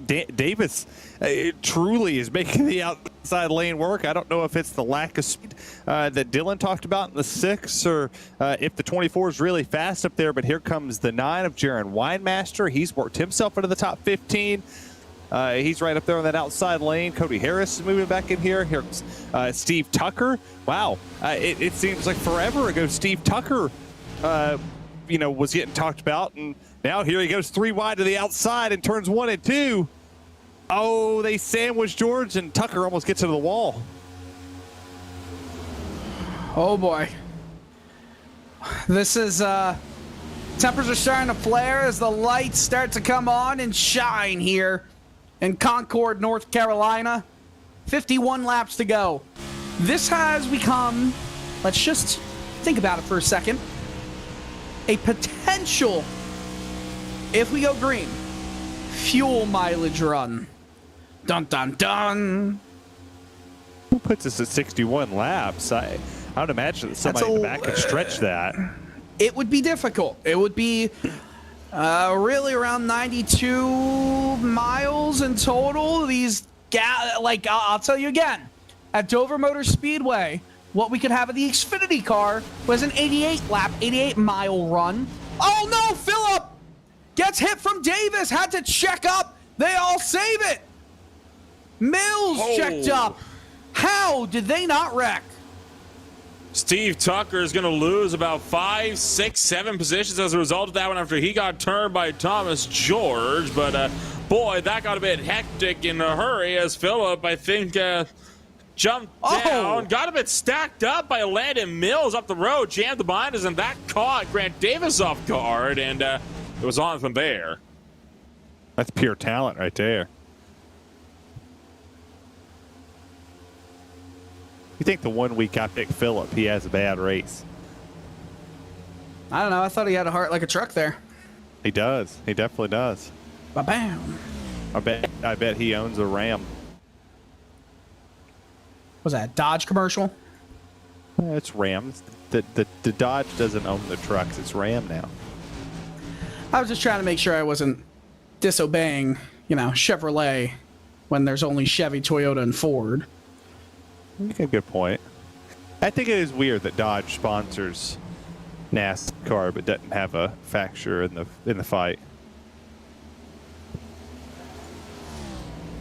Davis truly is making the outside lane work. I don't know if it's the lack of speed that Dylan talked about in the 6, or if the 24 is really fast up there, but here comes the 9 of Jaron Winemaster. He's worked himself into the top 15. He's right up there on that outside lane. Cody Harris is moving back in here. Here's Steve Tucker. Wow, it seems like forever ago Steve Tucker was getting talked about, and now here he goes 3 wide to the outside and turns 1 and 2. Oh, they sandwich George, and Tucker almost gets into the wall. Oh boy. This is tempers are starting to flare as the lights start to come on and shine here in Concord, North Carolina. 51 laps to go. This has become, let's just think about it for a second, a potential, if we go green, fuel mileage run. Dun dun dun. Who puts us at 61 laps? I would imagine that somebody in the back could stretch that. It would be difficult. It would be really around 92 miles in total. I'll tell you again, at Dover Motor Speedway, what we could have at the Xfinity car was an 88-mile run. Oh no, Phillip gets hit from Davis, had to check up. They all save it. Mills checked up. How did they not wreck? Steve Tucker is going to lose about 5, 6, 7 positions as a result of that one after he got turned by Thomas George. But boy, that got a bit hectic in a hurry as Phillip, I think, jumped down, got a bit stacked up by Landon Mills up the road, jammed the binders, and that caught Grant Davis off guard, and it was on from there. That's pure talent right there. You think the 1 week I picked Phillip, he has a bad race? I don't know. I thought he had a heart like a truck there. He does. He definitely does. Ba-bam. I bet he owns a Ram. Was that a Dodge commercial? It's Ram. The Dodge doesn't own the trucks. It's Ram now. I was just trying to make sure I wasn't disobeying, Chevrolet when there's only Chevy, Toyota, and Ford. You got a good point. I think it is weird that Dodge sponsors NASCAR but doesn't have a factor in the fight.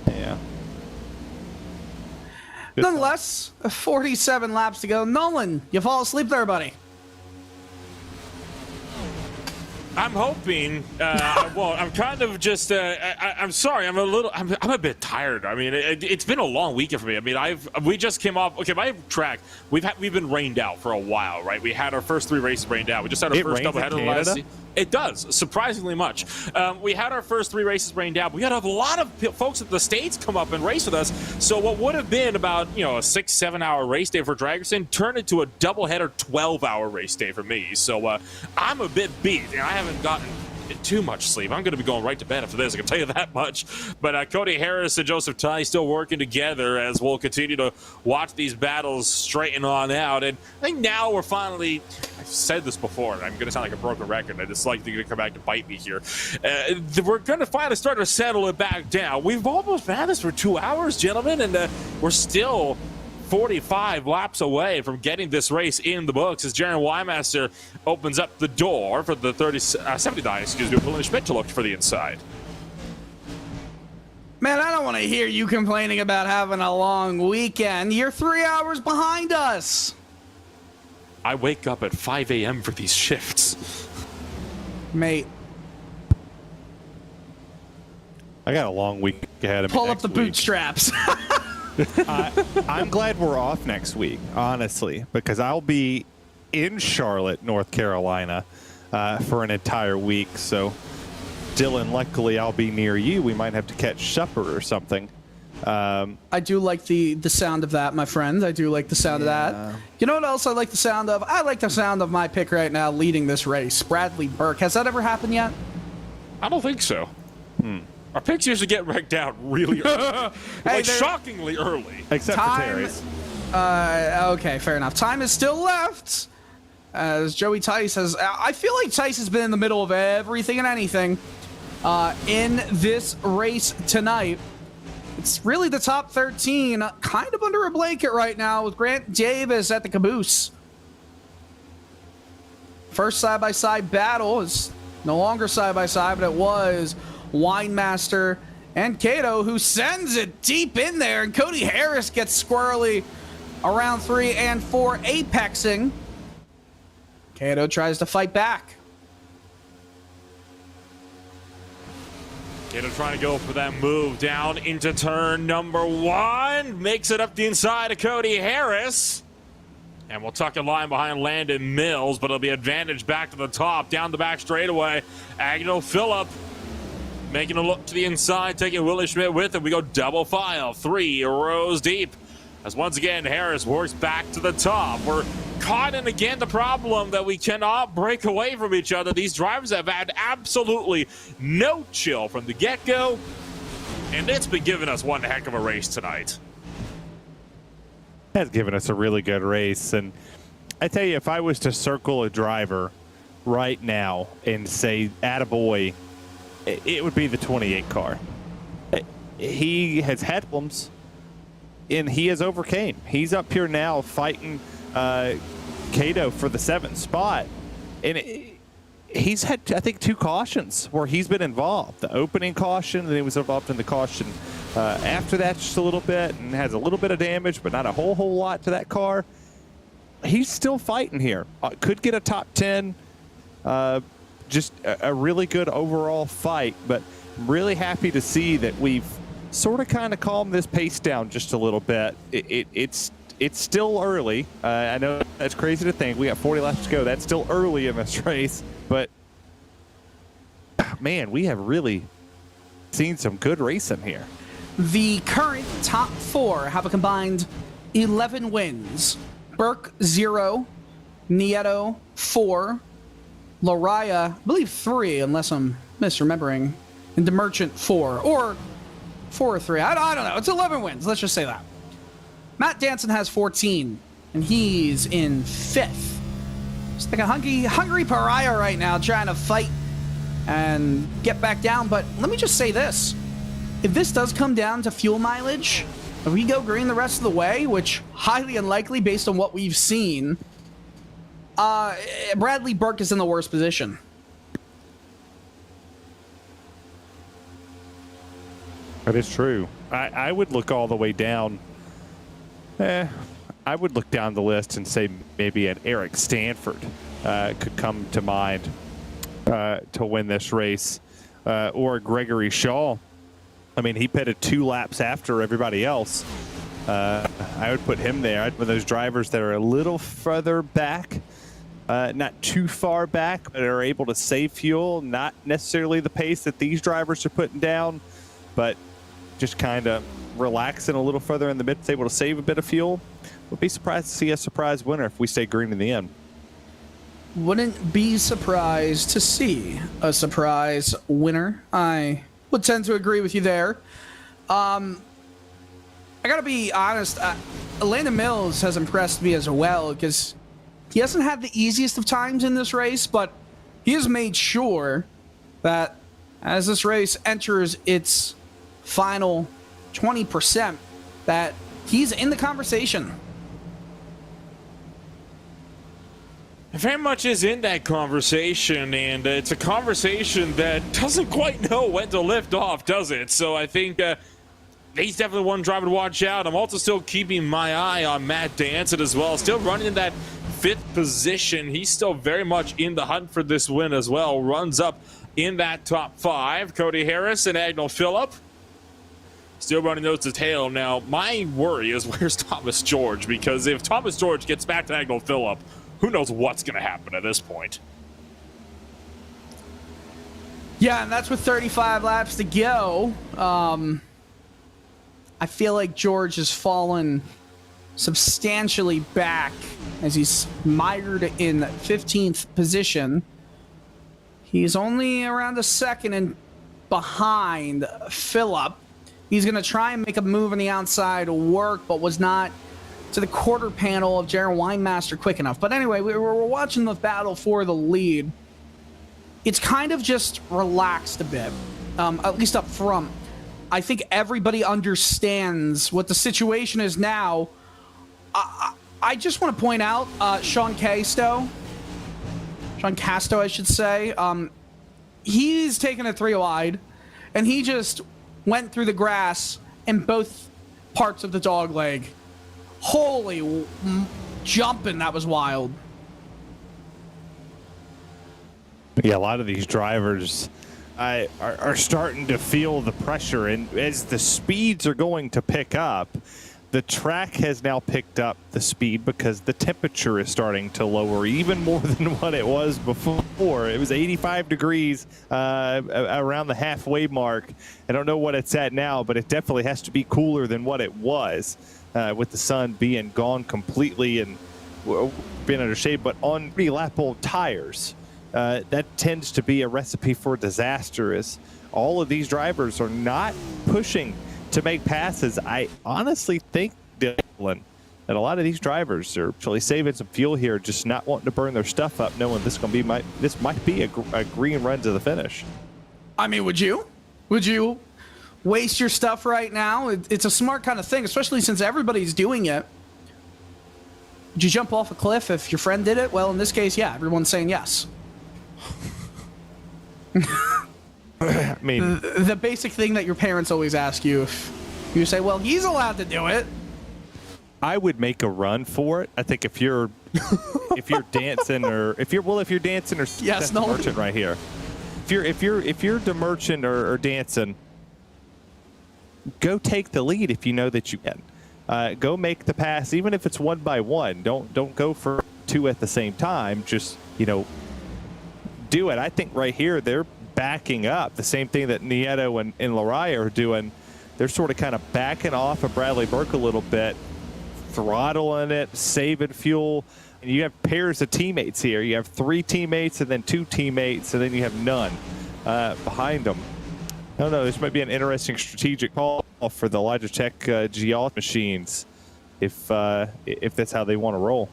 Yeah. Good Nonetheless, 47 laps to go. Nolan, you fall asleep there, buddy. I'm hoping. Well, I'm kind of just. I'm sorry. I'm a bit tired. I mean, it's been a long weekend for me. I mean, we just came off. Okay, my track. We've been rained out for a while, right? We had our first 3 races rained out. We just had our first doubleheader last season. It does, surprisingly much. We had our first 3 races rained out. We had a lot of folks at the States come up and race with us. So what would have been about, a 6-7 hour race day for Dragerson turned into a doubleheader 12-hour race day for me. So I'm a bit beat, and I haven't gotten too much sleep. I'm going to be going right to bed after this, I can tell you that much. But Cody Harris and Joseph Ty still working together as we'll continue to watch these battles straighten on out. And I think now we're finally, I've said this before, and I'm going to sound like a broken record. I just like they're going to come back to bite me here. We're going to finally start to settle it back down. We've almost had this for 2 hours, gentlemen, and we're still 45 laps away from getting this race in the books as Jaron Wymaster opens up the door for the 79, William Schmidt to look for the inside. Man, I don't want to hear you complaining about having a long weekend. You're 3 hours behind us. I wake up at 5 a.m. for these shifts. Mate. I got a long week ahead of me. Pull up the bootstraps. I'm glad we're off next week, honestly, because I'll be in Charlotte, North Carolina, for an entire week. So, Dylan, luckily I'll be near you. We might have to catch supper or something I do like the sound of that, my friend. I do like the sound of that. You know what else I like the sound of? I like the sound of my pick right now leading this race, Bradley Burke. Has that ever happened yet? I don't think so. Our picks usually get wrecked out really early. Like shockingly early. Except for Terry's. Okay, fair enough. Time is still left. As Joey Tice has... I feel like Tice has been in the middle of everything and anything in this race tonight. It's really the top 13, kind of under a blanket right now with Grant Davis at the caboose. First side-by-side battle is no longer side-by-side, but it was Winemaster and Kato, who sends it deep in there, and Cody Harris gets squirrely around 3 and 4, apexing. Kato tries to fight back. Kato trying to go for that move down into turn number 1. Makes it up the inside of Cody Harris. And we'll tuck a line behind Landon Mills, but it'll be advantage back to the top, down the back straightaway. Agnell Phillip making a look to the inside, taking Willie Schmidt with him. We go double file, 3 rows deep. As once again, Harris works back to the top. We're caught in again the problem that we cannot break away from each other. These drivers have had absolutely no chill from the get-go, and it's been giving us one heck of a race tonight. Has given us a really good race, and I tell you, if I was to circle a driver right now and say attaboy, it would be the 28 car. He has had problems, and he has overcame. He's up here now fighting Kato for the 7th spot, and he's had, I think, 2 cautions where he's been involved. The opening caution, and then he was involved in the caution after that just a little bit, and has a little bit of damage, but not a whole lot to that car. He's still fighting here. Could get a top 10. Just a really good overall fight, but I'm really happy to see that we've sort of kind of calmed this pace down just a little bit. It's still early. I know that's crazy to think. We got 40 laps to go. That's still early in this race, but man, we have really seen some good racing here. The current top 4 have a combined 11 wins. Burke 0, Nieto 4, Lariah, I believe 3, unless I'm misremembering, and DeMerchant 4, or 4 or 3. I don't know. It's 11 wins. Let's just say that. Matt Danson has 14, and he's in 5th. Just like a hungry pariah right now, trying to fight and get back down. But let me just say this. If this does come down to fuel mileage, if we go green the rest of the way, which highly unlikely based on what we've seen, Bradley Burke is in the worst position. That is true. I would look all the way down. I would look down the list and say maybe an Eric Stanford could come to mind to win this race, or Gregory Shaw. I mean, he pitted 2 laps after everybody else. I would put him there. One of those drivers that are a little further back, not too far back, but are able to save fuel. Not necessarily the pace that these drivers are putting down, but just kind of relaxing a little further in the mid, able to save a bit of fuel. Would be surprised to see a surprise winner if we stay green in the end. Wouldn't be surprised to see a surprise winner. I would tend to agree with you there. I gotta be honest, Landon Mills has impressed me as well, because he hasn't had the easiest of times in this race, but he has made sure that as this race enters its final 20%, that he's in the conversation. Very much is in that conversation, and it's a conversation that doesn't quite know when to lift off, does it? So I think he's definitely one driver to watch out. I'm also still keeping my eye on Matt Danson as well. Still running in that 5th position. He's still very much in the hunt for this win as well. Runs up in that top 5. Cody Harris and Agnell Phillip still running nose to tail. Now, my worry is where's Thomas George? Because if Thomas George gets back to Agnell Phillip, who knows what's going to happen at this point? Yeah, and that's with 35 laps to go. I feel like George has fallen substantially back as he's mired in 15th position. He's only around a second and behind Phillip. He's going to try and make a move on the outside work, but was not to the quarter panel of Jaron Winemaster quick enough. But anyway, we're watching the battle for the lead. It's kind of just relaxed a bit, at least up front. I think everybody understands what the situation is now. I just want to point out Sean Casto, I should say. He's taken a 3 wide, and he just went through the grass in both parts of the dog leg. Holy jumping, that was wild. Yeah, a lot of these drivers are starting to feel the pressure, and as the speeds are going to pick up, the track has now picked up the speed because the temperature is starting to lower even more than what it was before. It was 85 degrees around the halfway mark. I don't know what it's at now, but it definitely has to be cooler than what it was with the sun being gone completely and being under shade. But on pre-lap-old tires, that tends to be a recipe for disaster, as all of these drivers are not pushing to make passes. I honestly think, Dylan, that a lot of these drivers are actually saving some fuel here, just not wanting to burn their stuff up, knowing this might be a green run to the finish. I mean, would you waste your stuff right now? It's a smart kind of thing, especially since everybody's doing it. Would you jump off a cliff if your friend did it? Well, in this case, yeah, everyone's saying yes. I mean, the basic thing that your parents always ask you, if you say, well, he's allowed to do it. I would make a run for it. I think if you're dancing or if you're dancing or yes, no, merchant right here. If you're the merchant or dancing, go take the lead if you know that you can. Go make the pass, even if it's 1 by 1. Don't go for 2 at the same time. Just do it. I think right here they're backing up. The same thing that Nieto and Lariah are doing. They're sort of kind of backing off of Bradley Burke a little bit, throttling it, saving fuel. And you have pairs of teammates here. You have 3 teammates and then 2 teammates, and then you have none behind them. I don't know. This might be an interesting strategic call for the Logitech Geoff machines if that's how they want to roll.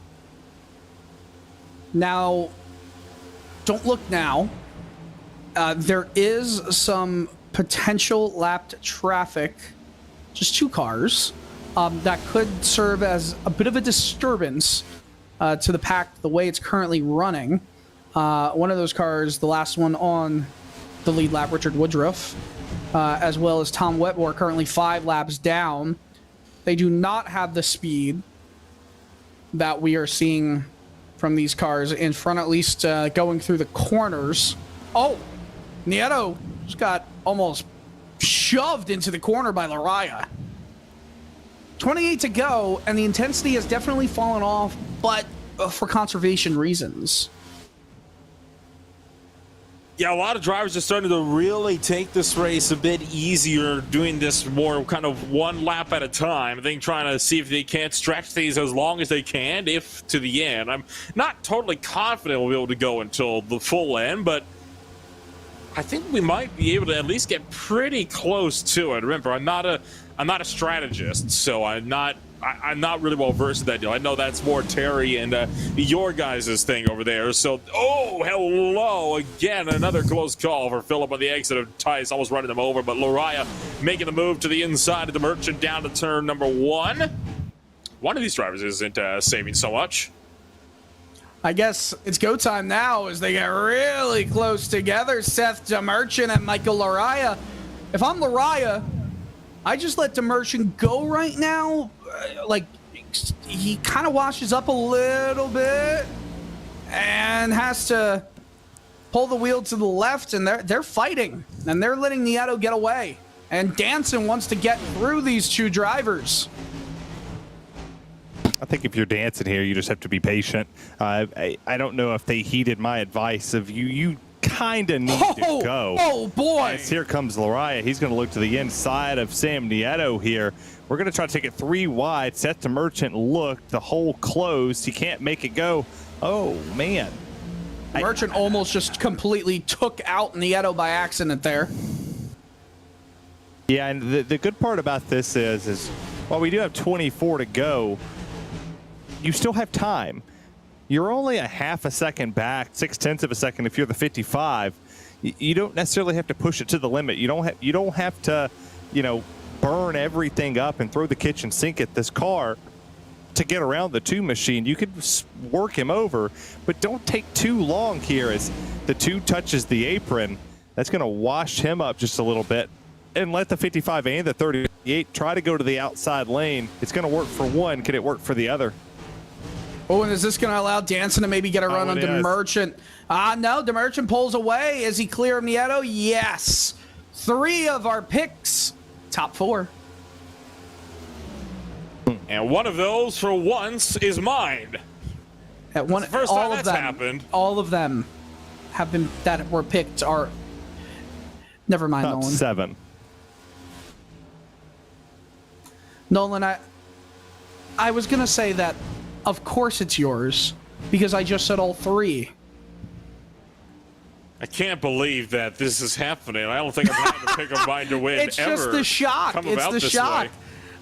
Now, don't look now. There is some potential lapped traffic, just 2 cars, that could serve as a bit of a disturbance to the pack the way it's currently running. One of those cars, the last one on the lead lap, Richard Woodruff, as well as Tom Wetmore, currently 5 laps down. They do not have the speed that we are seeing from these cars in front, at least going through the corners. Oh, Nieto just got almost shoved into the corner by Lariah. 28 to go, and the intensity has definitely fallen off, but for conservation reasons. Yeah, a lot of drivers are starting to really take this race a bit easier, doing this more kind of 1 lap at a time. I think trying to see if they can't stretch these as long as they can, if to the end. I'm not totally confident we'll be able to go until the full end, but I think we might be able to at least get pretty close to it. Remember, I'm not a strategist, so I'm not really well versed in that deal. I know that's more Terry and your guys' thing over there. So, oh, hello again. Another close call for Phillip on the exit of Tice, almost running them over. But Lariah making the move to the inside of the Merchant down to turn number 1. One of these drivers isn't saving so much. I guess it's go time now as they get really close together. Seth DeMerchant and Michael Lariah. If I'm Lariah, I just let DeMerchant go right now. Like, he kind of washes up a little bit and has to pull the wheel to the left, and they're fighting, and they're letting Nieto get away. And Danson wants to get through these 2 drivers. I think if you're dancing here, you just have to be patient. I don't know if they heeded my advice of you kind of need to go. Oh, boy. As here comes Lariah. He's going to look to the inside of Sam Nieto here. We're going to try to take it 3 wide. Set to Merchant. Look, the hole closed. He can't make it go. Oh, man. Merchant almost just completely took out Nieto by accident there. Yeah, and the good part about this is while we do have 24 to go, you still have time. You're only a half a second back, 0.6 of a second if you're the 55. You don't necessarily have to push it to the limit. You don't have to, burn everything up and throw the kitchen sink at this car to get around the 2 machine. You could work him over, but don't take too long here as the 2 touches the apron. That's going to wash him up just a little bit and let the 55 and the 38 try to go to the outside lane. It's going to work for one. Can it work for the other? Oh, and is this going to allow Danson to maybe get a run on DeMerchant? No, DeMerchant pulls away. Is he clear of Nieto? Yes. 3 of our picks, top 4. And one of those, for once, is mine. At one, It's the first time that's happened. All of them have been that were picked are. Never mind, Top Nolan. 7. Nolan, I was gonna say that. Of course it's yours, because I just said all 3. I can't believe that this is happening. I don't think I'm having to pick a mine to win It's ever. just the shock. Come It's about the this shock.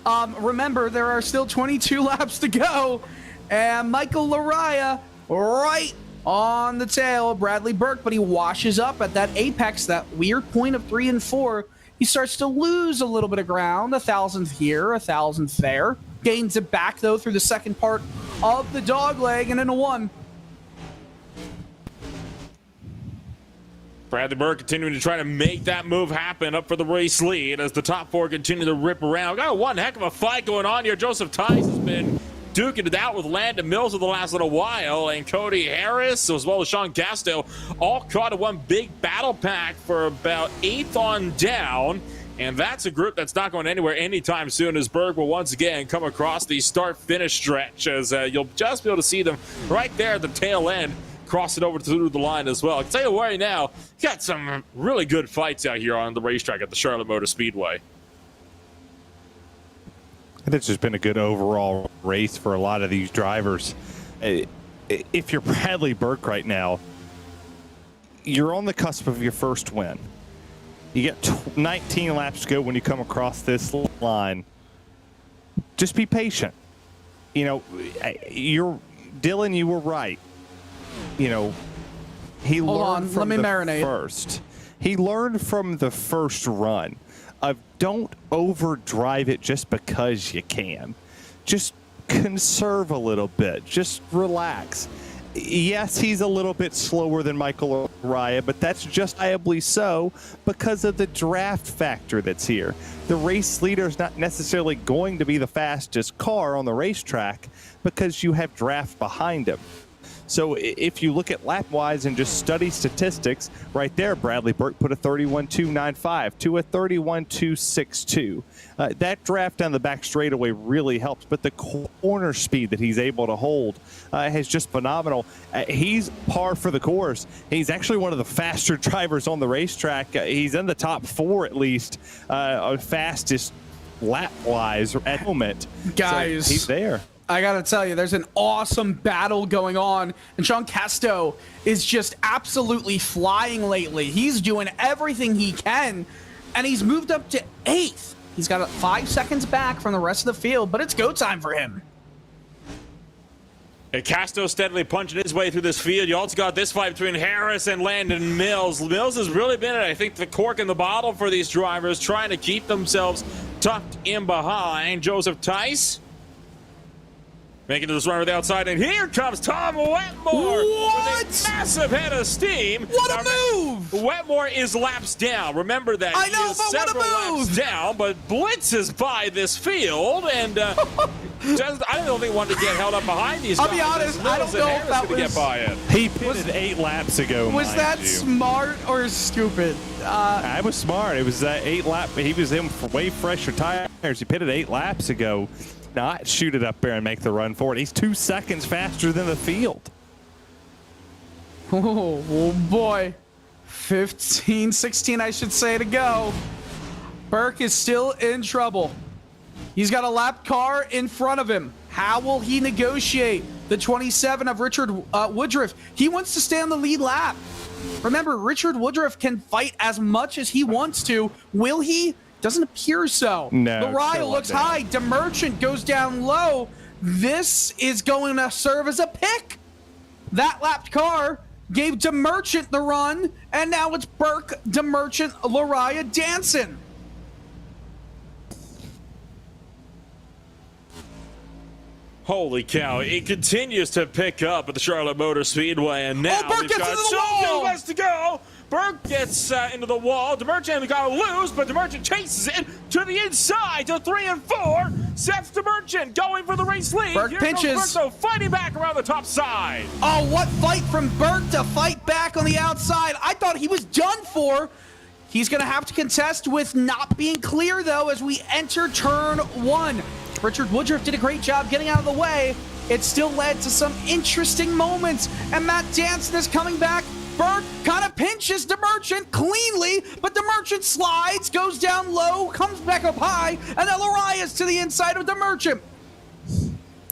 way. Remember, there are still 22 laps to go, and Michael Lariah right on the tail of Bradley Burke, but he washes up at that apex, that weird point of 3 and 4. He starts to lose a little bit of ground, 1,000th here, 1,000th there. Gains it back, though, through the second part of the dog leg and into 1. Bradley Burke continuing to try to make that move happen up for the race lead as the top 4 continue to rip around. Got one heck of a fight going on here. Joseph Tice has been duking it out with Landon Mills for the last little while, and Cody Harris as well as Sean Casto all caught in one big battle pack for about 8th on down. And that's a group that's not going anywhere anytime soon, as Berg will once again come across the start-finish stretch, as you'll just be able to see them right there at the tail end, cross it over through the line as well. I can tell you right now, you got some really good fights out here on the racetrack at the Charlotte Motor Speedway. And it's just been a good overall race for a lot of these drivers. If you're Bradley Burke right now, you're on the cusp of your first win. You get 19 laps to go when you come across this line. Just be patient. Dylan, you were right. He learned from the first. He learned from the first run of don't overdrive it just because you can. Just conserve a little bit. Just relax. Yes, he's a little bit slower than Michael Lariah, but that's justifiably so because of the draft factor that's here. The race leader is not necessarily going to be the fastest car on the racetrack because you have draft behind him. So if you look at lap-wise and just study statistics, right there, Bradley Burke put a 31.295 to a 31.262. That draft down the back straightaway really helps, but the corner speed that he's able to hold is just phenomenal. He's par for the course. He's actually one of the faster drivers on the racetrack. He's in the top 4 at least, fastest lap-wise at the moment. Guys, so he's there. I gotta tell you, there's an awesome battle going on, and Sean Casto is just absolutely flying lately. He's doing everything he can, and he's moved up to 8th. He's got 5 seconds back from the rest of the field, but it's go time for him. And Casto steadily punching his way through this field. You also got this fight between Harris and Landon Mills. Mills has really been, I think, the cork in the bottle for these drivers, trying to keep themselves tucked in behind. Joseph Tice making this run to the outside, and here comes Tom Wetmore with a massive head of steam. What a move! Wetmore is laps down. Remember that. I know, he is but what a several move! laps down, but blitzes by this field, and I don't think he wanted to get held up behind these guys. I'll be honest, I don't know if that was... Get by it. He pitted 8 laps ago. Was that smart or stupid? I was smart. It was 8 lap. He was in for way fresher tires. He pitted 8 laps ago. Not shoot it up there and make the run for it. He's 2 seconds faster than the field. Oh boy. 15, 16, I should say, to go. Burke is still in trouble. He's got a lap car in front of him. How will he negotiate the 27 of Richard Woodruff? He wants to stay on the lead lap. Remember, Richard Woodruff can fight as much as he wants to. Will he? Doesn't appear so. No. Lariah looks high. DeMerchant goes down low. This is going to serve as a pick. That lapped car gave DeMerchant the run, and now it's Burke, DeMerchant, Lariah dancing. Holy cow, it continues to pick up at the Charlotte Motor Speedway, and now Burke gets into the wall! West to go. Burke gets into the wall. DeMerchant got to lose, but DeMerchant chases it to the inside to 3 and 4. Seth DeMerchant going for the race lead. Burke Here pinches. goes Burke, though, fighting back around the top side. Oh, what fight from Burke to fight back on the outside. I thought he was done for. He's going to have to contest with not being clear, though, as we enter turn 1. Richard Woodruff did a great job getting out of the way. It still led to some interesting moments, and Matt Danson is coming back. Burke kind of pinches DeMerchant cleanly, but DeMerchant slides, goes down low, comes back up high, and then Lariah's to the inside of DeMerchant.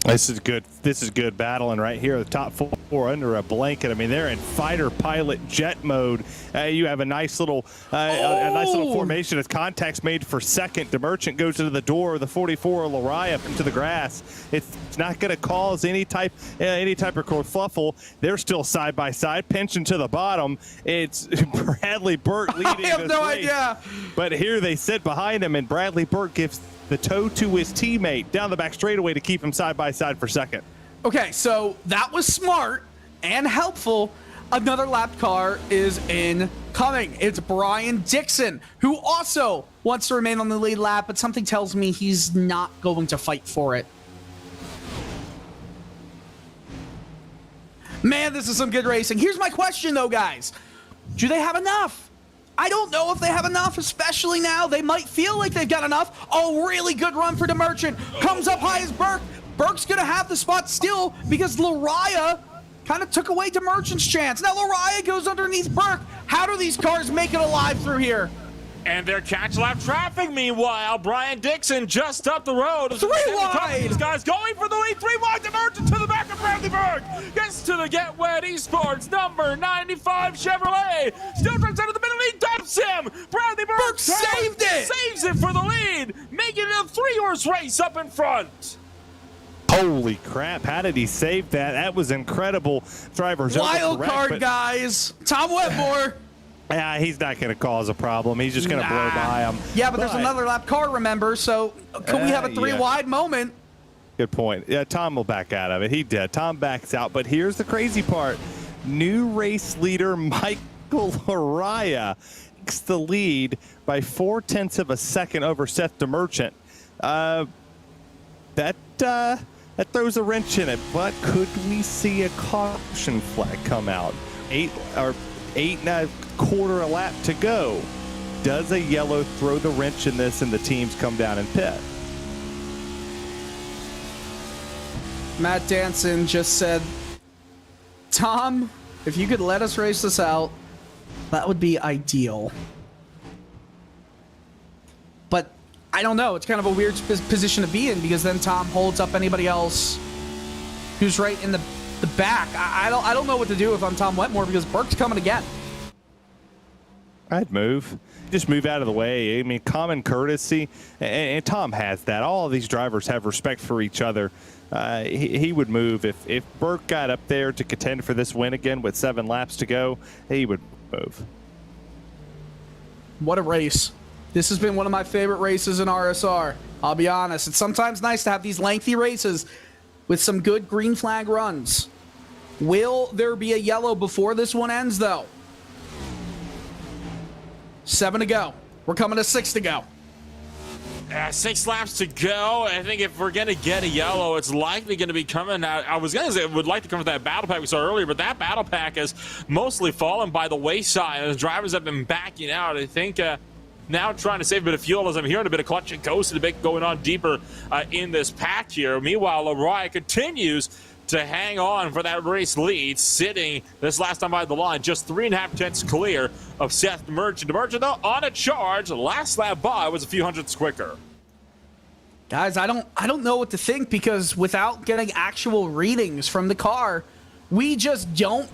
This is good. This is good battling right here. The top four under a blanket. I mean, they're in fighter pilot jet mode. You have a nice little formation as contact's made for second. DeMerchant goes into the door of the 44. Lariah into the grass. It's not going to cause any type of kerfuffle. They're still side by side, pinching to the bottom. It's Bradley Burke leading. I have no idea. But here they sit behind him, and Bradley Burke gives the toe to his teammate down the back straightaway to keep him side by side for second. Okay, so that was smart and helpful. Another lap car is incoming. It's Brian Dixon, who also wants to remain on the lead lap, but something tells me he's not going to fight for it. Man, this is some good racing. Here's my question, though, guys. Do they have enough? I don't know if they have enough, especially now. They might feel like they've got enough. Oh, really good run for DeMerchant. Comes up high as Burke. Burke's going to have the spot still because Lariah kind of took away DeMerchant's chance. Now Lariah goes underneath Burke. How do these cars make it alive through here? And they're catch lap traffic. Meanwhile, Brian Dixon just up the road. 3 wide. These guys going for the lead. 3 wide. DeMerchant to the back of Bradley Burke. Gets to the Get Wet Esports number 95 Chevrolet. Still drives out of the middle. He dumps him. Bradley Burke saved it. Saves it for the lead, making it a 3-horse race up in front. Holy crap, how did he save that? That was incredible. Drivers wild card, guys. Tom Wetmore. Yeah, he's not going to cause a problem. He's just going to blow by him. Yeah, but there's another lap car, remember, so could we have a 3-wide moment? Good point. Yeah, Tom will back out of it. He did. Tom backs out, but here's the crazy part. New race leader Michael Lariah takes the lead by 0.4 of a second over Seth DeMerchant. That throws a wrench in it, but could we see a caution flag come out? 8 1/4 a lap to go. Does a yellow throw the wrench in this and the teams come down and pit? Matt Danson just said, Tom, if you could let us race this out, that would be ideal. But I don't know. It's kind of a weird position to be in because then Tom holds up anybody else who's right in the back. I don't know what to do if I'm Tom Wetmore because Burke's coming again. I'd move. Just move out of the way. I mean, common courtesy, and Tom has that. All of these drivers have respect for each other. He would move. If Burke got up there to contend for this win again with 7 laps to go, he would move. What a race. This has been one of my favorite races in RSR. I'll be honest. It's sometimes nice to have these lengthy races with some good green flag runs. Will there be a yellow before this one ends, though? 7 to go. We're coming to 6 to go. 6 laps to go. I think if we're going to get a yellow, it's likely going to be coming out. I was going to say I would like to come with that battle pack we saw earlier, but that battle pack has mostly fallen by the wayside. And the drivers have been backing out. I think now trying to save a bit of fuel as I'm hearing a bit of clutch and coast and a bit going on deeper in this pack here. Meanwhile, Lariah continues to hang on for that race lead, sitting this last time by the line, just 3.5 tenths clear of Seth Merchant. Merchant, though, on a charge. Last lap by was a few hundredths quicker. Guys, I don't know what to think, because without getting actual readings from the car, we just don't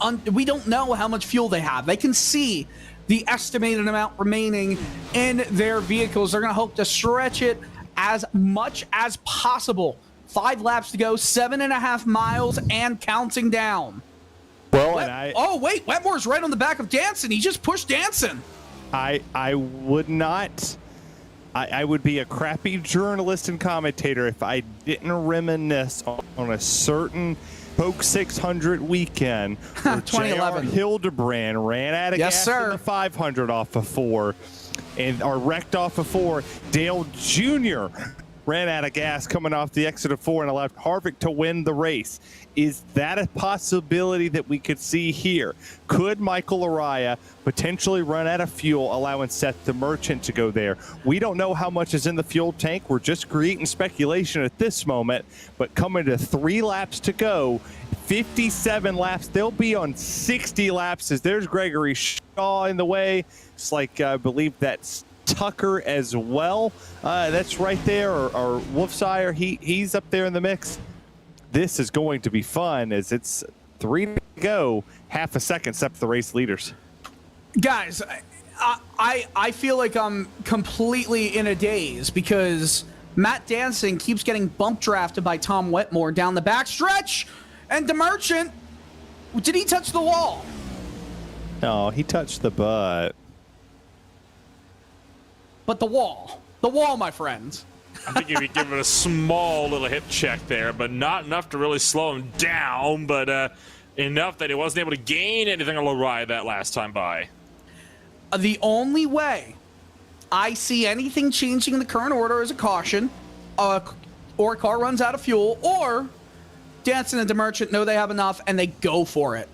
know how much fuel they have. They can see the estimated amount remaining in their vehicles. They're going to hope to stretch it as much as possible. 5 laps to go, 7.5 miles, and counting down. Well, oh wait, Wetmore's right on the back of Danson. He just pushed Danson. I would not. I would be a crappy journalist and commentator if I didn't reminisce on a certain Poke 600 weekend where 2011 Hildebrand ran out of gas in the 500 off of 4 and are wrecked off of 4. Dale Jr. ran out of gas coming off the exit of 4 and allowed Harvick to win the race. Is that a possibility that we could see here? Could Michael Araya potentially run out of fuel, allowing Seth the Merchant to go there? We don't know how much is in the fuel tank. We're just creating speculation at this moment, but coming to 3 laps to go, 57 laps, they'll be on 60 laps as there's Gregory Shaw in the way. It's like, I believe that's Tucker as well. That's right there, or Wolfsire, he's up there in the mix. This is going to be fun as it's 3 to go, half a second except the race leaders. Guys, I feel like I'm completely in a daze, because Matt Danson keeps getting bump drafted by Tom Wetmore down the backstretch, and the Merchant, did he touch the wall? No, he touched the butt. But the wall, my friends. I think if you give it a small little hip check there, but not enough to really slow him down, but enough that he wasn't able to gain anything on Lariah that last time by. The only way I see anything changing in the current order is a caution, or a car runs out of fuel, or Danson and DeMerchant know they have enough and they go for it.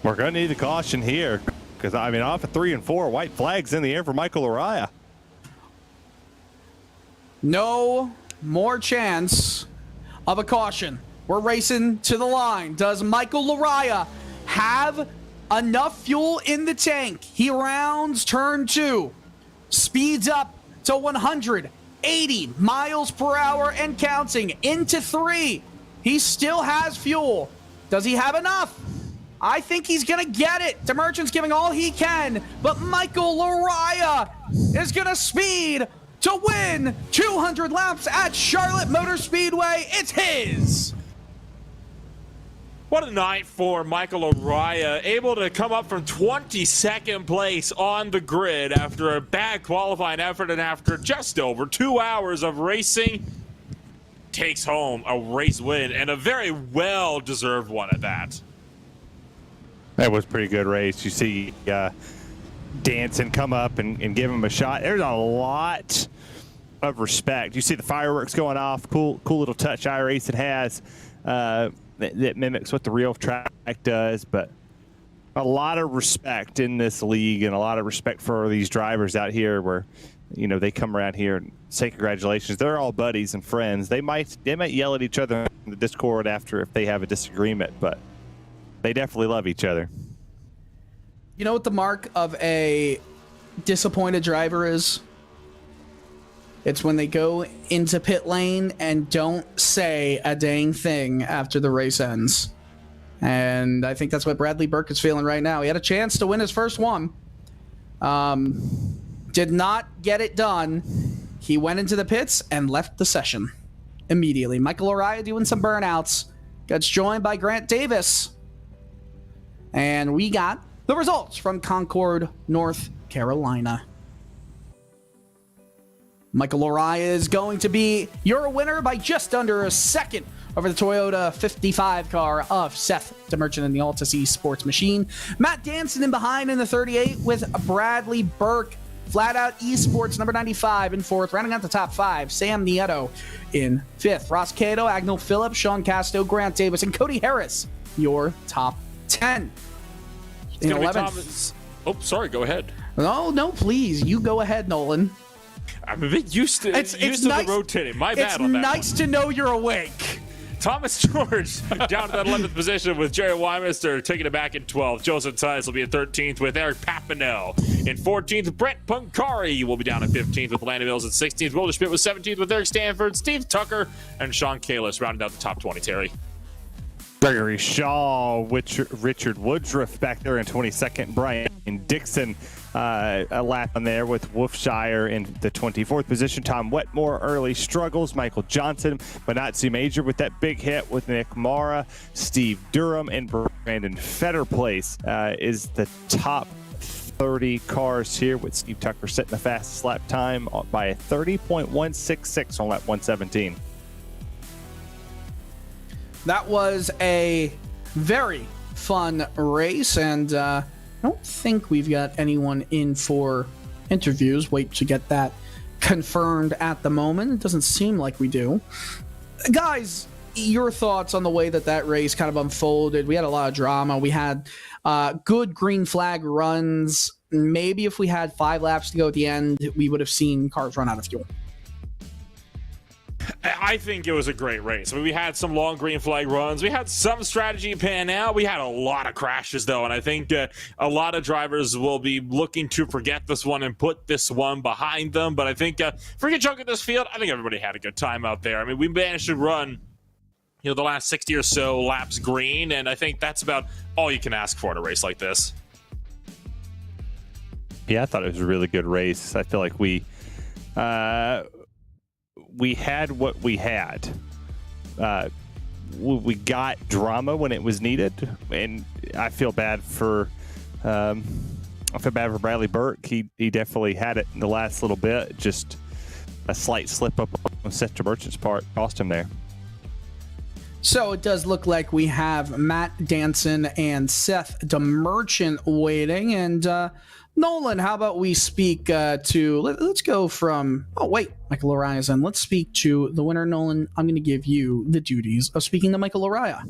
We're going to need a caution here, because, I mean, off of 3 and 4, white flags in the air for Michael Araya. No more chance of a caution. We're racing to the line. Does Michael Araya have enough fuel in the tank? He rounds turn 2, speeds up to 180 miles per hour and counting into 3. He still has fuel. Does he have enough? I think he's going to get it. DeMerchant's giving all he can, but Michael Araya is going to speed to win 200 laps at Charlotte Motor Speedway. It's his. What a night for Michael Araya, able to come up from 22nd place on the grid after a bad qualifying effort and after just over 2 hours of racing. Takes home a race win, and a very well-deserved one at that. That was a pretty good race. You see Danson come up and give him a shot. There's a lot of respect. You see the fireworks going off. Cool little touch iRace it has that mimics what the real track does. But a lot of respect in this league, and a lot of respect for these drivers out here, where they come around here and say congratulations. They're all buddies and friends. They might yell at each other in the Discord after if they have a disagreement, but they definitely love each other. You know what the mark of a disappointed driver is? It's when they go into pit lane and don't say a dang thing after the race ends. And I think that's what Bradley Burke is feeling right now. He had a chance to win his first one. Did not get it done. He went into the pits and left the session immediately. Michael Araya doing some burnouts. Gets joined by Grant Davis. And we got the results from Concord, North Carolina. Michael Araya is going to be your winner by just under a second over the Toyota 55 car of Seth DeMerchant in the Altus Esports machine. Matt Danson in behind in the 38 with Bradley Burke. Flat Out Esports, number 95 in 4th. Rounding out the top 5, Sam Nieto in 5th. Ross Cato, Agnell Phillips, Sean Casto, Grant Davis, and Cody Harris, your top 10. In 11th. Oh, sorry, go ahead. No, please. You go ahead, Nolan. I'm a bit used to It's nice, the rotating. My bad on that. It's nice to know you're awake. Thomas George down to that 11th position with Jerry Wymister taking it back in 12th. Joseph Tice will be in 13th with Eric Papineau. In 14th, Brent Punkari will be down at 15th with Landon Mills at 16th. Wilder Schmidt was 17th with Eric Stanford, Steve Tucker, and Sean Kalis rounding out the top 20, Terry. Gregory Shaw, Richard Woodruff back there in 22nd. Brian Dixon a lap on there with Wolfshire in the 24th position. Tom Wetmore early struggles. Michael Johnson, but not too major with that big hit with Nick Mara. Steve Durham and Brandon Fetterplace is the top 30 cars here, with Steve Tucker setting the fastest lap time by a 30.166 on lap 117. That was a very fun race, and I don't think we've got anyone in for interviews. Wait to get that confirmed at the moment. It doesn't seem like we do. Guys, your thoughts on the way that race kind of unfolded? We had a lot of drama. We had good green flag runs. Maybe if we had 5 laps to go at the end, we would have seen cars run out of fuel. I think it was a great race. I mean, we had some long green flag runs. We had some strategy pan out. We had a lot of crashes, though, and I think a lot of drivers will be looking to forget this one and put this one behind them. But I think for a good chunk of this field, I think everybody had a good time out there. I mean, we managed to run, the last 60 or so laps green, and I think that's about all you can ask for in a race like this. Yeah, I thought it was a really good race. I feel like we had what we had. We got drama when it was needed, and I feel bad for Bradley Burke. He definitely had it in the last little bit. Just a slight slip up on Seth DeMerchant's part cost him there. So it does look like we have Matt Danson and Seth DeMerchant waiting, and Nolan, how about we speak let's go from, Michael Laria's in. Let's speak to the winner. Nolan, I'm going to give you the duties of speaking to Michael Laria.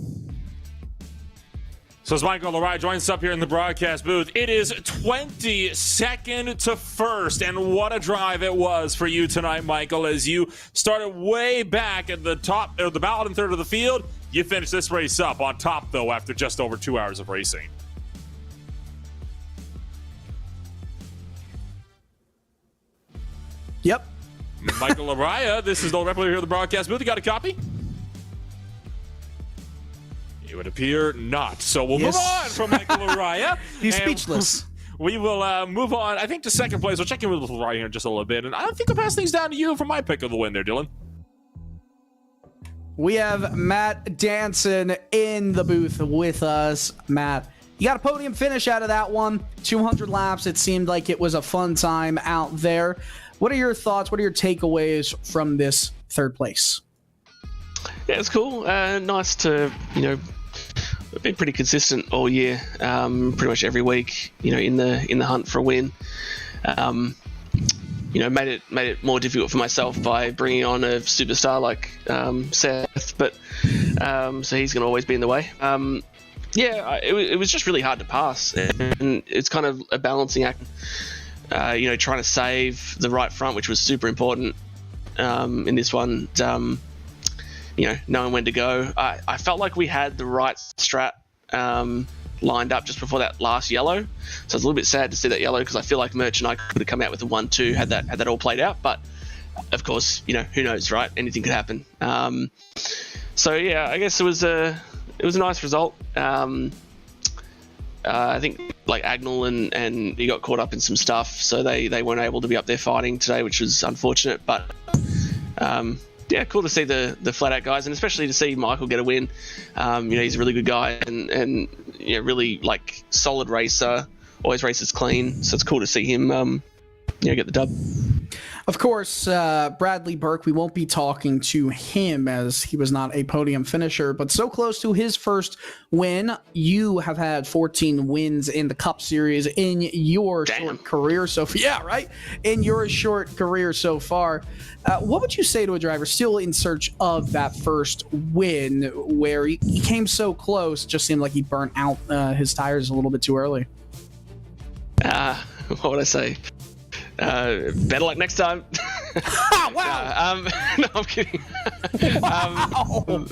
So as Michael Laria joins us up here in the broadcast booth, it is 22nd to first, and what a drive it was for you tonight, Michael, as you started way back at the top, or the bottom third of the field. You finished this race up on top, though, after just over 2 hours of racing. Yep. Michael Laria, this is the replica here at the broadcast booth. You got a copy? It would appear not. So we'll move on from Michael Laria. He's speechless. We will move on, I think, to second place. We'll check in with Laria here in just a little bit. And I think I'll pass things down to you for my pick of the win there, Dylan. We have Matt Danson in the booth with us. Matt, you got a podium finish out of that one. 200 laps. It seemed like it was a fun time out there. What are your thoughts? What are your takeaways from this third place? Yeah, it's cool. Nice to, been pretty consistent all year. Pretty much every week, in the hunt for a win. Made it more difficult for myself by bringing on a superstar like Seth, but so he's going to always be in the way. It was just really hard to pass, and it's kind of a balancing act. Trying to save the right front, which was super important in this one. Knowing when to go. I felt like we had the right strat lined up just before that last yellow. So I was a little bit sad to see that yellow, because I feel like Merch and I could have come out with a 1-2 had that all played out. But of course, who knows, right? Anything could happen. I guess it was a nice result. I think like Agnell and he got caught up in some stuff, so they weren't able to be up there fighting today, which was unfortunate. But cool to see the flat out guys, and especially to see Michael get a win. He's a really good guy and really like solid racer, always races clean. So it's cool to see him get the dub. Of course, Bradley Burke, we won't be talking to him as he was not a podium finisher, but so close to his first win. You have had 14 wins in the Cup Series in your short career so far. Yeah, right? In your short career so far. What would you say to a driver still in search of that first win, where he came so close, just seemed like he burnt out his tires a little bit too early? What would I say? Better luck next time. Wow. No, I'm kidding. Wow.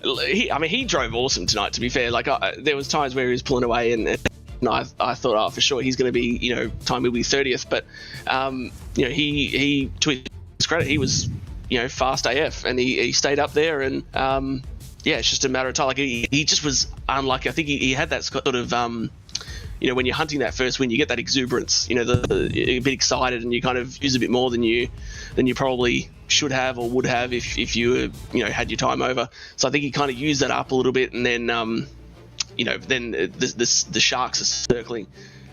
he drove awesome tonight, to be fair. Like, there was times where he was pulling away, and I thought, oh, for sure he's going to be, time will be 30th. But, he to his credit, he was, fast AF, and he stayed up there, and it's just a matter of time. Like, he just was unlucky. I think he had that sort of, when you're hunting that first win, you get that exuberance. You're a bit excited, and you kind of use a bit more than you probably should have or would have if you had your time over. So I think he kind of used that up a little bit, and then then the sharks are circling,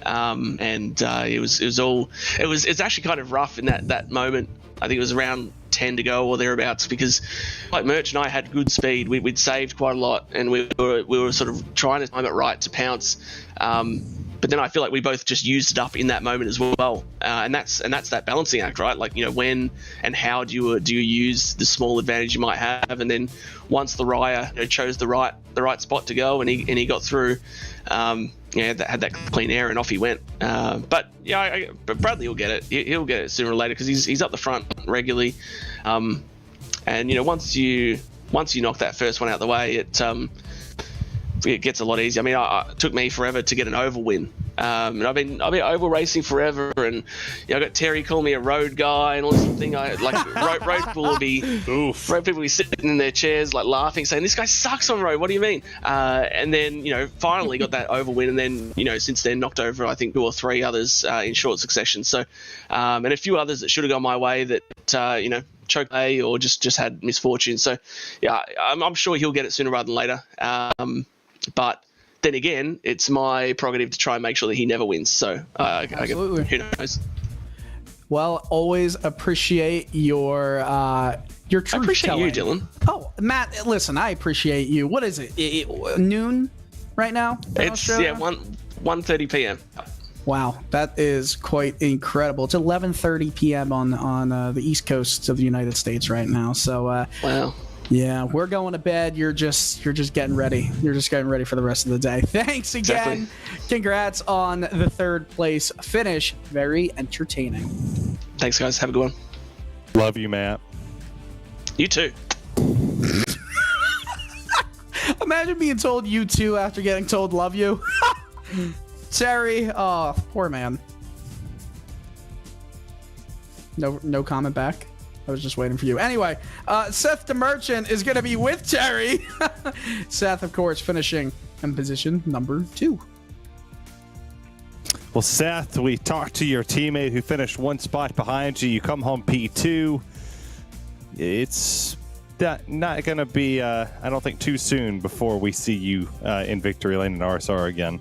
and it's actually kind of rough in that moment. I think it was around 10 to go or thereabouts, because like Merch and I had good speed. We'd saved quite a lot, and we were sort of trying to time it right to pounce. But then I feel like we both just used it up in that moment as well, and that's that balancing act, right? Like, when and how do you use the small advantage you might have, and then once the Raya chose the right spot to go, and he got through, had that clean air, and off he went. But Bradley will get it. He'll get it sooner or later, because he's up the front regularly, and once you knock that first one out of the way, it gets a lot easier. I mean, it took me forever to get an oval win. And I've been oval racing forever, and I got Terry calling me a road guy and all this thing. Road people will be sitting in their chairs like laughing, saying, "This guy sucks on road. What do you mean?" And then finally got that oval win, and then since then knocked over I think 2 or 3 others in short succession. So and a few others that should have gone my way that choked away or just had misfortune. So I'm sure he'll get it sooner rather than later. But then again, it's my prerogative to try and make sure that he never wins. So Absolutely. Who knows? Well, always appreciate your truth I appreciate telling. you, Dylan. Oh, Matt, listen, I appreciate you. What is it? Noon right now? It's 1:30 p.m. Wow, that is quite incredible. It's 11:30 p.m. on the East Coast of the United States right now. So Wow. Yeah, we're going to bed. You're just getting ready. You're just getting ready for the rest of the day. Thanks again. Exactly. Congrats on the 3rd place finish. Very entertaining. Thanks, guys. Have a good one. Love you, Matt. You too. Imagine being told you too after getting told love you. Terry, oh, poor man. No comment back. I was just waiting for you. Anyway, Seth the Merchant is going to be with Terry. Seth, of course, finishing in position number 2. Well, Seth, we talked to your teammate who finished 1 spot behind you. You come home P2. It's not going to be, I don't think, too soon before we see you in victory lane in RSR again.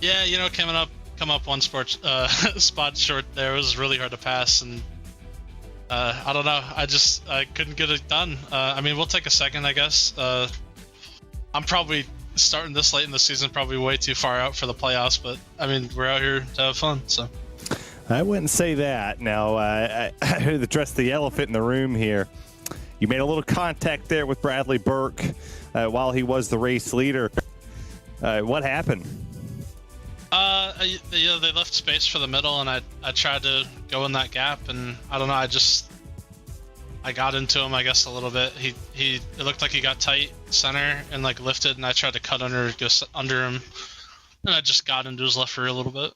Yeah, come up 1 spot short there. It was really hard to pass, and I don't know. I couldn't get it done. We'll take a second, I guess. I'm probably starting this late in the season, probably way too far out for the playoffs, but we're out here to have fun. So I wouldn't say that. Now, I address the elephant in the room here. You made a little contact there with Bradley Burke while he was the race leader. What happened? They left space for the middle, and I tried to go in that gap, and I don't know. I got into him, I guess, a little bit. It looked like he got tight center and lifted, and I tried to cut under him, and I just got into his left rear a little bit.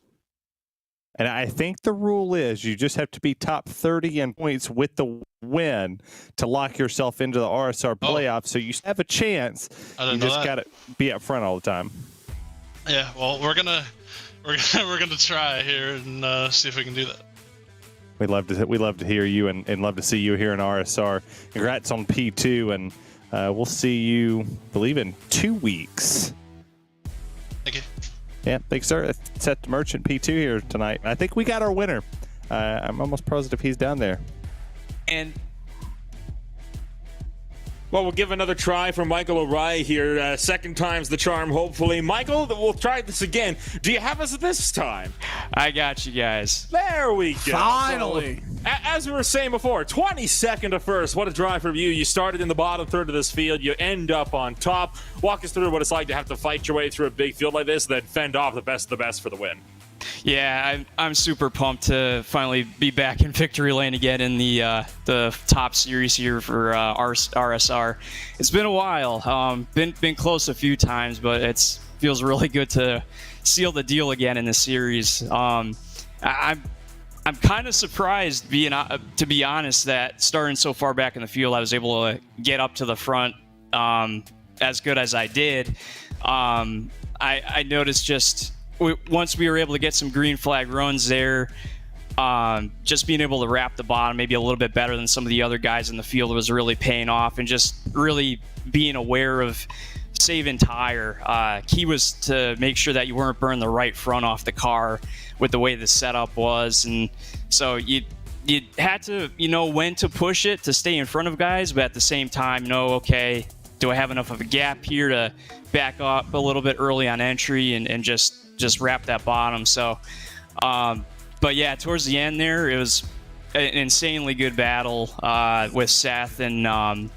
And I think the rule is you just have to be top 30 in points with the win to lock yourself into the RSR playoffs. So you have a chance. You just got to be up front all the time. Yeah, well, we're gonna try here and see if we can do that. We love to hear you and love to see you here in RSR. Congrats on P2, and we'll see you, I believe, in 2 weeks. Thank you. Yeah, thanks, sir. Seth the Merchant P2 here tonight. I think we got our winner. I'm almost positive he's down there. And well, we'll give another try for Michael O'Reilly here. Second time's the charm, hopefully. Michael, we'll try this again. Do you have us this time? I got you guys. There we go. Finally. So, as we were saying before, 22nd to first. What a drive from you. You started in the bottom third of this field. You end up on top. Walk us through what it's like to have to fight your way through a big field like this, then fend off the best of the best for the win. Yeah, I'm super pumped to finally be back in victory lane again in the top series here for RSR. It's been a while. Been close a few times, but it feels really good to seal the deal again in the series. I'm kind of surprised, to be honest, that starting so far back in the field, I was able to get up to the front as good as I did. I noticed just once we were able to get some green flag runs there, just being able to wrap the bottom maybe a little bit better than some of the other guys in the field was really paying off, and just really being aware of saving tire. Key was to make sure that you weren't burning the right front off the car with the way the setup was, and so you had to know when to push it to stay in front of guys, but at the same time okay, do I have enough of a gap here to back up a little bit early on entry and just wrap that bottom. So but yeah, towards the end there, it was an insanely good battle with Seth and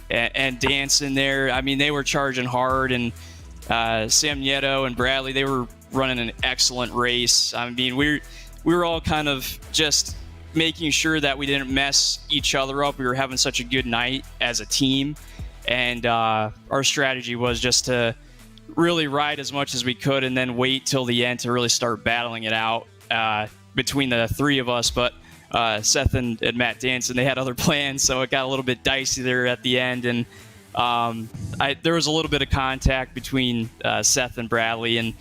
Danson there. I mean, they were charging hard, and Sam Nieto and Bradley, they were running an excellent race. I mean, we were all kind of just making sure that we didn't mess each other up. We were having such a good night as a team, and our strategy was just to really ride as much as we could and then wait till the end to really start battling it out between the three of us. But Seth and Matt Danson, they had other plans, so it got a little bit dicey there at the end, and there was a little bit of contact between Seth and Bradley, and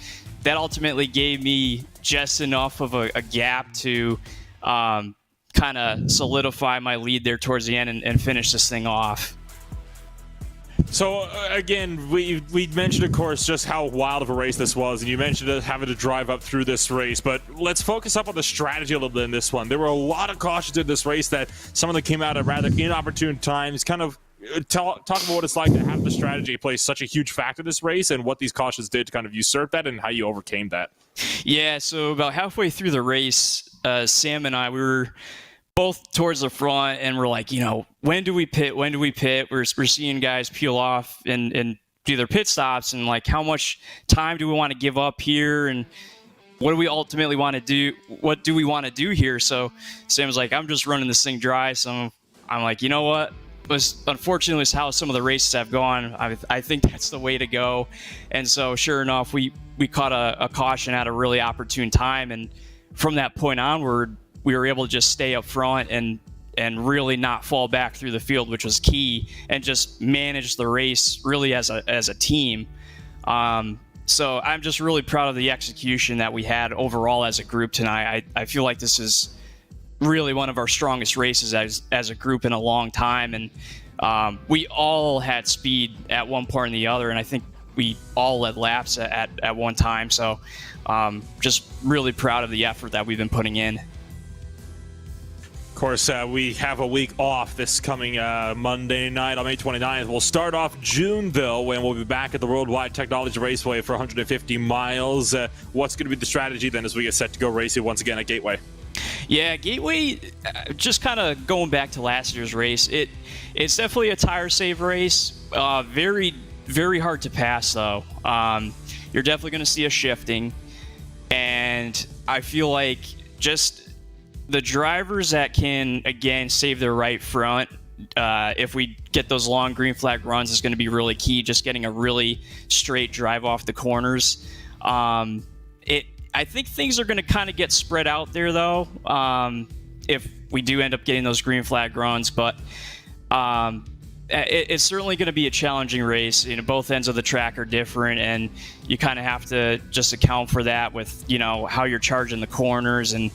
that ultimately gave me just enough of a gap to kind of solidify my lead there towards the end and finish this thing off. So again, we mentioned, of course, just how wild of a race this was, and you mentioned having to drive up through this race, but let's focus up on the strategy a little bit in this one. There were a lot of cautions in this race that some of them came out at rather inopportune times. Kind of talk about what it's like to have the strategy play such a huge factor in this race, and what these cautions did to kind of usurp that, and how you overcame that. Yeah, so about halfway through the race, Sam and I, we were both towards the front, and we're like, when do we pit? When do we pit? We're seeing guys peel off and do their pit stops, and like, how much time do we want to give up here? And what do we ultimately want to do? What do we want to do here? So Sam was like, I'm just running this thing dry. So I'm like, you know what? Unfortunately, it's how some of the races have gone. I think that's the way to go. And so sure enough, we caught a caution at a really opportune time. And from that point onward, we were able to just stay up front and really not fall back through the field, which was key, and just manage the race really as a team. So I'm just really proud of the execution that we had overall as a group tonight. I feel like this is really one of our strongest races as a group in a long time, and we all had speed at one point or the other, and I think we all led laps at one time. So just really proud of the effort that we've been putting in. Of course, we have a week off this coming Monday night on May 29th. We'll start off June, though, when we'll be back at the Worldwide Technology Raceway for 150 miles. What's going to be the strategy then as we get set to go racing once again at Gateway? Yeah, Gateway, just kind of going back to last year's race, it's definitely a tire save race. Very, very hard to pass, though. You're definitely going to see a shifting, and I feel like just the drivers that can, again, save their right front, if we get those long green flag runs, is going to be really key, just getting a really straight drive off the corners. I think things are going to kind of get spread out there, though, if we do end up getting those green flag runs. But it's certainly going to be a challenging race. Both ends of the track are different, and you kind of have to just account for that with, how you're charging the corners and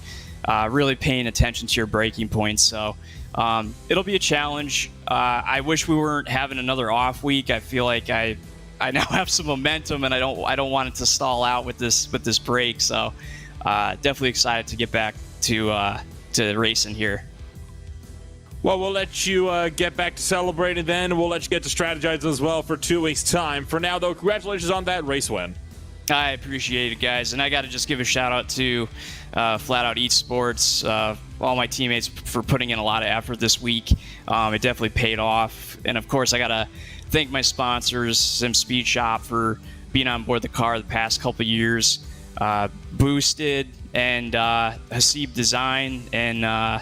really paying attention to your braking points. So it'll be a challenge. I wish we weren't having another off week. I feel like I now have some momentum, and I don't want it to stall out with this break. So definitely excited to get back to racing here. Well, we'll let you get back to celebrating then. We'll let you get to strategizing as well for 2 weeks' time. For now, though, congratulations on that race win. I appreciate it, guys. And I got to just give a shout out to Flat Out Esports, all my teammates for putting in a lot of effort this week. It definitely paid off. And of course, I got to thank my sponsors, Sim Speed Shop, for being on board the car the past couple years. Boosted, and Hasib Design and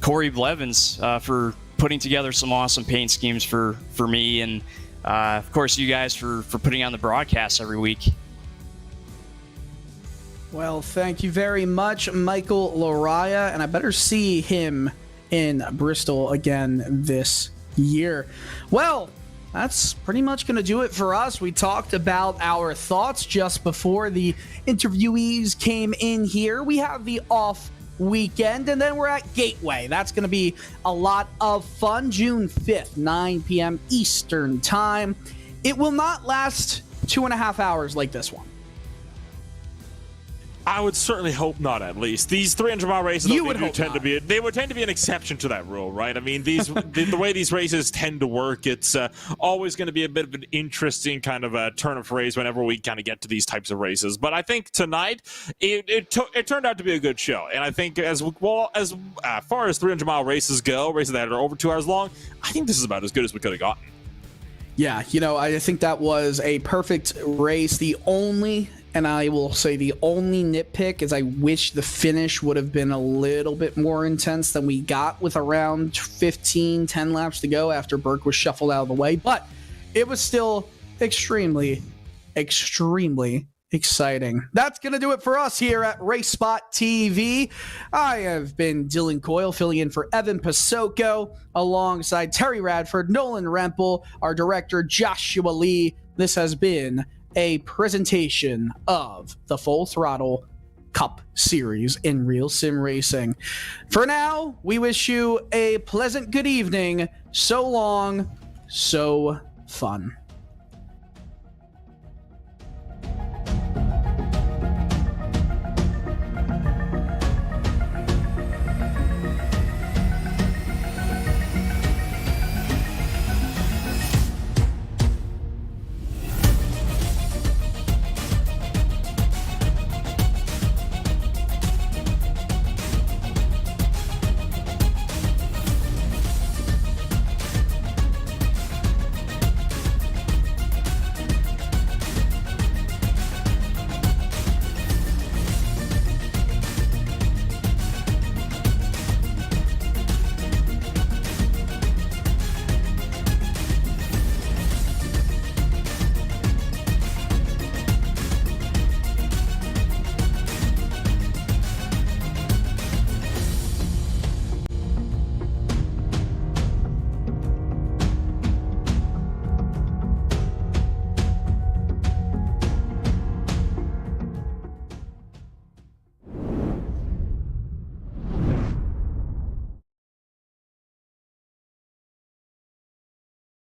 Corey Blevins for putting together some awesome paint schemes for me, and of course you guys for putting on the broadcast every week. Well, thank you very much, Michael Lariah, and I better see him in Bristol again this year. Well, that's pretty much going to do it for us. We talked about our thoughts just before the interviewees came in here. We have the off weekend, and then we're at Gateway. That's going to be a lot of fun. June 5th, 9 p.m. Eastern Time. It will not last 2.5 hours like this one. I would certainly hope not. At least these 300-mile races, they would tend to be an exception to that rule, right? I mean, these the way these races tend to work, it's always going to be a bit of an interesting kind of a turn of phrase whenever we kind of get to these types of races. But I think tonight it turned out to be a good show, and I think as far as 300-mile races go, races that are over 2 hours long, I think this is about as good as we could have gotten. Yeah, I think that was a perfect race. And I will say the only nitpick is I wish the finish would have been a little bit more intense than we got with around 10 laps to go after Burke was shuffled out of the way. But it was still extremely, extremely exciting. That's going to do it for us here at RaceSpotTV. I have been Dylan Coyle, filling in for Evan Pasoko, alongside Terry Radford, Nolan Rempel, our director Joshua Lee. This has been a presentation of the Full Throttle Cup Series in Real Sim Racing. For now, we wish you a pleasant good evening. So long, so fun.